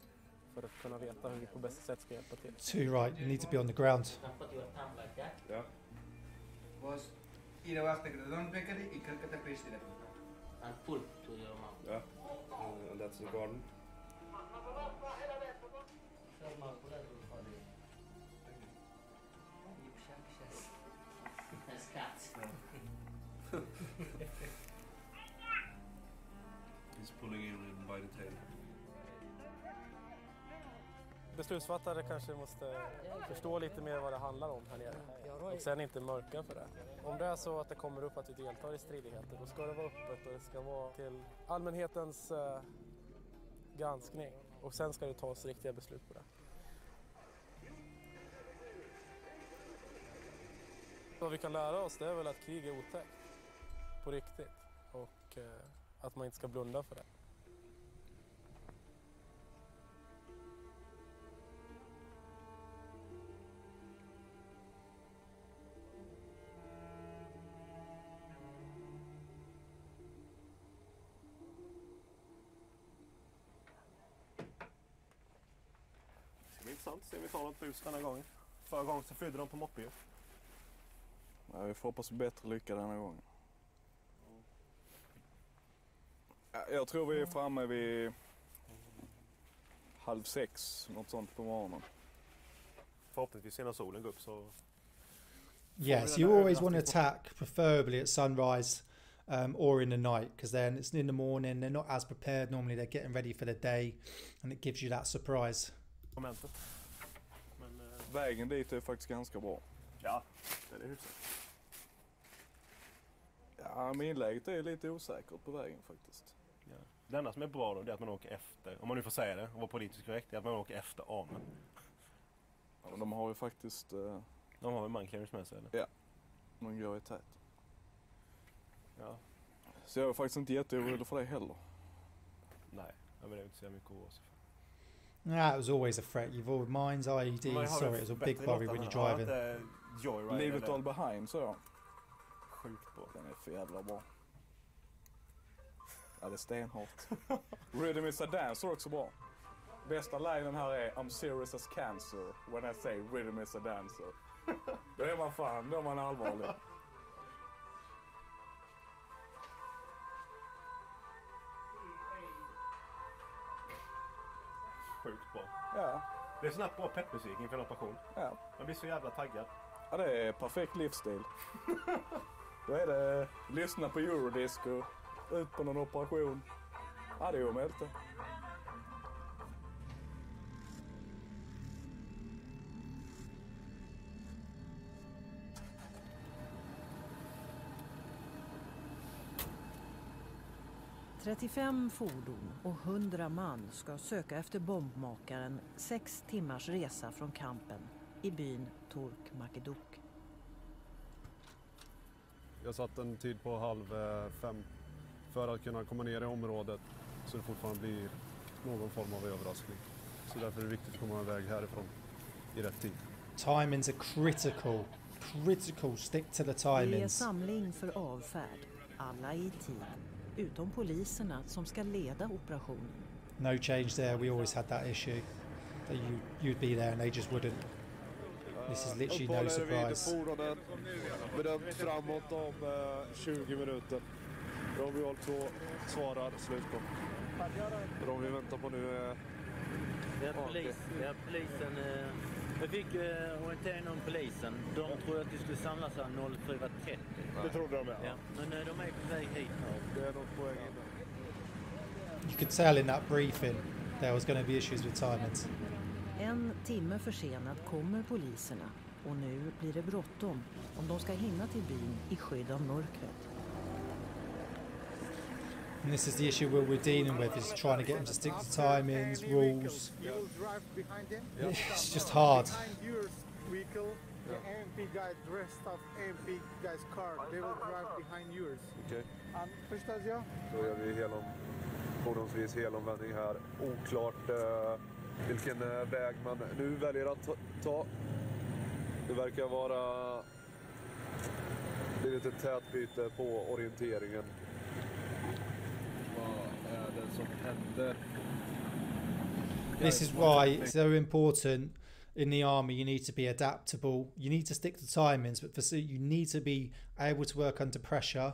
för att kunna veta hur vi på bästa sätt ska hjälpa till.
Too right, you need to be on the ground.
Yeah.
Was ida waktu kita don't break it, ikan kita paste it.
And pull to your mouth.
Yeah. And that's the garden.
That's cats.
He's pulling in by the tail.
Beslutsfattare kanske måste förstå lite mer vad det handlar om här nere och sen inte mörka för det. Om det är så att det kommer upp att vi deltar i stridigheter, då ska det vara öppet och det ska vara till allmänhetens granskning och sen ska det tas riktiga beslut på det. Vad vi kan lära oss, det är väl att krig är otäckt på riktigt och att man inte ska blunda för det.
Det är intressant, se om vi tar något bus den här gången. Förra gången så flydde de på moppe.
Ja, vi får hoppas på bättre lycka den här gången. Ja, jag tror vi är framme vid 5:30, något sånt på morgonen.
Förhoppningsvis när solen går upp så...
Yes, you always want to attack, preferably at sunrise or in the night, because then it's in the morning, they're not as prepared normally, they're getting ready for the day, and it gives you that surprise.
Momentet. Men,
vägen dit är faktiskt ganska bra.
Ja, det är hyfsat.
Ja, men inlägget är lite osäkert på vägen faktiskt.
Ja. Det enda som är bra då är att man åker efter, om man nu får säga det och vara politiskt korrekt, är att man åker efter Amen.
Ja, de har ju faktiskt...
De har väl mancarriers med sig eller?
Ja, de går i tät.
Ja.
Så jag är faktiskt inte jätteorolig för det heller.
Nej, jag vill inte säga mycket orolig för.
Nah, it was always a threat. You've all mine's IED. Sorry, it was a big worry when you're driving.
Leave it all behind, så ja.
Sjukt bra.
Den är för jävla bra. Ja, det är stenhårt. Rhythm is a dancer också bra. Bästa linen här är I'm serious as cancer when I say rhythm is a dancer. Då är man fan, då är man allvarlig.
Sjukt bra.
Ja.
Det är sån här bra peppmusik inför en operation.
Ja.
Man blir så jävla taggad.
Ja, det är perfekt livsstil. Då är det lyssna på Eurodisco, ut på någon operation. Ja, det är omöjligt.
35 fordon och 100 man ska söka efter bombmakaren 6 timmars resa från kampen i byn Turk-Makeduk.
Jag satt en tid på 4:30 för att kunna komma ner i området så det fortfarande blir någon form av överraskning. Så därför är det viktigt att komma iväg härifrån i rätt tid.
Timings are critical. Stick to the
Det är
timings.
samling för avfärd. Alla i tid. Utom poliserna som ska leda operationen.
No change there. We always had that issue. That you'd be there and they just wouldn't. This is literally no surprise.
Fordonet bedömt framåt om 20 minuter. Roviol 2 svarar slut på. De vi väntar på nu är...
Det är polisen. Vi fick orientering om polisen. De trodde att vi skulle samlas här 04:30.
Det trodde de,
ja. Men de är på väg hit nu.
Det är något på väg in.
You could tell in that briefing there was going to be issues with timings.
En timme försenad kommer poliserna och nu blir det bråttom om de ska hinna till byn i skydd av mörkret.
And this is the issue we're dealing with, is trying to get them to stick to timings, rules. It's just hard.
The ANP guys dressed up ANP guys car. They will drive behind yours.
Okej.
Förstås jag?
Då gör vi fordonsvis helomvändning här. Oklart vilken väg man nu väljer att ta. Det verkar vara blivit ett tätbyte på orienteringen. Vad är det som händer?
This is why it's so important in the army. You need to be adaptable. You need to stick to timings, but you need to be able to work under pressure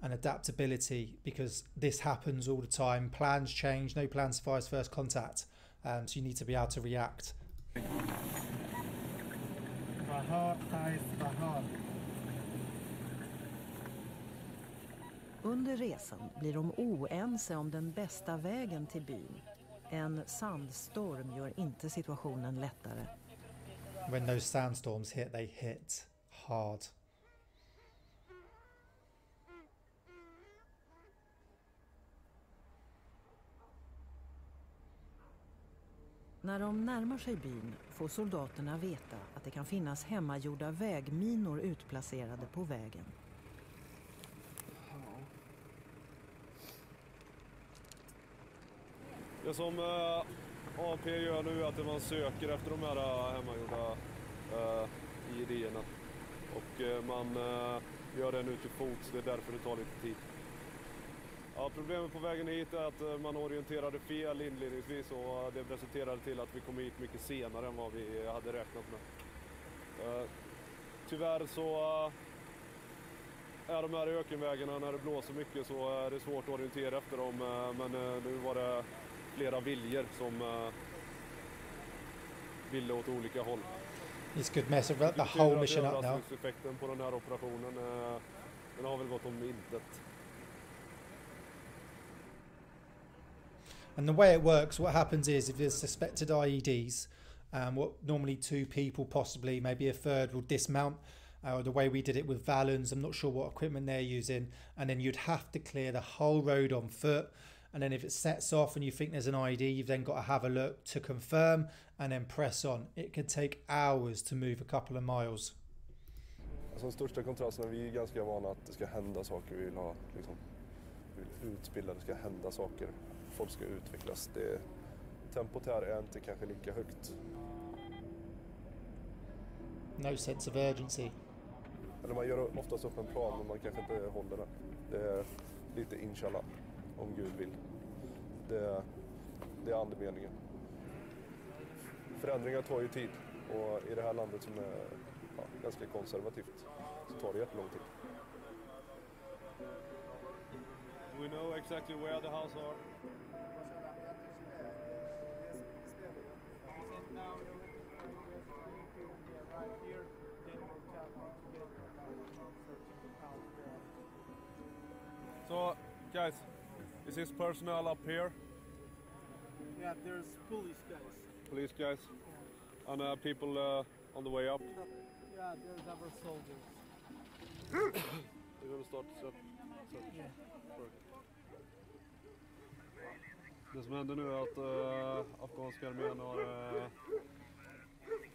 and adaptability, because this happens all the time. Plans change. No plan survives first contact. So you need to be able to react.
Under resan blir de oense om den bästa vägen till byn. En sandstorm gör inte situationen lättare.
When those sandstorms hit, they hit hard.
När de närmar sig byn får soldaterna veta att det kan finnas hemmagjorda vägminor utplacerade på vägen.
Det som AP gör nu är att man söker efter de här hemmagjorda idéerna. Och man gör det nu till fots, det är därför det tar lite tid. Ja, problemet på vägen hit är att man orienterade fel inledningsvis och det resulterade till att vi kom hit mycket senare än vad vi hade räknat med. Tyvärr så är de här ökenvägarna, när det blåser mycket så är det svårt att orientera efter dem, men nu var det flera viljor som ville åt olika håll.
This could mess the whole mission up now.
Effekten på den här operationen den har väl gått om intet.
And the way it works, what happens is if there's suspected IEDs, what normally two people, possibly maybe a third, will dismount. The way we did it with Valens, I'm not sure what equipment they're using, and then you'd have to clear the whole road on foot. And then if it sets off and you think there's an IED, you've then got to have a look to confirm and then press on. It could take hours to move a couple of miles.
Alltså den största kontrasten, vi är ganska vana att det ska hända saker, vi vill ha liksom, utbilda, det ska hända saker, folk ska utvecklas. Tempot här är inte kanske lika högt.
No sense of urgency.
Eller man gör oftast upp en plan men man kanske inte håller den. Det är lite inshallah, om Gud vill. Det är andemeningen. Förändringar tar ju tid och i det här landet som är ganska konservativt så tar det jättelång tid. We know exactly where the house are. So, guys, is this personnel up here?
Yeah, there's police guys.
Police guys? And people on the way up?
Yeah, there's our soldiers.
We're gonna start up.
Yeah.
Det som händer nu är att afghanska armén har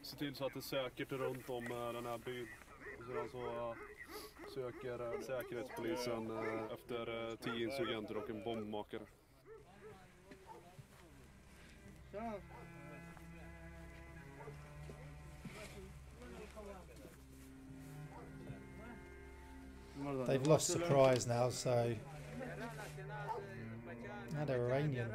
sett till så att det är säkert runt om den här byn. Och sedan så söker säkerhetspolisen efter 10 insurgenter och en bombmakare.
They've lost surprise now, so now they're Iranian.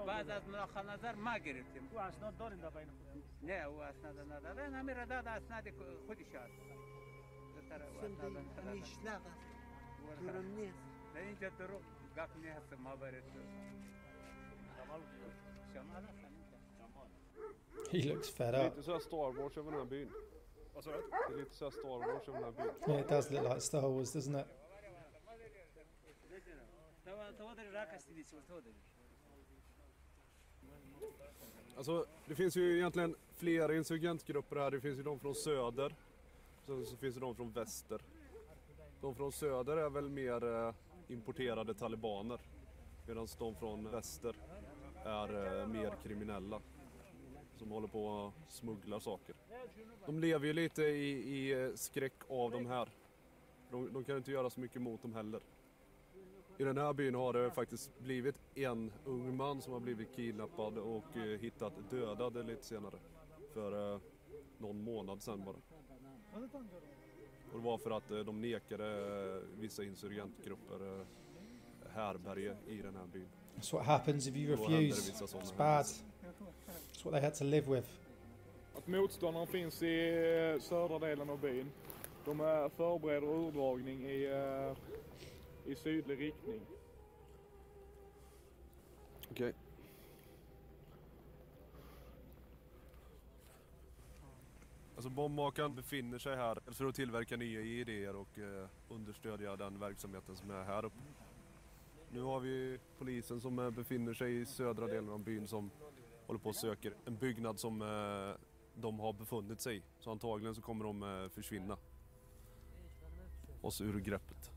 بعد از ملاخال نظر ما گرفتیم و اسناد دارین دا بین خودم نه و اسناد ندارن همین را داد اسناد خودش است
میشناخت درم نیست
نه اینجا درو گپ نیست ما برید شمال
He looks fed up.
Lite så här Star Wars över den här byn. Vad sa du? Det är lite så här Star Wars över den här byn.
Yeah, it does look like Star Wars, doesn't it?
Alltså, det finns ju egentligen flera insurgentgrupper här. Det finns ju de från söder. Så finns det de från väster. De från söder är väl mer importerade talibaner.
Medan de från väster är mer kriminella. Som håller på att smuggla saker. De lever ju lite i skräck av de här. De kan inte göra så mycket mot dem heller. I den här byn har det faktiskt blivit en ung man som har blivit kidnappad och hittat dödad lite senare. För någon månad sedan bara. Och det var för att de nekade vissa insurgentgrupper härberge i den här byn.
That's what happens if you refuse. It's bad. That's what they had to live with.
Att motståndaren finns i södra delen av byn. De förbereder urdragning i sydlig riktning.
Okej. Alltså bombmakaren befinner sig här för att tillverka nya idéer och understödja den verksamheten som är här uppe. Nu har vi polisen som befinner sig i södra delen av byn som håller på och söker en byggnad som de har befunnit sig i. Så antagligen så kommer de försvinna oss ur greppet.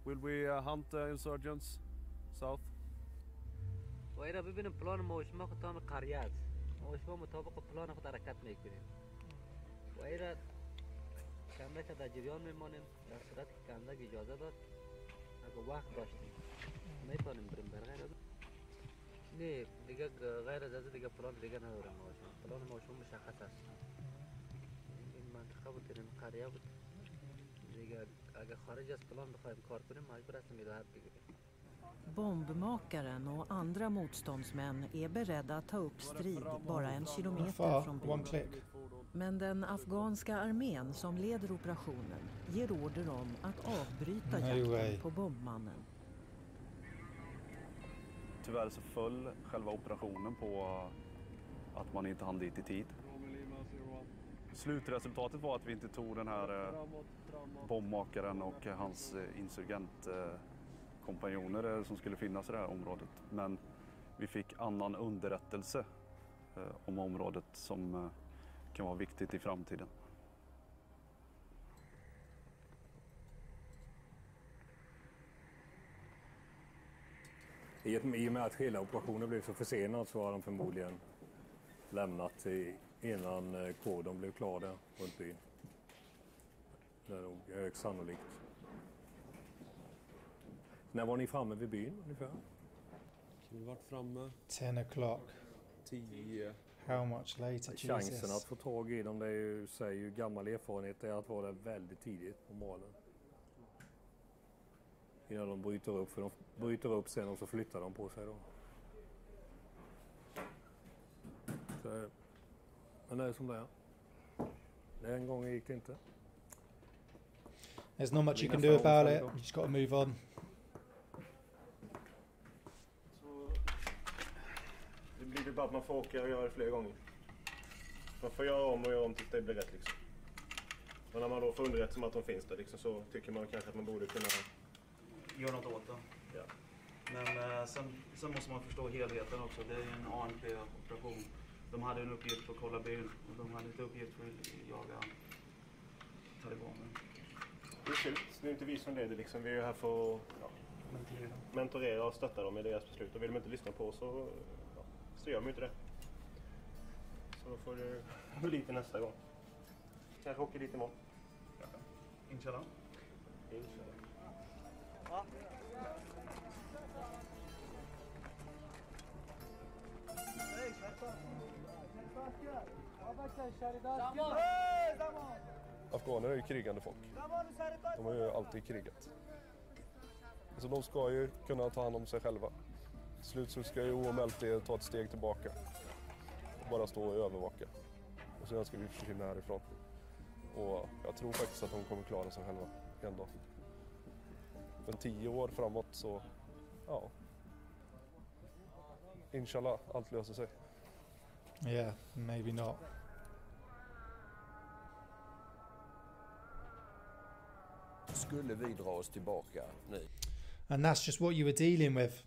Will we hunt insurgents south?
وإذا ببين بلان موش ما خطام قريات موش ما مطابق بلان خد حركات میکنیم وإذا کاملا که جریان میمانیم در صورت که کاملا اجازه داد اگه وقت داشتیم میتونیم بریم بر غیر نه دیگه غیر از از دیگه پلان دیگه ندارم موش پلان موش مشخص است این منطقه بود این قریه بود دیگه اگه خارج از پلان بخوایم کار کنیم مجبور هستیم راحت بگیریم.
Bombmakaren och andra motståndsmän är beredda att ta upp strid bara en kilometer från byn. Men den afghanska armén som leder operationen ger order om att avbryta jakten på bombmannen.
Tyvärr så föll själva operationen på att man inte hann dit i tid. Slutresultatet var att vi inte tog den här bombmakaren och hans insurgentkompanjoner som skulle finnas i det här området. Men vi fick annan underrättelse om området som kan vara viktigt i framtiden.
I och med att hela operationen blev så försenad så har de förmodligen lämnat innan koden blev klar där runt byn. Det är nog högst sannolikt. När var ni framme vid byn ungefär?
Vi varit framme
10 o'clock.
10.
How much later?
Chansen
Jesus.
att få tag i dem, det är ju, säger ju gammal erfarenhet, är att vara där väldigt tidigt på morgonen. Innan de bryter upp, för de bryter upp sen och så flyttar de på sig då. Så, men det är som det är. Den gången gick det inte.
There's not much you can do about it. You just got to move on.
Det blir ju bara att man får åka och göra det fler gånger. Man får göra om tills det blir rätt liksom. Och när man då får underrättelse om att de finns där liksom, så tycker man kanske att man borde kunna
göra något åt det.
Ja.
Men sen måste man förstå helheten också. Det är ju en ANP-operation. De hade en uppgift för att kolla byn och de hade inte uppgift för att jaga talibaner.
Det är slut. Det är inte vi som leder liksom. Vi är här för att mentorera och stötta dem i deras beslut. Och vill de inte lyssna på oss så gör de inte det. Så då får du bli lite nästa gång. Kanske åker dit imorgon.
Inshallah.
Inshallah.
Ja.
Afghaner är ju krigande folk. De har ju alltid krigat. Så de ska ju kunna ta hand om sig själva. Till slut så ska ju OMLT ta ett steg tillbaka. Och bara stå och övervaka. Och sen ska vi försvinna härifrån. Och jag tror faktiskt att de kommer klara sig själva en dag. För 10 år framåt så, ja. Inshallah, allt löser sig.
Yeah, maybe not.
Skulle vi dra oss tillbaka nu?
And that's just what you were dealing with.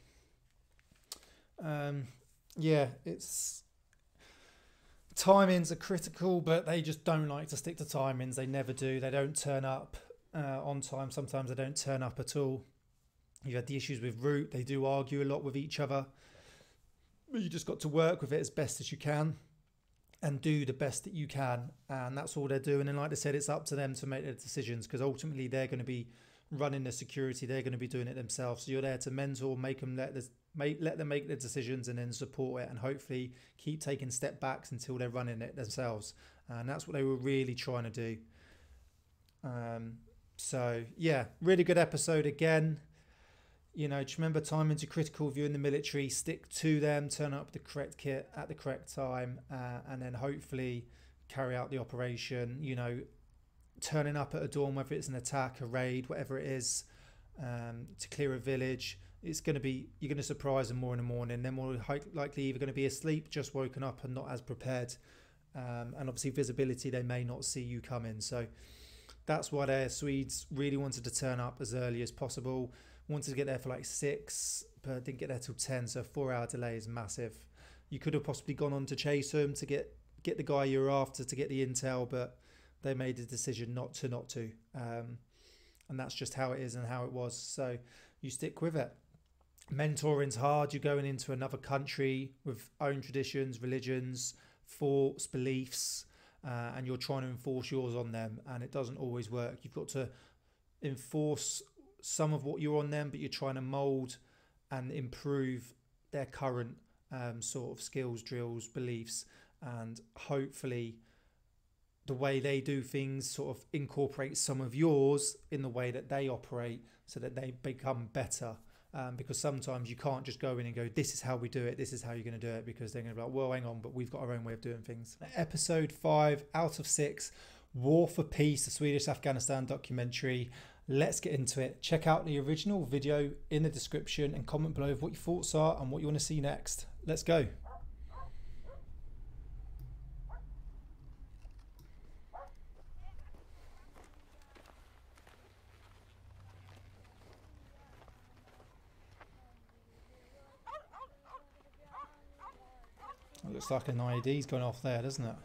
Yeah, it's timings are critical, but they just don't like to stick to timings. They never do. They don't turn up on time. Sometimes they don't turn up at all. You've had the issues with route. They do argue a lot with each other. But you just got to work with it as best as you can and do the best that you can. And that's all they're doing. And like I said, it's up to them to make their decisions, because ultimately they're going to be running the security. They're going to be doing it themselves. So you're there to mentor, let them make their decisions, and then support it, and hopefully keep taking step backs until they're running it themselves. And that's what they were really trying to do. So yeah, really good episode again. You know, just remember, timing's a critical view in the military. Stick to them, turn up the correct kit at the correct time, and then hopefully carry out the operation. You know, turning up at a dawn, whether it's an attack, a raid, whatever it is, to clear a village. It's going to be, you're going to surprise them more in the morning. They're more likely either going to be asleep, just woken up and not as prepared. And obviously visibility, they may not see you coming. So that's why the Swedes really wanted to turn up as early as possible. Wanted to get there for like 6, but didn't get there till 10. So a 4-hour delay is massive. You could have possibly gone on to chase them to get the guy you were after, to get the intel, but they made a decision not to. And that's just how it is and how it was. So you stick with it. Mentoring's hard. You're going into another country with own traditions, religions, thoughts, beliefs, and you're trying to enforce yours on them, and it doesn't always work. You've got to enforce some of what you're on them, but you're trying to mold and improve their current sort of skills, drills, beliefs, and hopefully the way they do things sort of incorporate some of yours in the way that they operate, so that they become better. Because sometimes you can't just go in and go, this is how we do it, this is how you're going to do it, because they're going to be like, well, hang on, but we've got our own way of doing things. Episode 5 out of 6, War for Peace, the Swedish Afghanistan documentary. Let's get into it. Check out the original video in the description and comment below what your thoughts are and what you want to see next. Let's go. It looks like an IED's gone off there, doesn't it?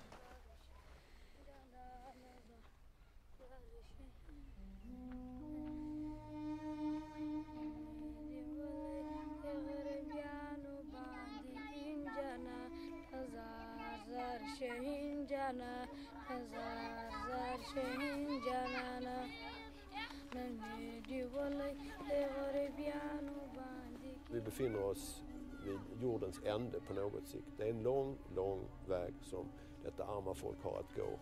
Vi befinner oss vid jordens ände på något sikt. Det är en lång, lång väg som detta arma folk har att gå.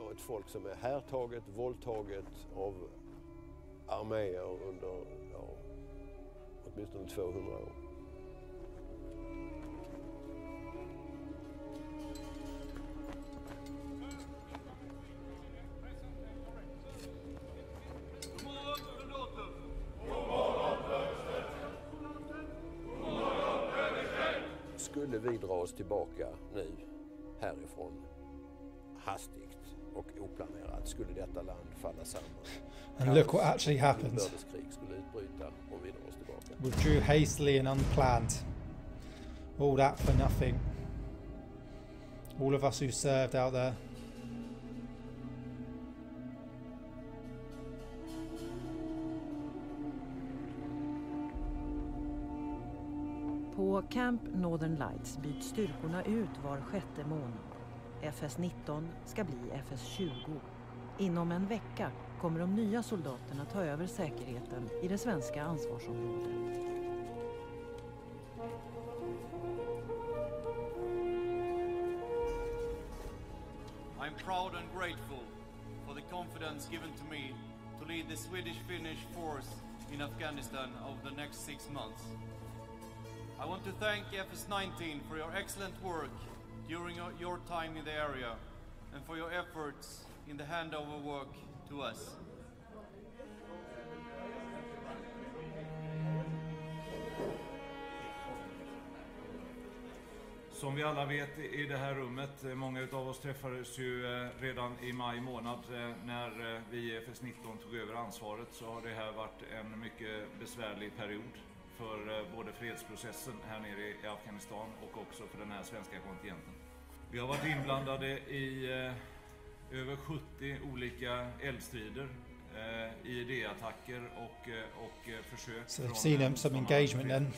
Och ett folk som är härtaget, våldtaget av arméer under åtminstone 200 år. Skulle vi dra oss tillbaka nu härifrån hastigt och oplanerat, skulle detta land falla samman.
And look what actually happened.
Inbördeskrig skulle utbryta om vi drar oss tillbaka.
Withdrew hastily and unplanned. All that for nothing. All of us who served out there.
På Camp Northern Lights byts styrkorna ut var 6:e månad. FS-19 ska bli FS-20. Inom en vecka kommer de nya soldaterna ta över säkerheten i det svenska ansvarsområdet.
I'm proud and grateful for the confidence given to me to lead the Swedish-Finnish force in Afghanistan over the next 6 months. I want to thank FS-19 for your excellent work during your time in the area and for your efforts in the handover work to us.
Som vi alla vet i det här rummet, många av oss träffades ju redan i maj månad när vi i FS-19 tog över ansvaret, så har det här varit en mycket besvärlig period för både fredsprocessen här nere i Afghanistan och också för den här svenska kontingenten. Vi har varit inblandade i över 70 olika eldstrider i idéattacker och försök.
So they've seen some engagement then.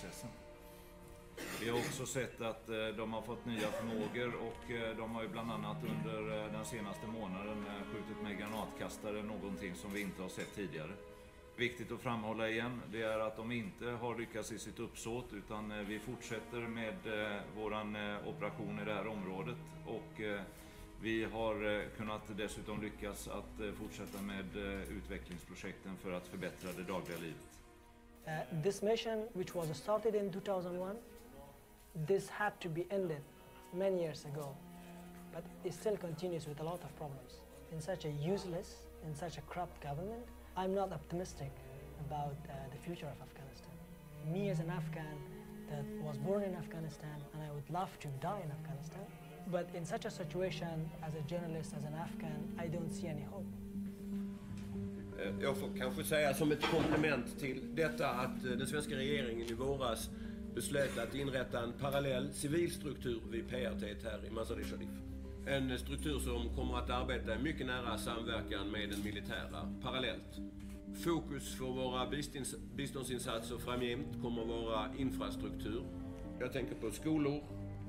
Vi har också sett att de har fått nya förmågor och de har ju bland annat under den senaste månaden skjutit med granatkastare, någonting som vi inte har sett tidigare. Viktigt att framhålla igen, det är att de inte har lyckats i sitt uppsåt, utan vi fortsätter med våran operation i det här området och vi har kunnat dessutom lyckas att fortsätta med utvecklingsprojekten för att förbättra det dagliga livet.
This mission, which was started in 2001, this had to be ended many years ago, but it still continues with a lot of problems. In such a useless, in such a corrupt government, I'm not optimistic about the future of Afghanistan. Me as an Afghan that was born in Afghanistan, and I would love to die in Afghanistan, but in such a situation, as a journalist, as an Afghan, I don't see any hope.
Jag får kanske säga som ett komplement till detta att den svenska regeringen i våras beslöt att inrätta en parallell civilstruktur vid PRT här i Mazar-i-Sharif. En struktur som kommer att arbeta i mycket nära samverkan med den militära parallellt. Fokus för våra biståndsinsatser framgent kommer att vara infrastruktur. Jag tänker på skolor,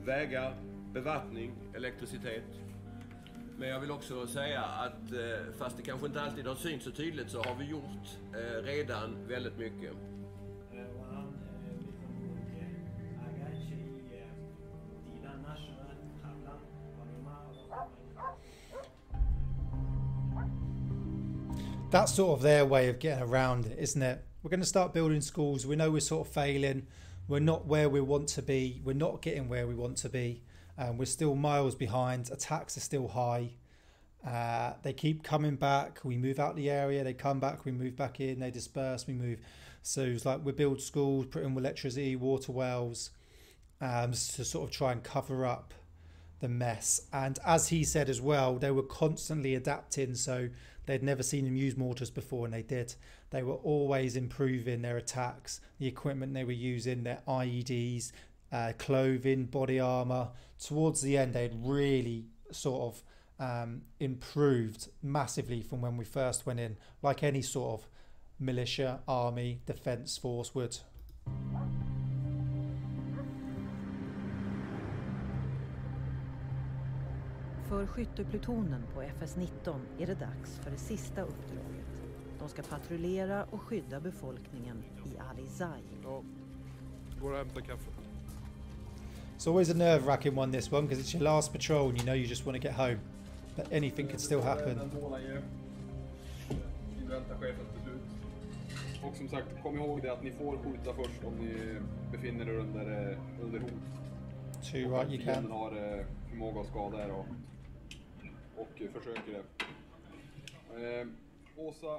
vägar, bevattning, elektricitet. Men jag vill också säga att fast det kanske inte alltid har synts så tydligt så har vi gjort redan väldigt mycket.
That's sort of their way of getting around it, isn't it? We're going to start building schools. We know we're sort of failing. We're not where we want to be. We're not getting where we want to be. We're still miles behind. Attacks are still high. They keep coming back. We move out the area. They come back. We move back in. They disperse. We move. So it's like we build schools, put in electricity, water wells, to sort of try and cover up the mess. And as he said as well, they were constantly adapting. So they'd never seen them use mortars before, and they did. They were always improving their attacks, the equipment they were using, their IEDs, clothing, body armour. Towards the end, they'd really sort of improved massively from when we first went in, like any sort of militia, army, defence force would.
För skytteplutonen på FS-19 är det dags för det sista uppdraget. De ska patrullera och skydda befolkningen i Alizai.
Ja, går och hämta kaffe.
It's always a nerve-wracking one, this one, because it's your last patrol and you know you just want to get home. But anything could still happen.
Och som sagt, kom ihåg det att ni får skjuta först om ni befinner er under hot.
Too right, you can.
Har förmåga att skada er och försöker det.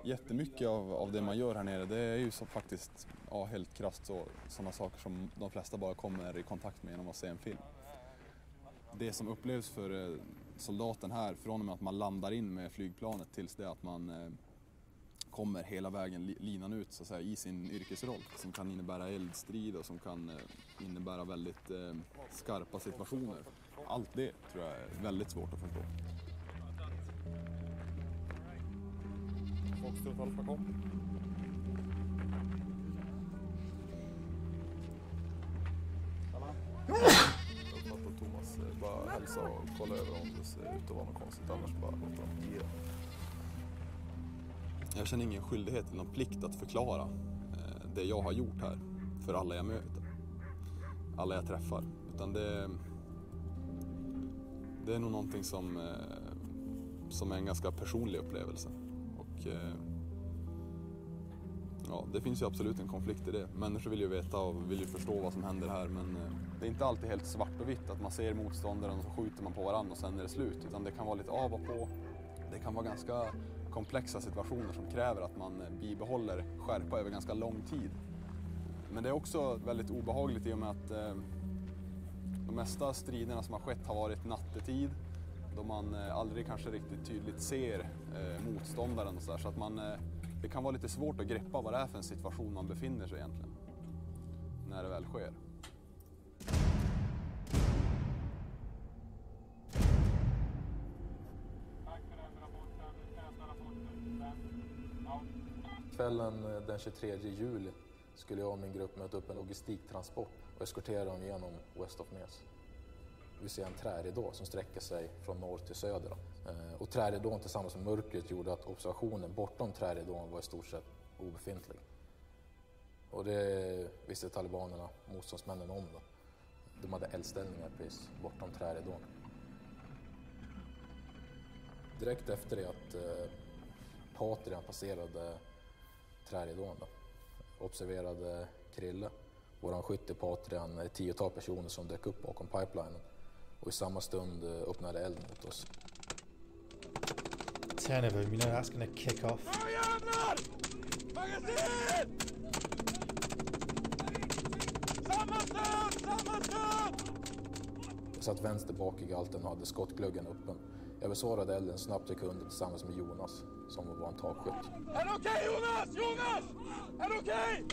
Jättemycket av det man gör här nere, det är ju så faktiskt helt krasst sådana saker som de flesta bara kommer i kontakt med genom att se en film. Det som upplevs för soldaten här, från och med att man landar in med flygplanet tills det att man kommer hela vägen linan ut så att säga, i sin yrkesroll, som kan innebära eldstrid och som kan innebära väldigt skarpa situationer. Allt det tror jag är väldigt svårt att förstå.
Foxtrot Alfa kom. Jag uppfattar Thomas bara hälsa och kolla över om det ser ut att vara något konstigt, annars bara låta dem gira.
Jag känner ingen skyldighet eller någon plikt att förklara det jag har gjort här för alla jag möter, alla jag träffar. Utan det är nog någonting som är en ganska personlig upplevelse. Och ja, det finns ju absolut en konflikt i det. Människor vill ju veta och vill ju förstå vad som händer här, men det är inte alltid helt svart och vitt att man ser motståndaren och så skjuter man på varandra och sen är det slut. Utan det kan vara lite av och på. Det kan vara ganska komplexa situationer som kräver att man bibehåller skärpa över ganska lång tid. Men det är också väldigt obehagligt i och med att de mesta striderna som har skett har varit nattetid, då man aldrig kanske riktigt tydligt ser motståndaren och så att det kan vara lite svårt att greppa vad det är för en situation man befinner sig egentligen när det väl sker.
Kvällen den 23 juli skulle jag och min grupp möta upp en logistiktransport och eskortera dem genom West of Meers. Vi ser en träridå som sträcker sig från norr till söder. Och träridån tillsammans med mörkret gjorde att observationen bortom träridån var i stort sett obefintlig. Och det visste talibanerna, motståndsmännen, om då. De hade eldställningar precis bortom träridån. Direkt efter det att Patrian passerade träridån då, observerade Krille, våran skytte Patrian, ett 10-tal personer som dök upp bakom pipelinen och i samma stund öppnade eld mot oss.
10 of them, you know that's gonna kick off. Jag satt vänster bak i galten och hade skottgluggen öppen. Jag besvarade elden snabbt jag kunde tillsammans med Jonas, som var en tagskytt.
Är det okej, Jonas? Jonas! Är det okej?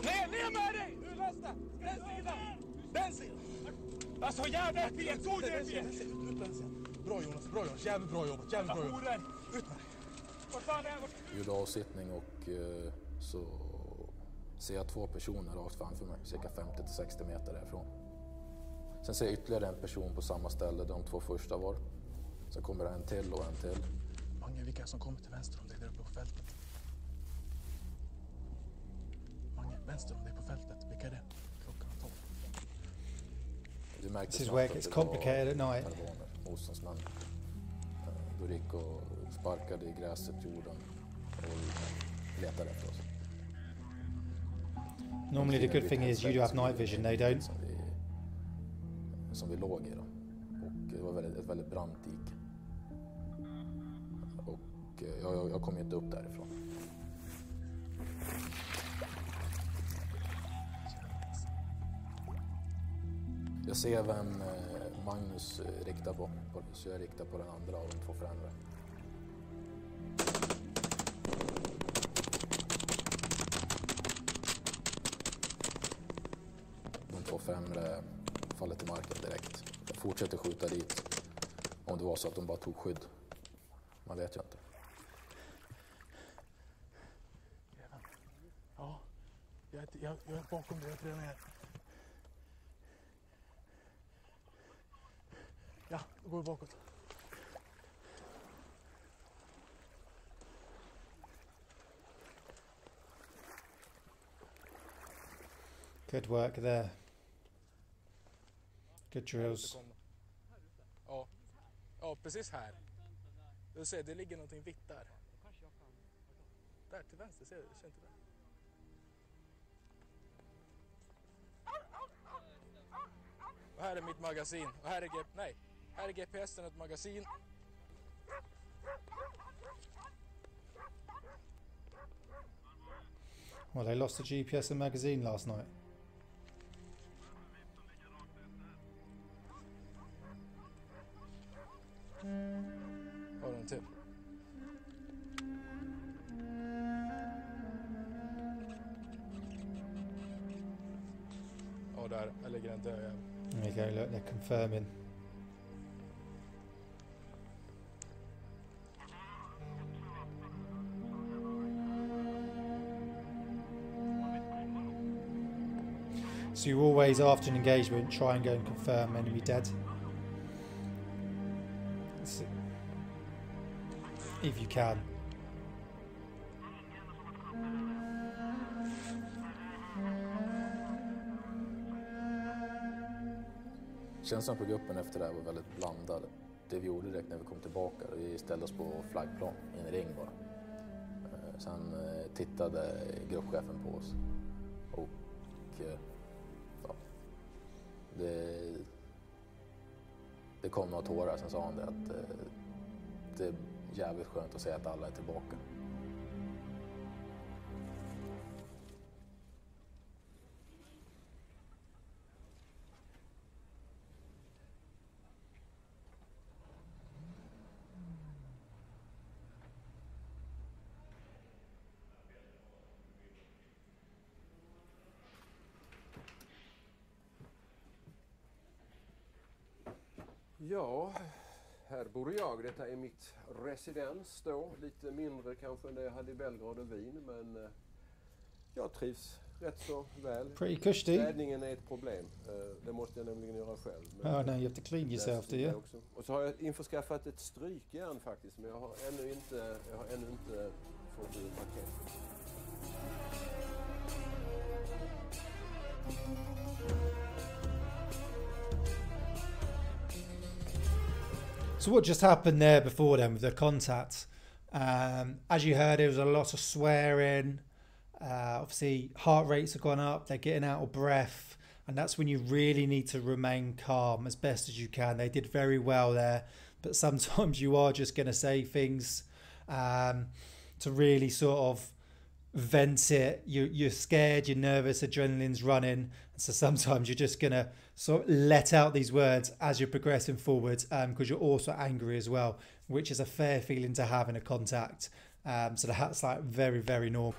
Ner med dig! Du vänster! Den sidan! Den sidan! Alltså jävla fet! God jävla! Bra Jonas, jävligt bra jobbat, jävligt bra jobbat. Ut med dig! Vad fan är det?
Gjorde avsittning och så ser jag 2 personer rakt framför mig, cirka 50-60 meter därifrån. Sen ser jag ytterligare en person på samma ställe, de 2 första var. Sen kommer en till och en till.
Mange, vilka som kommer till vänster om dig där uppe på fältet? Mange, vänster om dig på fältet, vilka är det? Klockan 12.
This is where it gets complicated at night.
Motståndsmän. Då gick och sparkade i gräset, jorden och letade efter oss.
Normally the good thing is you do have night vision, they don't.
Som vi låg i då. Och det var ett väldigt brant dike. Och jag kom inte upp därifrån. Jag ser vem Magnus riktar på, så jag riktar på den andra av de 2 främre. De 2 främre faller till marken direkt. Jag fortsätter skjuta dit om det var så att de bara tog skydd. Man vet ju inte.
Ja, jag är bakom dig, jag trillar ner. Ja, då går vi bakåt.
Good work there. Good drills.
Ja, precis här. Du ser, det ligger någonting vitt där. Där till vänster, ser du? Ser inte det? Och här är mitt magasin. Och här är här är GPSen och ett magasin.
Well, they lost the GPS and magazine last night.
Har du en till? Ja, där ligger en död jävel.
There you go, look, they're confirming. So you always, after an engagement, try and go and confirm enemy dead. If you can.
Känslan på gruppen efter det här var väldigt blandad. Det vi gjorde direkt när vi kom tillbaka, vi ställde oss på flaggplan i en ring bara. Sen tittade gruppchefen på oss och ja, det kom några tårar. Sen sa han det att det är jävligt skönt att säga att alla är tillbaka.
Ja,
här bor jag. Detta är mitt residens då. Lite mindre kanske än det jag hade i Belgrad och Wien, men jag trivs rätt så väl.
Pretty cushy.
Städningen är ett problem. Det måste jag nämligen göra själv.
Oh no, you have to clean yourself, do you?
Och så har jag införskaffat ett strykjärn faktiskt, men jag har ännu inte fått ut paketet.
So what just happened there before then with the contact? As you heard, there was a lot of swearing. Obviously, heart rates have gone up. They're getting out of breath. And that's when you really need to remain calm as best as you can. They did very well there. But sometimes you are just going to say things to really sort of vent it. You're scared, you're nervous, adrenaline's running. So sometimes you're just going to sort of let out these words as you're progressing forward, because you're also angry as well, which is a fair feeling to have in a contact. So that's like very, very normal.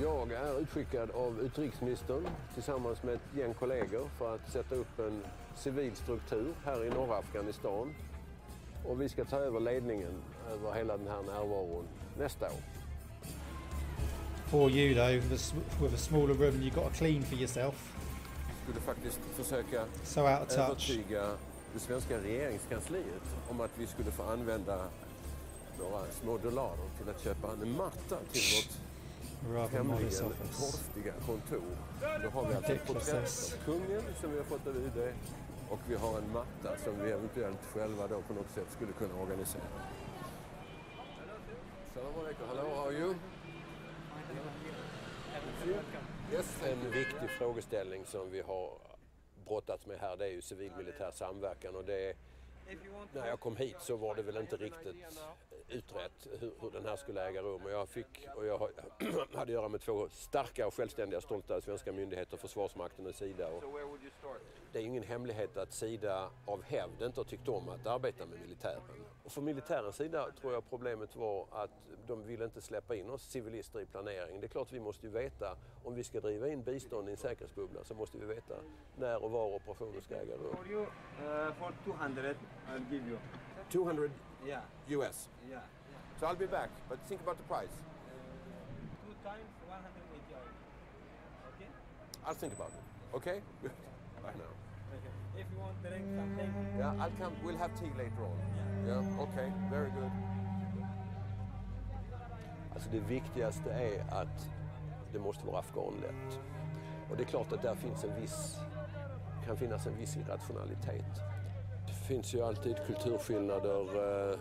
Jag är utskickad av utrikesministern tillsammans med ett gäng kollegor för att sätta upp en civil struktur här i norra Afghanistan. Och vi ska ta över ledningen över hela den här närvaron nästa år.
For you though, with a smaller room, you got to clean for yourself.
Jag skulle faktiskt försöka övertyga det svenska regeringskansliet om att vi skulle få använda några små dollar till att köpa en matta till vårt tämligen torftiga kontor. Då har vi alltså ett porträtt av kungen som vi har fått av UD, och vi har en matta som vi eventuellt själva då på något sätt skulle kunna organisera. Salam alaikum, hello, how are you? Yes. En viktig frågeställning som vi har brottats med här, det är ju civil-militär samverkan, och det, när jag kom hit så var det väl inte riktigt utrett hur den här skulle äga rum, och jag hade att göra med två starka och självständiga, stolta svenska myndigheter, Försvarsmakten och Sida. Och det är ingen hemlighet att Sida av hävd inte har tyckt om att arbeta med militären. Och för militärens sida tror jag problemet var att de ville inte släppa in oss civilister i planering. Det är klart vi måste ju veta, om vi ska driva in bistånd i en säkerhetsbubbla så måste vi veta när och var operationer ska äga rum.
For 200, I'll give you.
200
Yeah.
US?
Yeah.
So I'll be back, but think about the price.
2 times 180 hours. Okay?
I'll think about it. Okay? Good. Bye now.
Okay. If you want to drink something.
Yeah, I'll come. We'll have tea later on. Yeah. Okay. Very good. Alltså det viktigaste är att det måste vara afghanlätt. Och det är klart att där finns kan finnas en viss irrationalitet. Det finns ju alltid kulturskillnader.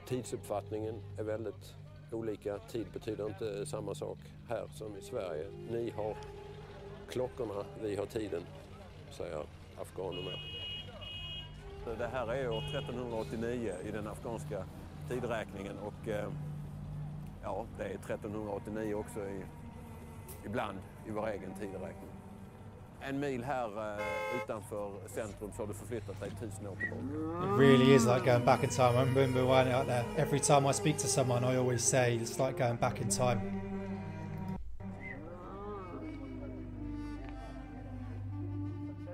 Tidsuppfattningen är väldigt olika. Tid betyder inte samma sak här som i Sverige. Ni har klockorna, vi har tiden, säger afghanerna. Det här är år 1389 i den afghanska tidräkningen, och ja, det är 1389 också ibland i vår egen tidräkning. En mil här utanför centrum så har du förflyttat dig 1000 år tillbaka.
It really is like going back in time. I remember when out there, every time I speak to someone I always say it's like going back in time.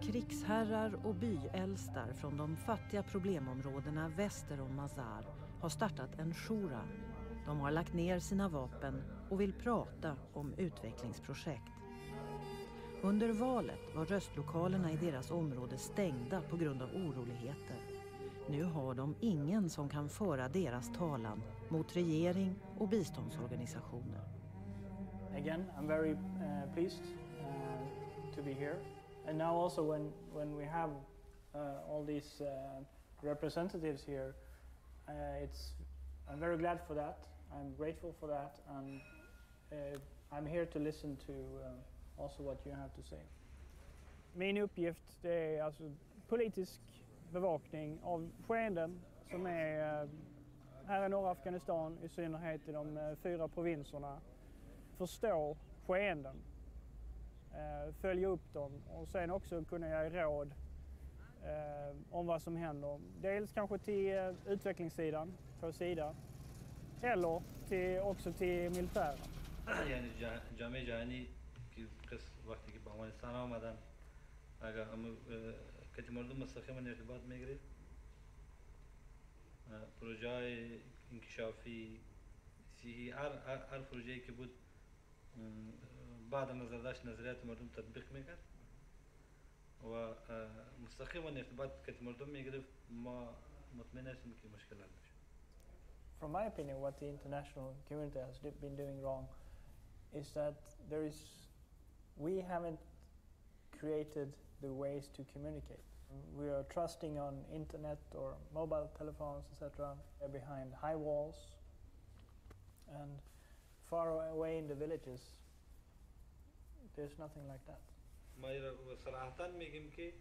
Krigsherrar och byäldstar från de fattiga problemområdena väster om Mazar har startat en shura. De har lagt ner sina vapen och vill prata om utvecklingsprojekt. Under valet var röstlokalerna i deras område stängda på grund av oroligheter. Nu har de ingen som kan föra deras talan mot regering och biståndsorganisationer.
Again, I'm very pleased to be here. And now also when we have all these representatives here, I'm very glad for that. I'm grateful for that, and I'm here to listen to also what you have to say. Min uppgift är alltså politisk bevakning av skeenden som är här i norra Afghanistan, i synnerhet i de 4 provinserna. Förstå skeenden, följa upp dem och sen också kunna ge råd om vad som händer. Dels kanske till utvecklingssidan på Sida, eller också till militären.
جامعه جهانی که وقتی که به افغانستان آمدن اگر کتی مردم مستقیما ارتباط میگیرید پروژه انکشافی سی هر پروژه‌ای که بود بعد نظر داشت نظریات مردم تطبیق میکرد و مستقیما ارتباط که مردم میگرفت ما مطمئن هستیم که مشکلات نشه.
From my opinion, what the international community has been doing wrong is that we haven't created the ways to communicate. We are trusting on internet or mobile telephones, etc. behind high walls, and far away in the villages, there's nothing like that.
ما صراحة میگیم که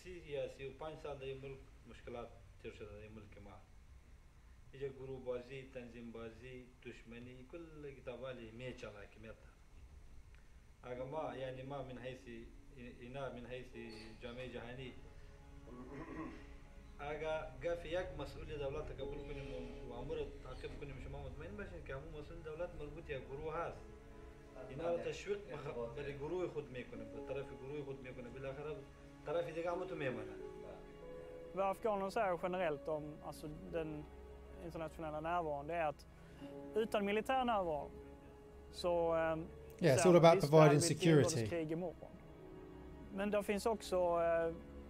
35 سال در این ملک مشکلات تیر شده در این ملک ما. اینجا گروه بازی، تنظیم بازی، دشمنی، کل کتابالی میچاله کمیت. اگر ما یعنی ما من حیث جامعه جهانی اگر گفت یک مسئول دولت قبول کنیم و امور تعقیب کنیم شما مطمئن باشین که همون مسئول دولت مربوط یک گروه هست. اینا رو تشویق برای گروه خود میکنه، به طرف گروه خود میکنه، بالاخره طرف دیگه هم تو میمونه.
Vad afghanerna säger generellt om alltså den internationella närvaron, det är att utan militär närvaro så
it's all about providing security.
Krig imorgon. Men det finns också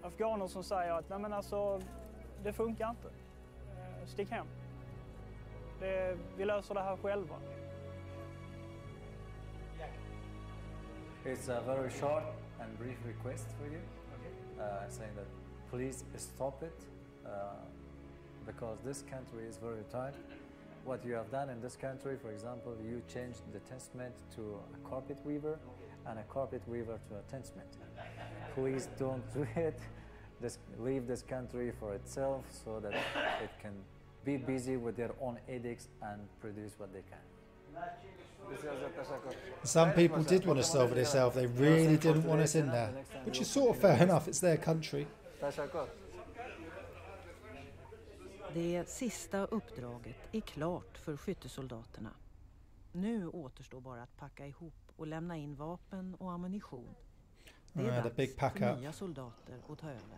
afghaner som säger att nej men alltså det funkar inte. Stick hem. Vi löser det här själva.
It's a very short and brief request for you, saying that please stop it because this country is very tight. What you have done in this country, for example, you changed the testament to a carpet weaver and a carpet weaver to a testament. Please don't do it. Leave this country for itself so that it can be busy with their own edicts and produce what they can.
Some people did want to solve it themselves. They really didn't want us in there, which is sort of fair enough. It's their country.
Det sista uppdraget är klart för skyttesoldaterna. Nu återstår bara att packa ihop och lämna in vapen och ammunition. Det är dags för nya soldater att ta över.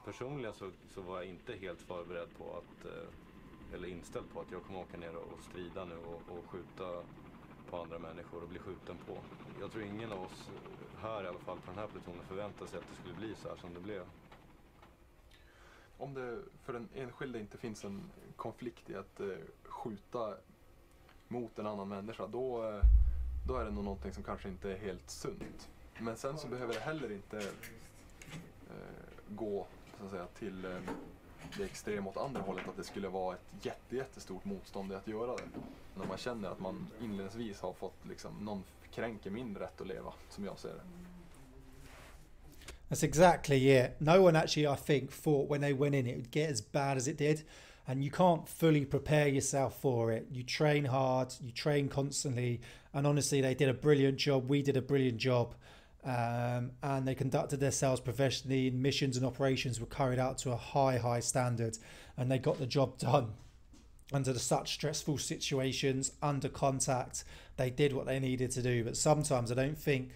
Personligen så var jag inte helt förberedd på att eller inställd på att jag kommer åka ner och strida nu och skjuta på andra människor och bli skjuten på. Jag tror ingen av oss här i alla fall på den här plutonen förväntade sig att det skulle bli så här som det blev.
Om det för den enskilde inte finns en konflikt i att skjuta mot en annan människa, då är det nog någonting som kanske inte är helt sunt. Men sen så behöver det heller inte gå så att säga, till det extrema åt andra hållet, att det skulle vara ett jättestort motstånd i att göra det. När man känner att man inledningsvis har fått liksom, någon kränker min rätt att leva, som jag ser det.
That's exactly it. No one actually, I think, thought when they went in it would get as bad as it did. And you can't fully prepare yourself for it. You train hard, you train constantly. And honestly, they did a brilliant job. We did a brilliant job. And they conducted themselves professionally. Missions and operations were carried out to a high standard. And they got the job done. Under such stressful situations, under contact, they did what they needed to do. But sometimes I don't think,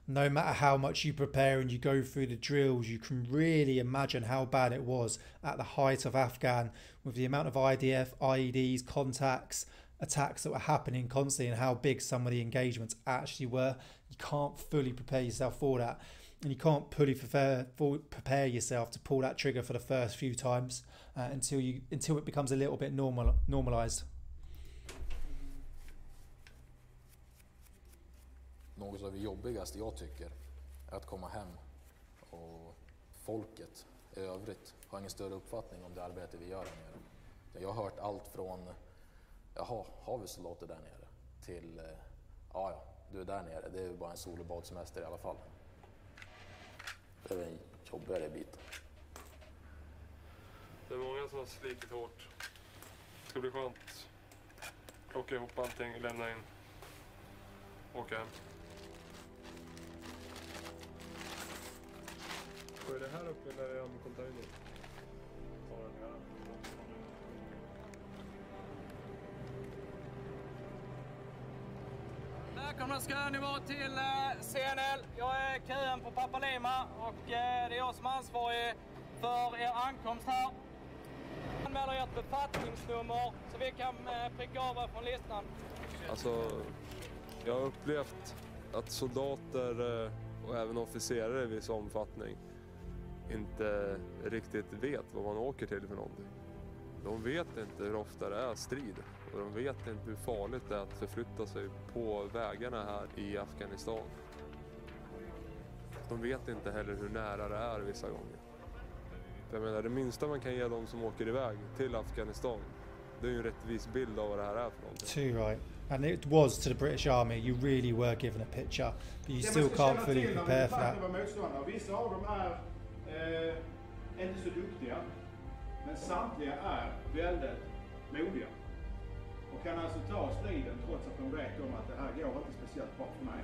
no matter how much you prepare and you go through the drills, you can really imagine how bad it was at the height of Afghan, with the amount of IDF, IEDs, contacts, attacks that were happening constantly, and how big some of the engagements actually were. You can't fully prepare yourself for that, and you can't fully prepare yourself to pull that trigger for the first few times until it becomes a little bit normalized.
Något av det jobbigaste jag tycker är att komma hem och folket i övrigt har ingen större uppfattning om det arbete vi gör här nere. Jag har hört allt från jaha, har vi soldater där nere till ja, du är där nere, det är ju bara en sol- och badsemester i alla fall. Det är den jobbigare biten.
Det är många som har slitit hårt. Det ska bli skönt. Plocka ihop allting, lämna in, åka hem. Och är det här uppe när det är en container? Ta den här.
Välkomna ska ni vara till CNL. Jag är KM på Pappa Lima och det är jag som är ansvarig för er ankomst här. Anmäler ert befattningsnummer så vi kan pricka av er från listan.
Alltså, jag har upplevt att soldater och även officerare i viss omfattning inte riktigt vet vad man åker till för någonting. De vet inte hur ofta det är strid och de vet inte hur farligt det är att förflytta sig på vägarna här i Afghanistan. De vet inte heller hur nära det är vissa gånger. För jag menar, det minsta man kan ge dem som åker iväg till Afghanistan, det är ju en rättvis bild av vad det här är för någonting.
Too right. And it was to the British Army. You really were given a picture, but you still can't fully prepare for that.
Vissa av dem är inte så duktiga, men samtliga är väldigt modiga. Och kan alltså ta striden trots att de vet om att det här går inte speciellt bra för mig.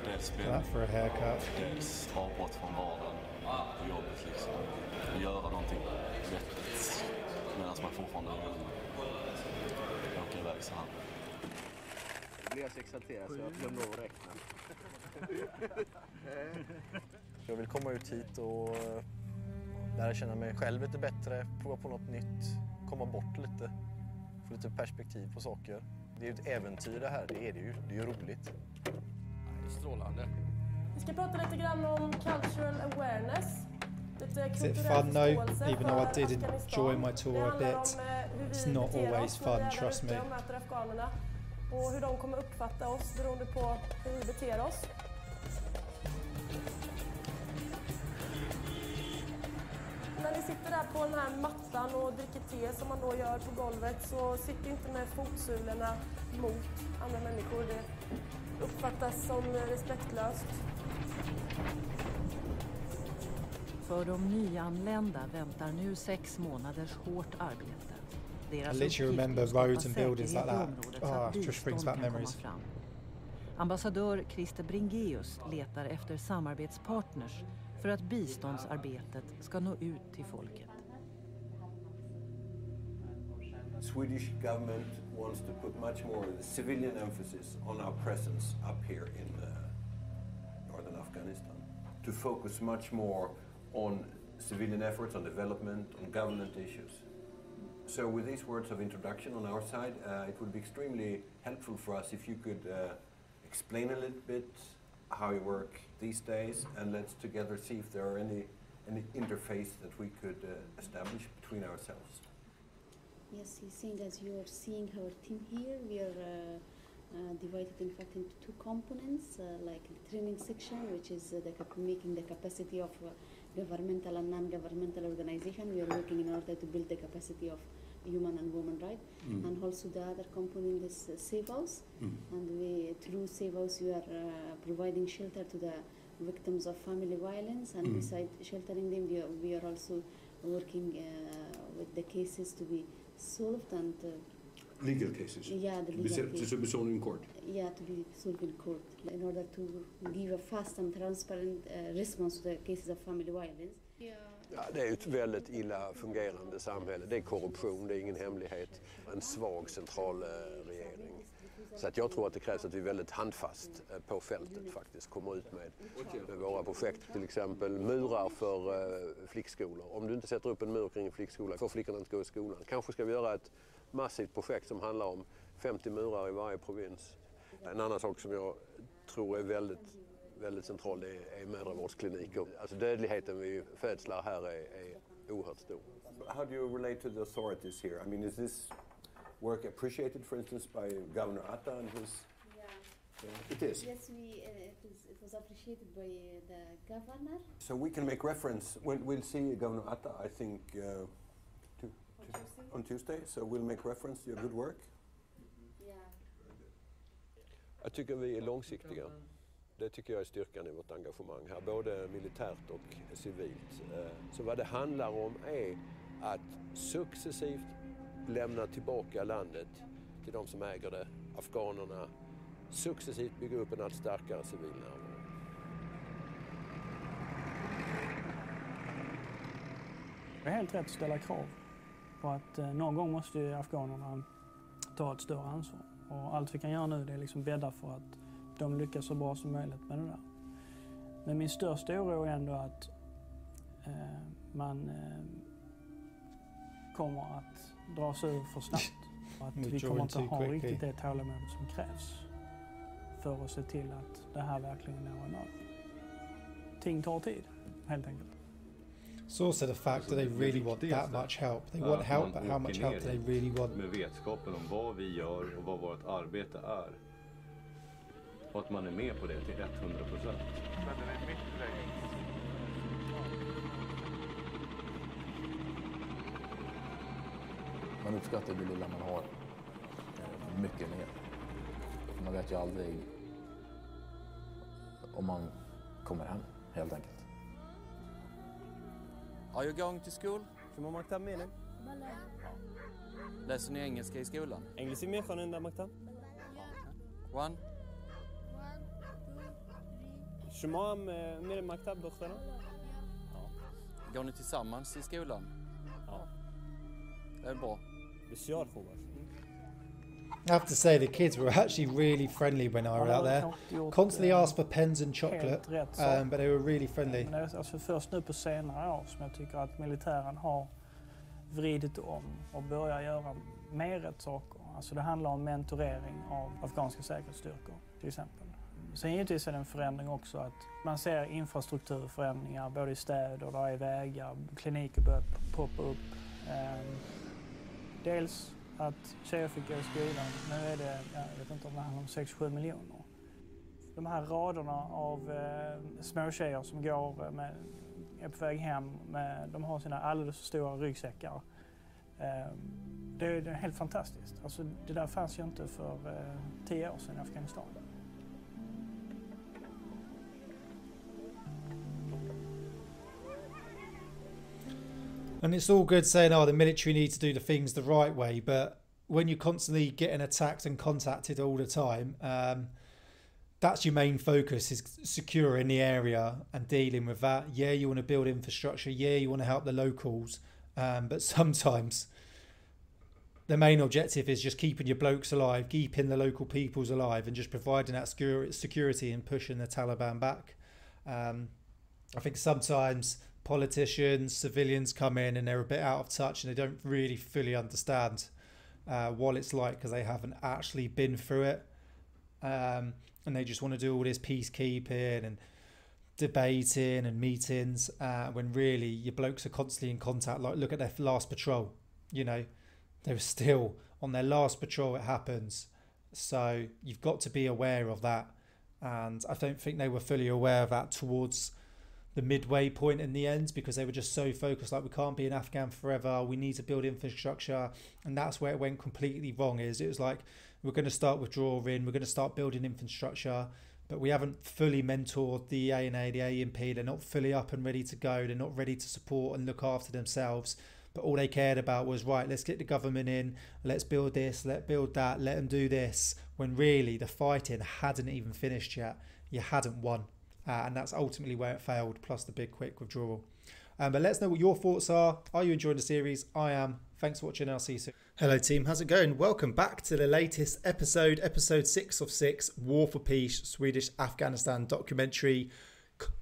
Dels
for a haircut.
Dels avbrott från vardagen på jobbet liksom. Och göra någonting vettigt medan man fortfarande åker iväg så här.
Jag blev så exalterad så jag glömde att räkna.
Jag vill komma ut hit och lära känna mig själv lite bättre, prova på något nytt, komma bort lite, få lite perspektiv på saker. Det är ju ett äventyr det här, det är det ju. Det är ju roligt.
Det är strålande.
Vi ska prata lite grann om cultural awareness.
Is it fun though? Even though I did enjoy my tour a bit, it's not always fun, trust me.
Och hur de kommer uppfatta oss beroende på hur vi beter oss. När ni sitter där på den här mattan och dricker te som man då gör på golvet, så sitter inte med fotsulorna mot andra människor. Det uppfattas som respektlöst.
För de nyanlända väntar nu 6 månaders hårt arbete.
I literally remember roads and buildings like that. Oh, it just brings back memories.
Ambassadör Christer Bringeus letar efter samarbetspartners för att biståndsarbetet ska nå ut till folket.
Swedish government wants to put much more civilian emphasis on our presence up here in northern Afghanistan. To focus much more on civilian efforts, on development, on government issues. So with these words of introduction on our side, it would be extremely helpful for us if you could explain a little bit how you work these days, and let's together see if there are any interface that we could establish between ourselves.
Yes, he's saying, as you are seeing our team here, we are divided in fact into 2 components, like the training section, which is making the capacity of governmental and non-governmental organization. We are working in order to build the capacity of human and women rights, and also the other component is Safe House, and we, through Safe House, we are providing shelter to the victims of family violence, and besides sheltering them, we are also working with the cases to be solved and
Legal cases?
Yeah, the legal cases.
To be solved in court?
Yeah, to be solved in court, in order to give a fast and transparent response to the cases of family violence.
Ja, det är ett väldigt illa fungerande samhälle. Det är korruption, det är ingen hemlighet. En svag central regering. Så att jag tror att det krävs att vi är väldigt handfast på fältet faktiskt kommer ut med våra projekt. Till exempel murar för flickskolor. Om du inte sätter upp en mur kring en flickskola får flickorna inte gå i skolan. Kanske ska vi göra ett massivt projekt som handlar om 50 murar i varje provins. En annan sak som jag tror är väldigt central, det är mödravårdskliniker. Alltså dödligheten vid födslar här är oerhört stor. How do you relate to the authorities here? I mean, is this work appreciated, for instance, by Governor Atta and his? Yeah. It is.
Yes, it was appreciated by the governor.
So we can make reference. We'll see Governor Atta, I think, on Tuesday. So we'll make reference to your good work.
Yeah.
Jag tycker vi är långsiktiga. Det tycker jag är styrkan i vårt engagemang här, både militärt och civilt. Så vad det handlar om är att successivt lämna tillbaka landet till de som äger det, afghanerna, successivt bygga upp en allt starkare civil närvaro.
Det är helt rätt att ställa krav på att någon gång måste ju afghanerna ta ett större ansvar. Och allt vi kan göra nu det är liksom bädda för att de lyckas så bra som möjligt med det där. Men min största oro är ändå att man kommer att dra sig ur för snabbt. Och att vi kommer inte ha riktigt det tålamod som krävs för att se till att det här verkligen når en över. Ting tar tid, helt enkelt.
It's also the fact that they really want that much help. They want help, but how much help do they really want?
Med vetskapen om vad vi gör och vad vårt arbete är. Och att man är med på det till 100%.
Man uppskattar det lilla man har mycket mer. Man vet ju aldrig om man kommer hem, helt enkelt.
Are you going to school?
شما مکتب میرین؟
Läser ni engelska i skolan?
انگلیسی میخوانین در مکتب؟
One.
شما هم میرین مکتب دختران؟
Går ni tillsammans i skolan?
Ja.
Det är bra.
بسیار خوب است.
I have to say the kids were actually really friendly when I was out there. Constantly asked for pens and chocolate, but they were really friendly.
Men det är alltså först nu på senare år som jag tycker att militären har vridit om och börjar göra mer rätt saker. Alltså det handlar om mentorering av afghanska säkerhetsstyrkor till exempel. Sen givetvis är det en förändring också att man ser infrastrukturförändringar både i städer, där är vägar, kliniker börjar poppa upp. Dels att tjejer fick gå i skolan, nu är det, jag vet inte om det handlar om 6-7 miljoner. De här raderna av små tjejer som går är på väg hem, de har sina alldeles för stora ryggsäckar. Det är helt fantastiskt. Alltså, det där fanns ju inte för 10 år sedan i Afghanistan.
And it's all good saying, oh, the military need to do the things the right way, but when you're constantly getting attacked and contacted all the time, that's your main focus, is securing the area and dealing with that. Yeah, you want to build infrastructure. Yeah, you want to help the locals. But sometimes the main objective is just keeping your blokes alive, keeping the local peoples alive, and just providing that security and pushing the Taliban back. I think sometimes politicians, civilians come in and they're a bit out of touch and they don't really fully understand what it's like because they haven't actually been through it. And they just want to do all this peacekeeping and debating and meetings when really your blokes are constantly in contact. Like, look at their last patrol, you know, they were still on their last patrol, it happens. So you've got to be aware of that. And I don't think they were fully aware of that towards the midway point in the end, because they were just so focused, like, we can't be in Afghan forever, we need to build infrastructure. And that's where it went completely wrong. It was like, we're going to start withdrawing, we're going to start building infrastructure, but we haven't fully mentored the ANA, the AMP. They're not fully up and ready to go, they're not ready to support and look after themselves. But all they cared about was, right, let's get the government in, let's build this, let's build that, let them do this, when really the fighting hadn't even finished yet. You hadn't won. And that's ultimately where it failed, plus the big quick withdrawal. But let's know what your thoughts are. Are you enjoying the series? I am. Thanks for watching. I'll see you soon. Hello team, how's it going? Welcome back to the latest episode 6 of 6, War for Peace, Swedish-Afghanistan documentary.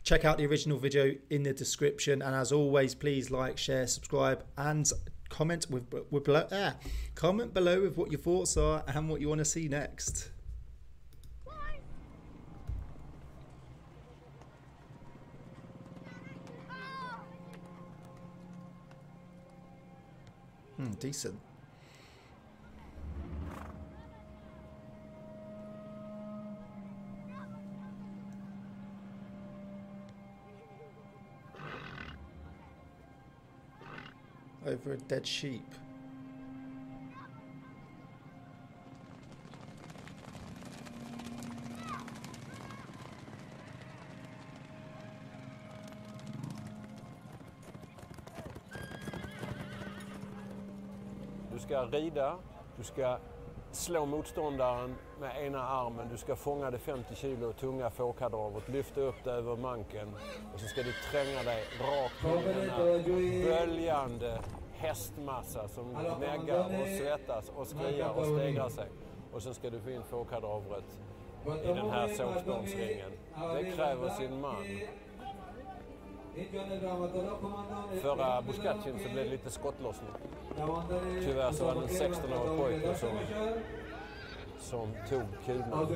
Check out the original video in the description. And as always, please like, share, subscribe, and comment comment below with what your thoughts are and what you want to see next. Decent. Over a dead sheep.
Du ska rida, du ska slå motståndaren med ena armen, du ska fånga det 50 kilo tunga fårkadavret, lyfta upp det över manken och så ska du tränga dig rakt in i den här böljande hästmassa som gnäggar och svettas och skriar och stegrar sig. Och sen ska du få in fårkadavret i den här sågspångsringen. Det kräver sin man. Förra Buscacin så blev det lite skottlossning. Tyvärr så var det en 16-årig pojke som tog kulan.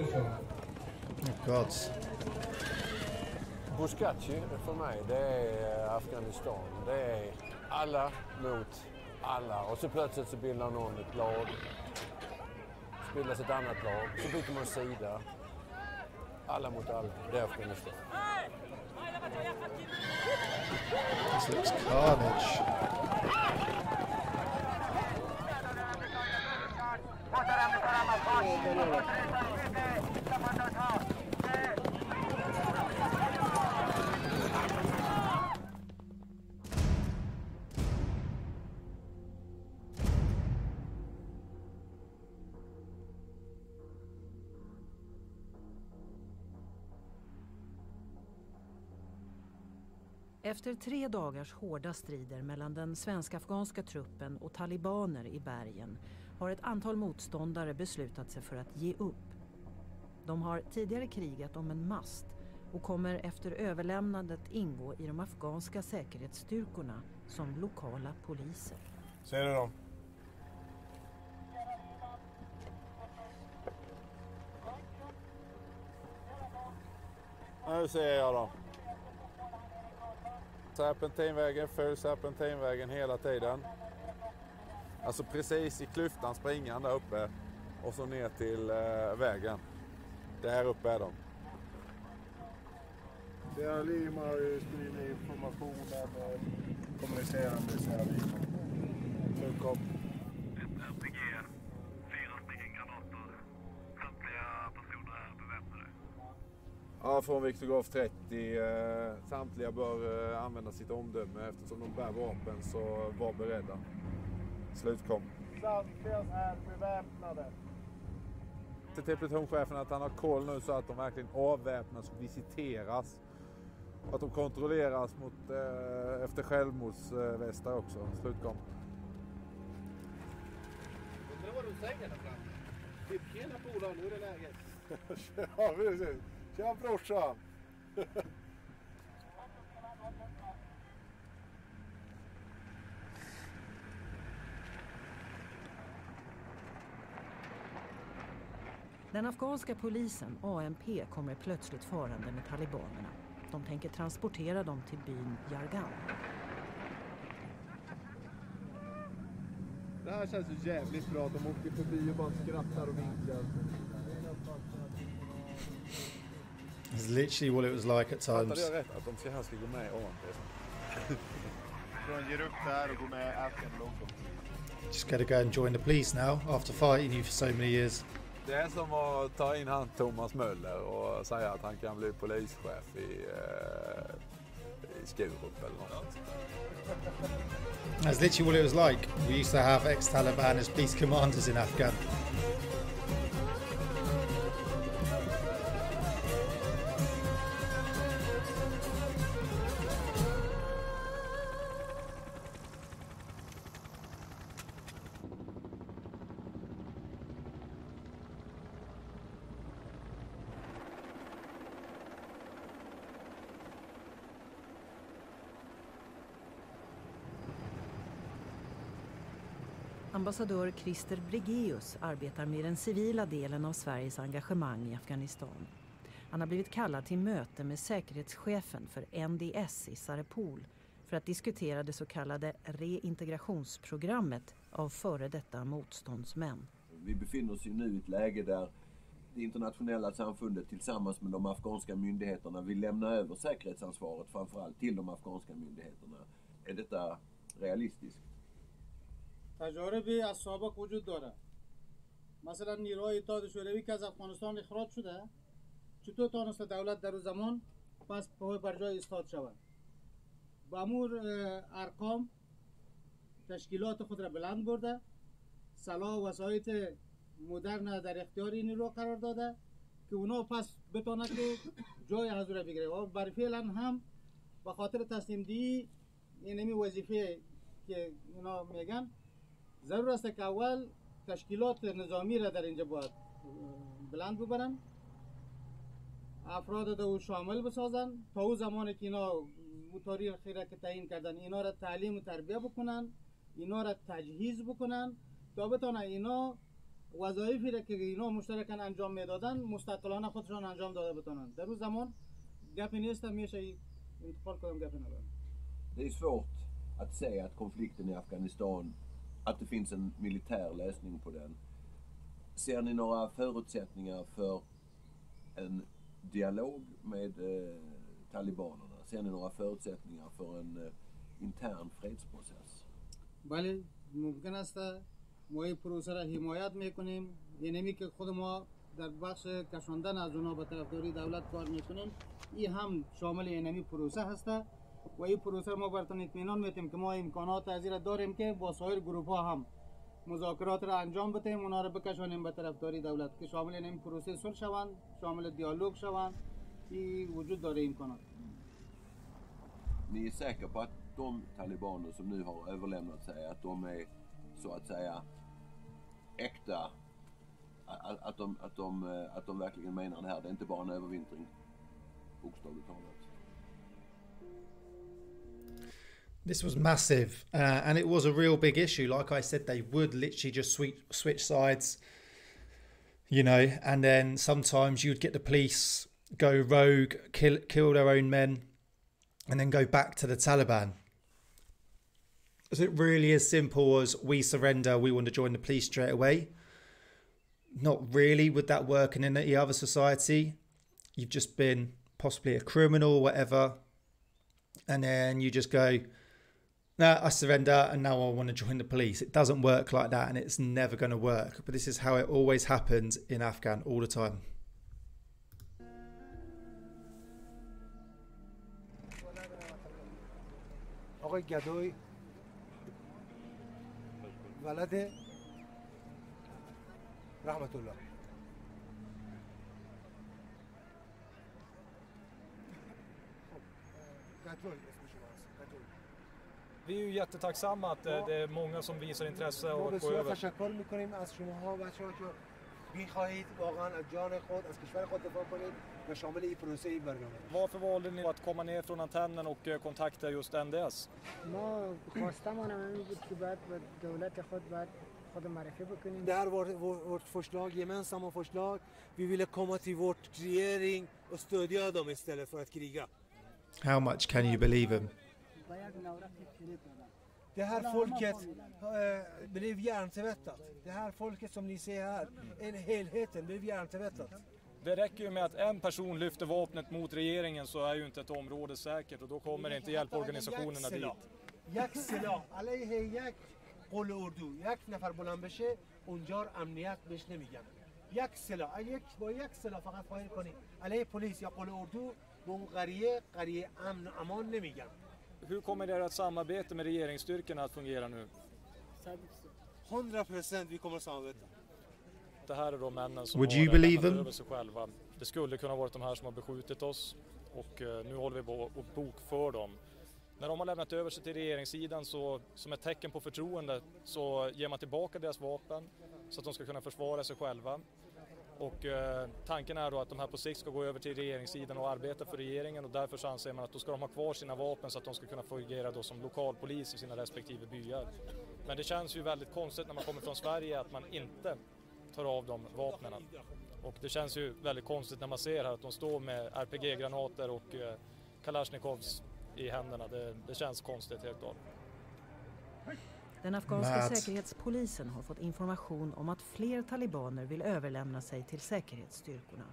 Buscacin för mig, det är Afghanistan. Det är alla mot alla. Och så plötsligt så bildar någon ett lag. Så bildas ett annat lag. Så byter man sida. Alla mot alla. Det är Afghanistan.
This looks carnage.
Efter 3 dagars hårda strider mellan den svensk-afghanska truppen och talibaner i bergen har ett antal motståndare beslutat sig för att ge upp. De har tidigare krigat om en mast och kommer efter överlämnandet ingå i de afghanska säkerhetsstyrkorna som lokala poliser.
Ser du dem? Nu ser jag dem. Serpentinvägen, följ serpentinvägen hela tiden. Alltså precis i klyftan springan där uppe och så ner till vägen. Där uppe är de.
Det är Lim har sprider informationen och kommunicerande säger vi. Nu kom.
Ett RPG, 4 stycken granater. Samtliga personer är beväpnade.
Ja, från Viktor Golf 30. Samtliga bör använda sitt omdöme eftersom de bär vapen, så var beredda. Slutkom.
Samtliga är beväpnade.
Till plutonchefen att han har koll nu så att de verkligen avväpnas och visiteras. Och att de kontrolleras mot, efter självmordsvästar också. Slutkom.
Undrar vad du säger där framme. Typ tjena polaren, hur är läget?
Ja, precis. Tjena brorsan.
Den afghanska polisen, ANP, kommer plötsligt farande med talibanerna. De tänker transportera dem till byn Yargan.
Det här känns ju jävligt bra. De åker förbi och bara skrattar och vinkar.
It's literally what it was like at times.
Fattar jag rätt att de här ska gå med i ANP?
De ger upp där och går med Afghan logo.
Just gotta go and join the police now after fighting you for so many years.
Det är som att ta in han Thomas Möller och säga att han kan bli polischef i Skurup eller något.
That's literally what it was like. We used to have ex-Taliban as police commanders in Afghan.
Ambassadör Christer Bregeus arbetar med den civila delen av Sveriges engagemang i Afghanistan. Han har blivit kallad till möte med säkerhetschefen för NDS i Sarepol för att diskutera det så kallade reintegrationsprogrammet av före detta motståndsmän.
Vi befinner oss ju nu i ett läge där det internationella samfundet tillsammans med de afghanska myndigheterna vill lämna över säkerhetsansvaret framförallt till de afghanska myndigheterna. Är detta realistiskt?
تجارب از سابق وجود داره. مثلا نیروهای اتحاد شوروی که از افغانستان اخراج شده چطور تونسته دولت در اون زمان پس پای بر جای ایستاد شود. با امور ارقام تشکیلات خود را بلند برده، سلاح و وسایط مدرن در اختیار این نیرو قرار داده که اونا پس بتونه که جای حضور بگیره و برای فعلا هم به خاطر تصمیم دهی اینمی وظیفه که اونا میگن ضرور است که اول تشکیلات نظامی را در اینجا باید بلند ببرن افراد رو شامل بسازن تا اون زمانی که اینا تاریخ خیره که تعیین کردن اینا را تعلیم و تربیه بکنن، اینا را تجهیز بکنن تا بتونن اینا وظایفی را که اینا مشترکاً انجام میدادن مستقلانه خودشان انجام داده بتونن. در اون زمان گپی نیست میشه انتقال کدام گپی نداره.
Det är svårt att se att konflikten i Afghanistan, att det finns en militär lösning på den. Ser ni några förutsättningar för en dialog med talibanerna? Ser ni några förutsättningar för en intern fredsprocess?
بله ممکن است ما این پروسه را حمایت میکنیم. یعنی که خود ما در بخش کشاندن از اونا به طرفداری دولت کار میکنیم. این هم شامل اینمی پروسه هست و این پروسه ما براتون اطمینان میدیم که ما امکانات از این داریم که با سایر گروه ها هم مذاکرات را انجام بدیم، اونا را بکشانیم به طرفداری دولت که شامل این پروسه صلح شوند، شامل دیالوگ شوند. این وجود داره امکانات.
Ni är säkra på att de talibaner som nu har överlämnat sig, att de är så att säga äkta, att de verkligen menar det här? Det är inte bara en övervintring, bokstavligt talat.
This was massive, and it was a real big issue. Like I said, they would literally just switch sides, you know, and then sometimes you'd get the police go rogue, kill their own men, and then go back to the Taliban. Is it really as simple as we surrender, we want to join the police straight away? Not really. Would that work in any other society? You've just been possibly a criminal or whatever, and then you just go, no, I surrender and now I want to join the police. It doesn't work like that, and it's never going to work. But this is how it always happens in Afghan all the time.
آقای گدای ولد رحمت الله.
Vi är ju jättetacksamma att det är många som visar intresse och går över.
تشکر می‌کنیم از شماها بچه‌ها که می‌خواهید واقعا از جان خود از کشور خود دفاع کنید و شامل این پروسه این برنامه.
Varför valde ni att komma ner från antennen och kontakta just NDS?
ما خواستمان همین بود که بعد با دولت خود بعد خود معرفی بکنیم.
Det här vårt förslag, gemensamma förslag. Vi ville komma till vårt regering och stödja dem istället för att kriga.
How much can you believe him?
Det här folket blev hjärntvättat. Det här folket som ni ser här, en helheten blev hjärntvättat.
Det räcker ju med att en person lyfter vapnet mot regeringen så är ju inte ett område säkert och då kommer inte hjälporganisationerna dit.
یک سلاح علیه یک قول اردو یک نفر بلند بشه اونجا امنیت بهش نمیگن. یک سلاح با یک سلاح فقط فایر کنی علیه پلیس یا قول اردو به اون قریه امن و امان نمیگن.
Hur kommer ert samarbete med regeringsstyrkorna att fungera nu?
100% vi kommer att samarbeta.
Det här är de männen som
Would
har
you believe
lämnat
him?
över sig själva. Det skulle kunna varit de här som har beskjutit oss och nu håller vi på att bokför dem. När de har lämnat över sig till regeringssidan så som ett tecken på förtroende så ger man tillbaka deras vapen så att de ska kunna försvara sig själva. Och tanken är då att de här på sikt ska gå över till regeringssidan och arbeta för regeringen och därför så anser man att då ska de ha kvar sina vapen så att de ska kunna fungera då som lokalpolis i sina respektive byar. Men det känns ju väldigt konstigt när man kommer från Sverige att man inte tar av de vapnen. Och det känns ju väldigt konstigt när man ser här att de står med RPG-granater och Kalashnikovs i händerna. Det känns konstigt helt klart.
Den afghanska säkerhetspolisen har fått information om att fler talibaner vill överlämna sig till säkerhetsstyrkorna.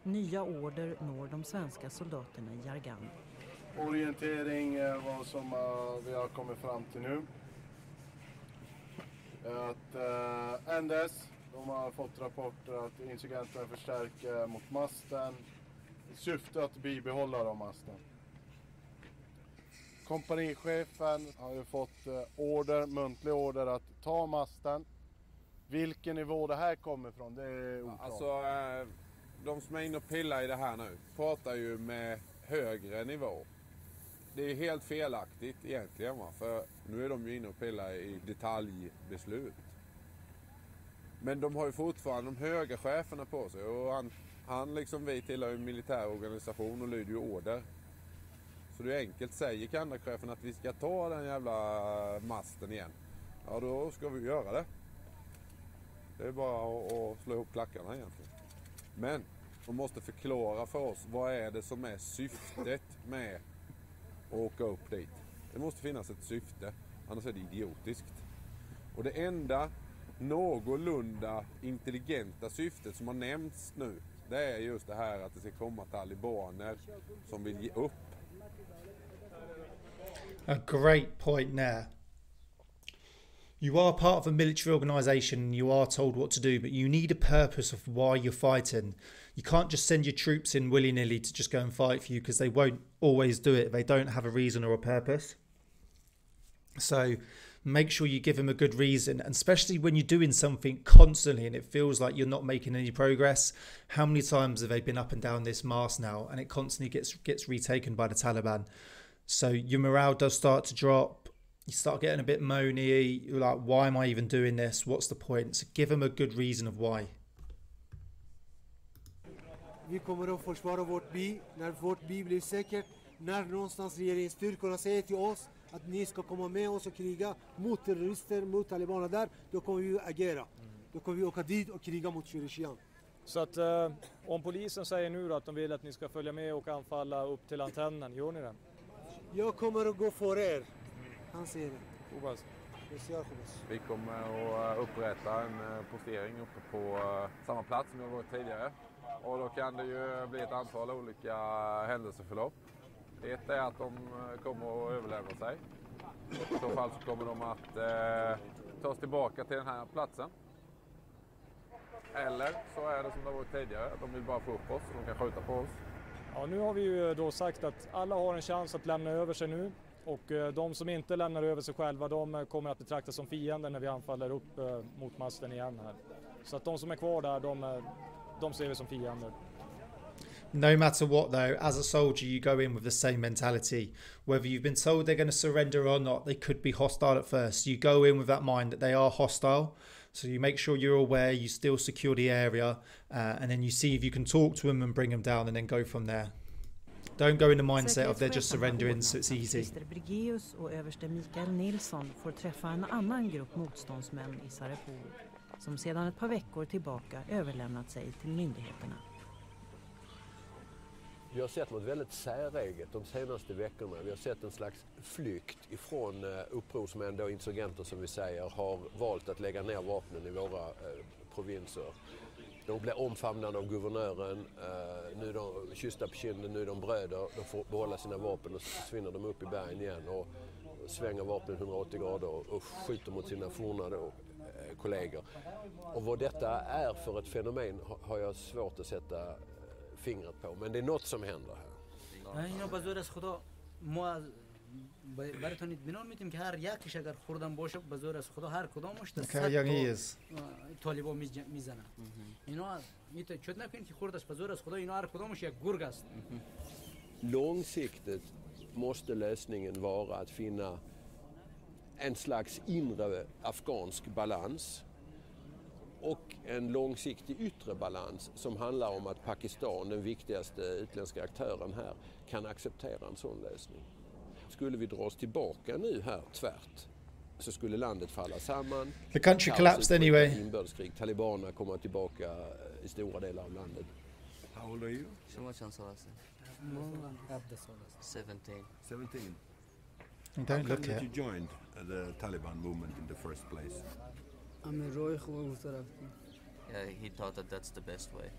Nya order når de svenska soldaterna i Yargan.
Orientering vad som vi har kommit fram till nu. Att NDS, de har fått rapporter att insurgenterna förstärker mot masten i syfte att bibehålla de masten. Kompanichefen har ju fått muntlig order att ta masten. Vilken nivå det här kommer från, det är oklart.
Alltså, de som är inne och pillar i det här nu pratar ju med högre nivå. Det är helt felaktigt egentligen, va? För nu är de ju inne och pillar i detaljbeslut. Men de har ju fortfarande de höga cheferna på sig och Han liksom vi tillhör en militär organisation och lyder ju order. Så det är enkelt, säger kanderchefen att vi ska ta den jävla masten igen. Ja, då ska vi göra det. Det är bara att slå ihop klackarna egentligen. Men de måste förklara för oss vad är det som är syftet med att åka upp dit. Det måste finnas ett syfte, annars är det idiotiskt. Och det enda någorlunda intelligenta syftet som har nämnts nu, det är just det här att det ska komma talibaner som vill ge upp.
A great point there. You are part of a military organisation and you are told what to do, but you need a purpose of why you're fighting. You can't just send your troops in willy-nilly to just go and fight for you, because they won't always do it if they don't have a reason or a purpose. So make sure you give them a good reason, and especially when you're doing something constantly and it feels like you're not making any progress. How many times have they been up and down this mast now and it constantly gets retaken by the Taliban? So your morale does start to drop. You start getting a bit moany. You're like, why am I even doing this? What's the point? So give them a good reason of why.
Vi kommer att försvara vårt by när vårt by blir säkert. När någonstans regeringsstyrkorna säger till oss att ni ska komma med oss och kriga mot terrorister, mot talibanerna där, då kommer vi agera. Då kommer vi åka dit och kriga mot Shurikian.
Så att om polisen säger nu att de vill att ni ska följa med och anfalla upp till antennen, gör ni det?
Jag kommer att gå för er. Han säger det.
Vi kommer att upprätta en postering uppe på samma plats som vi har varit tidigare. Och då kan det ju bli ett antal olika händelseförlopp. Ett är att de kommer att överlämna sig. I så fall så kommer de att ta oss tillbaka till den här platsen. Eller så är det som det har varit tidigare. De vill bara få upp oss och de kan skjuta på oss.
Ja, nu har vi ju då sagt att alla har en chans att lämna över sig nu. Och de som inte lämnar över sig själva, de kommer att betraktas som fiender när vi anfaller upp mot masten igen här. Så att de som är kvar där, de ser vi som fiender.
No matter what though, as a soldier you go in with the same mentality. Whether you've been told they're going to surrender or not, they could be hostile at first. You go in with that mind that they are hostile. So you make sure you're aware, you still secure the area, and then you see if you can talk to them and bring them down and then go from there. Don't go in the mindset of they're just surrendering so it's easy.
Mr. Brigéus och överste Mikael Nilsson får träffa en annan grupp motståndsmän i Sarepol som sedan ett par veckor tillbaka överlämnat sig till myndigheterna.
Vi har sett något väldigt säreget de senaste veckorna. Vi har sett en slags flykt ifrån upprorsmän, då insurgenter som vi säger, har valt att lägga ner vapnen i våra provinser. De blir omfamnade av guvernören, nu är de kyssta på kinden, nu är de bröder, de får behålla sina vapen och så försvinner de upp i bergen igen och svänger vapnen 180 grader och skjuter mot sina forna kollegor. Och vad detta är för ett fenomen har jag svårt att sätta fingret på, men det är något som händer här.
براتونید بنام میتیم که هر یکیش اگر خوردن باشه به زور از خدا هر کدامش تا طالبان میزنن اینا میتونه چت نکنید که خوردش به زور از خدا اینا هر کدامش یک گرگ است.
Långsiktigt måste lösningen vara att finna en slags inre afghansk balans och en långsiktig yttre balans som handlar om att Pakistan, den viktigaste utländska aktören här, kan acceptera en sån lösning. Skulle vi dra oss tillbaka nu här tvärt så skulle landet falla samman.
The country collapsed anyway.
Inbördeskrig, talibanerna kommer tillbaka i stora delar av landet.
How old are you?
17.
17.
Don't
How
look
come that
it.
you joined the Taliban movement in the first place?
Yeah, he thought that that's the best way.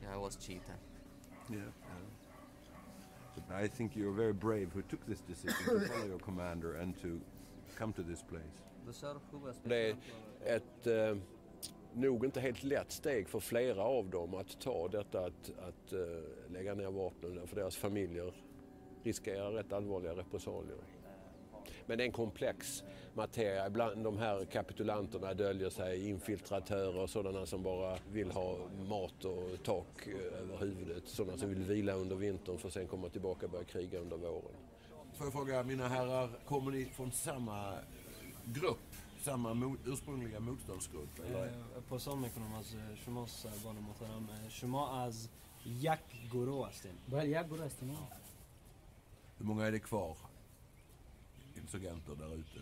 Yeah, I was cheating.
Yeah. But I think you're very brave who took this decision to follow your commander and to come to this place.
Det är ett nog inte helt lätt steg för flera av dem att ta detta att lägga ner vapnen, för deras familjer riskerar rätt allvarliga repressalier. Men det är en komplex materia. Bland de här kapitulanterna döljer sig infiltratörer, sådana som bara vill ha mat och tak över huvudet, sådana som vill vila under vintern för att sen komma tillbaka och börja kriga under våren.
Får jag fråga, mina herrar, kommer ni från samma grupp samma ursprungliga motståndsgrupp, eller?
پاسام میکنم از شما سربان محترم. شما از یک گروه هستین.
بله یک گروه هستیم.
Hur många är det kvar? Insurgenter där ute.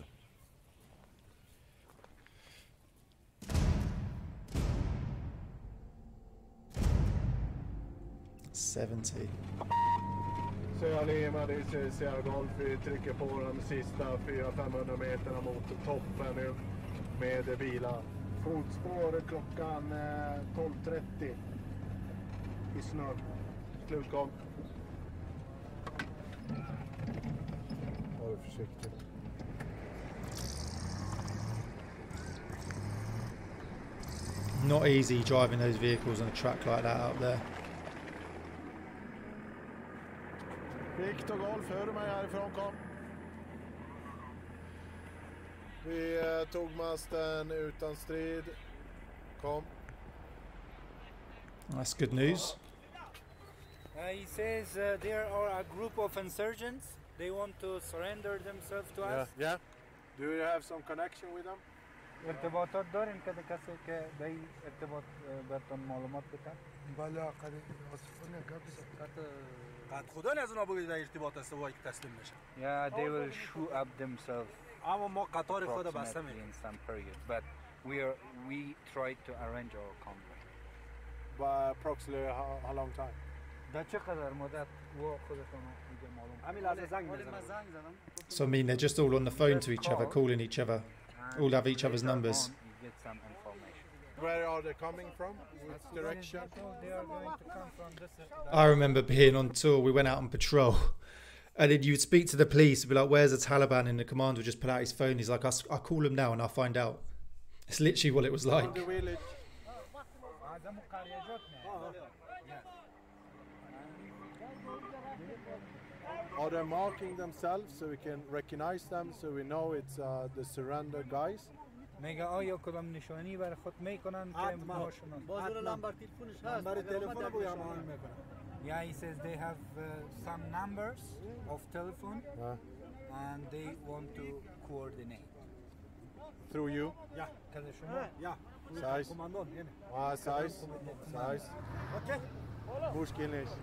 Sierra Lima, det är Sierra Golf. Vi trycker på de sista 400-500 meterna mot toppen nu med bilar. Fotspår klockan 12:30 i snön. Slutgång. Var försiktig.
Not easy driving those vehicles on a track like that out there.
Viktor Golf, hör du mig härifrån? Kom. Vi tog masten utan strid. Kom.
That's good news.
He says there are a group of insurgents. They want to surrender themselves to us.
Yeah. Do you have some connection with them?
ارتباطات دارین که کسی که به این ارتباط بهتون معلومات بده؟
بله قد آسفانه
قد خدا از اونا بگید در ارتباط است و تسلیم بشن. Yeah, they will shoot up themselves. اما ما قطار خود بسته می‌کنیم. But we tried to arrange our combat.
By approximately how long time?
در چقدر مدت و خودتون میگه معلوم؟ همین لحظه زنگ می‌زنم.
So I mean they're just all on the phone to each other, calling each other. All have each other's numbers.
Where are they coming from? Which direction?
They are going to come from this.
I remember being on tour, we went out on patrol, and then you'd speak to the police and be like, where's the Taliban? And the commander would just pull out his phone. He's like, I'll call him now and I'll find out. It's literally what it was like.
Are they marking themselves so we can recognize them, so we know it's the surrender guys?
میگه آیا کدام نشانی برای خود میکنن که ما شما بازور نمبر تلفنش هست نمبر تلفن رو یا معلوم میکنن. Yeah, he says they have some numbers of telephone and they want to coordinate.
Through you?
Yeah. کده شما؟ Yeah.
Size?
کماندان یعنی.
Size? Size?
Okay.
مشکل نیست.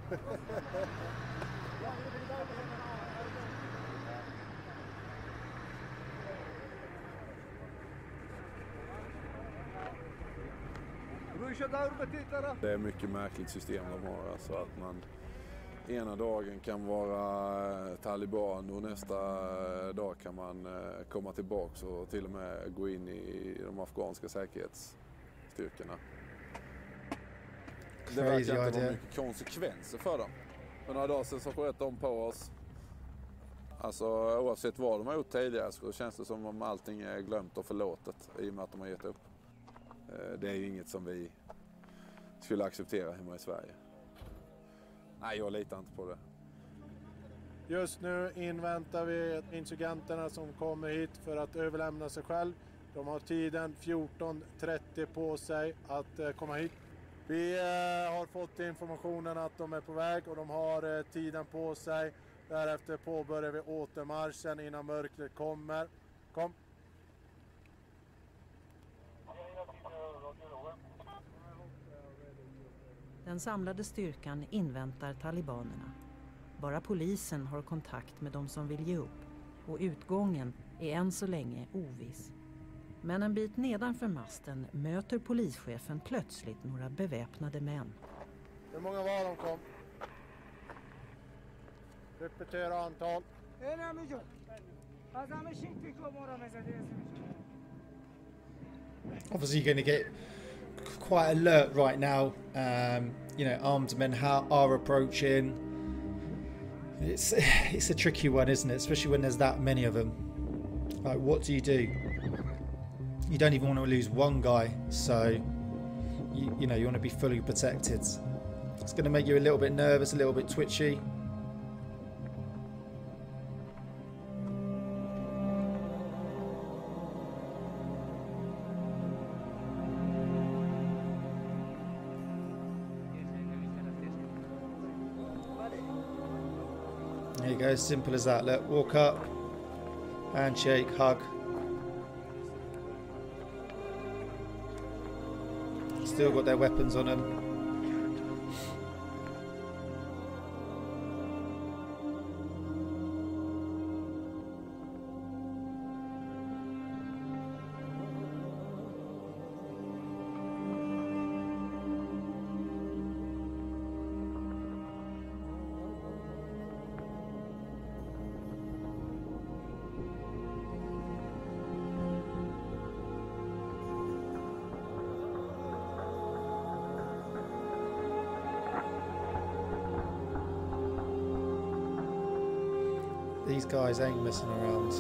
Det är mycket märkligt system de har, alltså att man ena dagen kan vara taliban och nästa dag kan man komma tillbaks och till och med gå in i de afghanska säkerhetsstyrkorna. Det verkar inte vara mycket konsekvenser för dem. För några dagar sedan så sköt de på oss. Alltså oavsett vad de har gjort tidigare så känns det som om allting är glömt och förlåtet i och med att de har gett upp. Det är ju inget som vi skulle acceptera hemma i Sverige. Nej, jag litar inte på det.
Just nu inväntar vi insurgenterna som kommer hit för att överlämna sig själv. De har tiden 14:30 på sig att komma hit. Vi har fått informationen att de är på väg och de har tiden på sig. Därefter påbörjar vi återmarschen innan mörkret kommer. Kom!
Den samlade styrkan inväntar talibanerna. Bara polisen har kontakt med de som vill ge upp och utgången är än så länge oviss. Men en bit nedanför masten möter polischefen plötsligt några beväpnade män.
Hur många var de kom? Repetera antal.
Obviously you're going to get quite alert right now. You know, armed men are approaching. It's a tricky one, isn't it? Especially when there's that many of them. Like, what do? You don't even want to lose one guy, so you know you want to be fully protected. It's going to make you a little bit nervous, a little bit twitchy. There you go, simple as that. Look, walk up, handshake, hug. still got their weapons on them. These guys ain't messing around.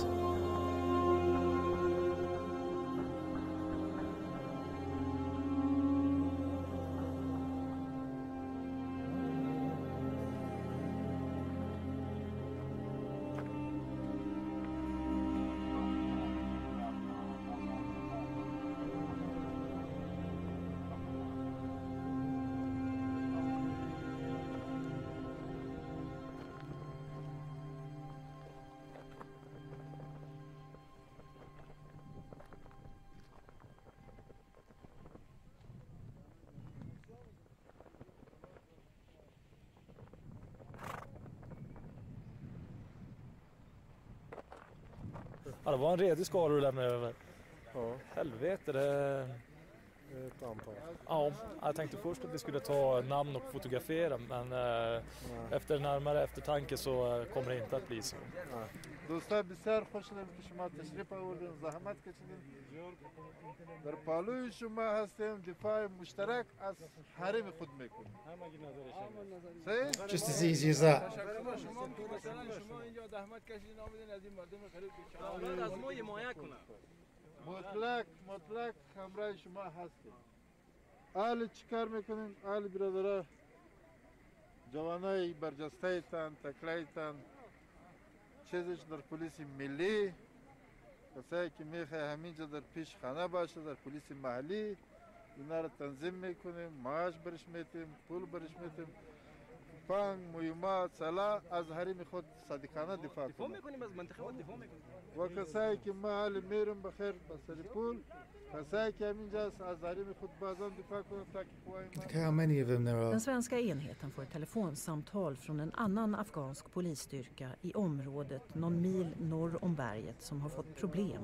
Ja, det var en redig skara du lämnade över.
Ja.
Helvete, det...
Ett antal.
Ja, jag tänkte först att vi skulle ta namn och fotografera, men efter närmare eftertanke så kommer det inte att bli så.
دوستان بسیار خوشحالم که شما تشریف آوردین زحمت کشیدین در پالوی شما هستیم دفاع مشترک از حریم خود میکنیم
Just as easy as that.
مطلق همراه شما هستیم. حال چیکار میکنین؟ حال برادرها جوانای برجسته تان تکلای تان چیزش در پلیس ملی کسایی که میخواه همینجا در پیش خانه باشه در پلیس محلی اینا رو تنظیم میکنیم معاش برش میتیم پول برش میتیم فنگ مهمات سلاح از حریم خود صادقانه دفاع
میکنیم از منطقه خود دفاع میکنیم
و کسایی که ما حال میرم بخیر بسر پول کسایی که همینجا از حریم خود بازم دفاع کنیم تا که قوای
Look how many of them there are.
Den svenska enheten får ett telefonsamtal från en annan afghansk polisstyrka i området någon mil norr om berget som har fått problem.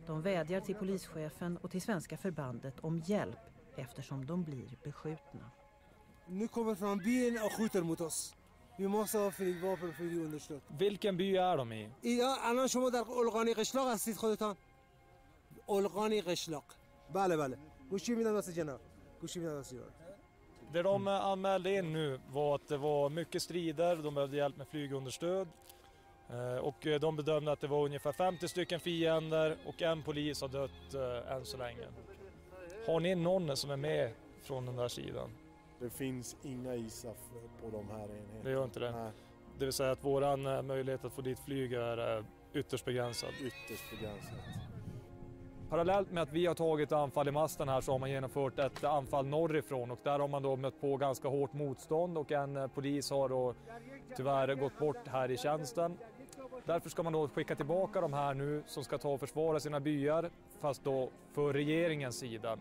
De vädjar till polischefen och till svenska förbandet om hjälp eftersom de blir beskjutna.
Nu kommer från byn och skjuter mot oss. Vi måste ha flygvapen för att understöd.
Vilken by är de i?
Ja, الان شما در اولغانی قشلاق هستید خودتان. اولغانی قشلاق. بله. گوشی میدم واسه جناب. گوشی میدم واسه جناب.
Det de anmälde in nu var att det var mycket strider, de behövde hjälp med flygunderstöd. Och de bedömde att det var ungefär 50 stycken fiender och en polis har dött än så länge. Har ni någon som är med från den där sidan?
Det finns inga ISAF på de här enheterna.
Det gör inte det?
Nej.
Det vill säga att våran möjlighet att få dit flyg är ytterst begränsad?
Ytterst begränsad.
Parallellt med att vi har tagit anfall i masten här så har man genomfört ett anfall norrifrån och där har man då mött på ganska hårt motstånd och en polis har då tyvärr gått bort här i tjänsten. Därför ska man då skicka tillbaka de här nu som ska ta och försvara sina byar fast då för regeringens sida.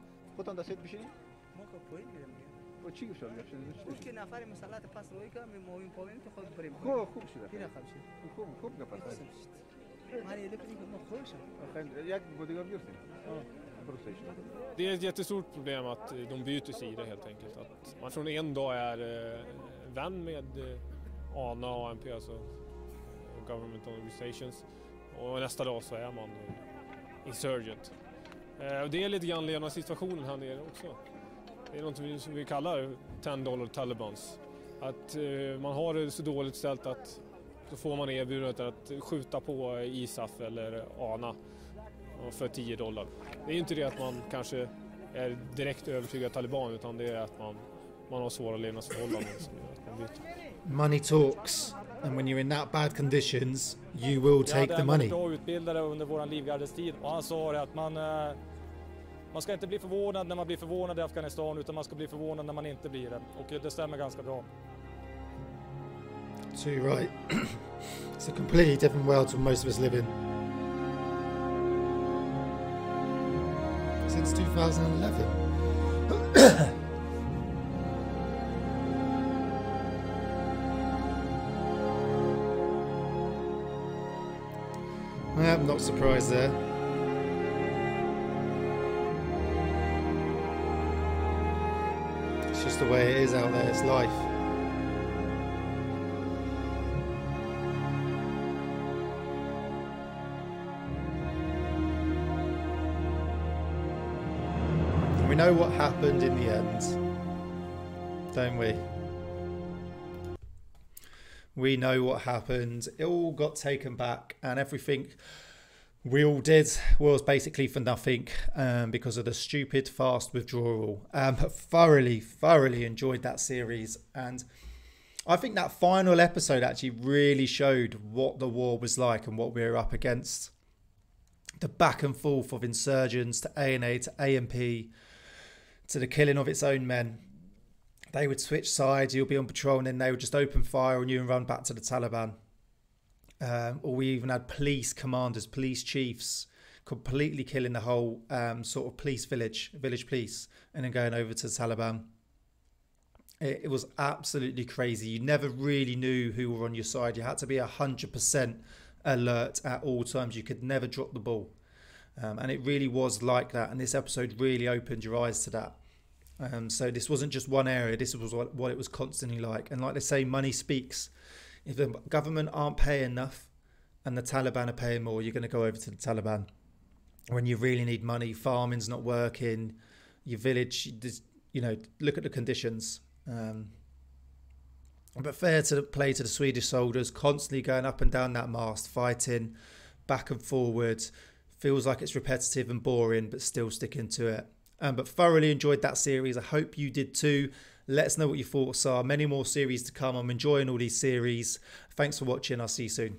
Det är ett jättestort problem att de byter sida helt enkelt. Att man från en dag är vän med ANA och ANP, alltså Government Organizations, och nästa dag så är man insurgent. Och det är lite grann lena situationen här nere också. Det är något som vi kallar $10 Talibans. Att man har det så dåligt ställt att så får man erbjudandet att skjuta på ISAF eller ANA för $10. Det är ju inte det att man kanske är direkt övertygad taliban utan det är att man har svåra levnadsförhållanden som gör att man byter.
Money talks, and when you're in that bad conditions you will take the money.
Jag hade utbildare under våran livgardestid och han sa det att man ska inte bli förvånad när man blir förvånad i Afghanistan utan man ska bli förvånad när man inte blir det. Och det stämmer ganska bra.
So you're right. It's a completely different world to most of us live in. Since 2011. I'm not surprised there. It's just the way it is out there, it's life. And we know what happened in the end, don't we? We know what happened. It all got taken back, and everything we all did was basically for nothing because of the stupid fast withdrawal. But thoroughly enjoyed that series. And I think that final episode actually really showed what the war was like and what we were up against. The back and forth of insurgents to ANA to AMP to the killing of its own men. They would switch sides, you'll be on patrol, and then they would just open fire on you and run back to the Taliban. Or we even had police commanders, police chiefs, completely killing the whole sort of police village police, and then going over to the Taliban. It was absolutely crazy. You never really knew who were on your side. You had to be 100% alert at all times. You could never drop the ball. And it really was like that. And this episode really opened your eyes to that. So this wasn't just one area, this was what it was constantly like. And like they say, money speaks. If the government aren't paying enough and the Taliban are paying more, you're going to go over to the Taliban. When you really need money, farming's not working, your village, you know, look at the conditions. But fair to play to the Swedish soldiers, constantly going up and down that mast, fighting back and forward. Feels like it's repetitive and boring, but still sticking to it. But thoroughly enjoyed that series. I hope you did too. Let us know what your thoughts are. Many more series to come. I'm enjoying all these series. Thanks for watching. I'll see you soon.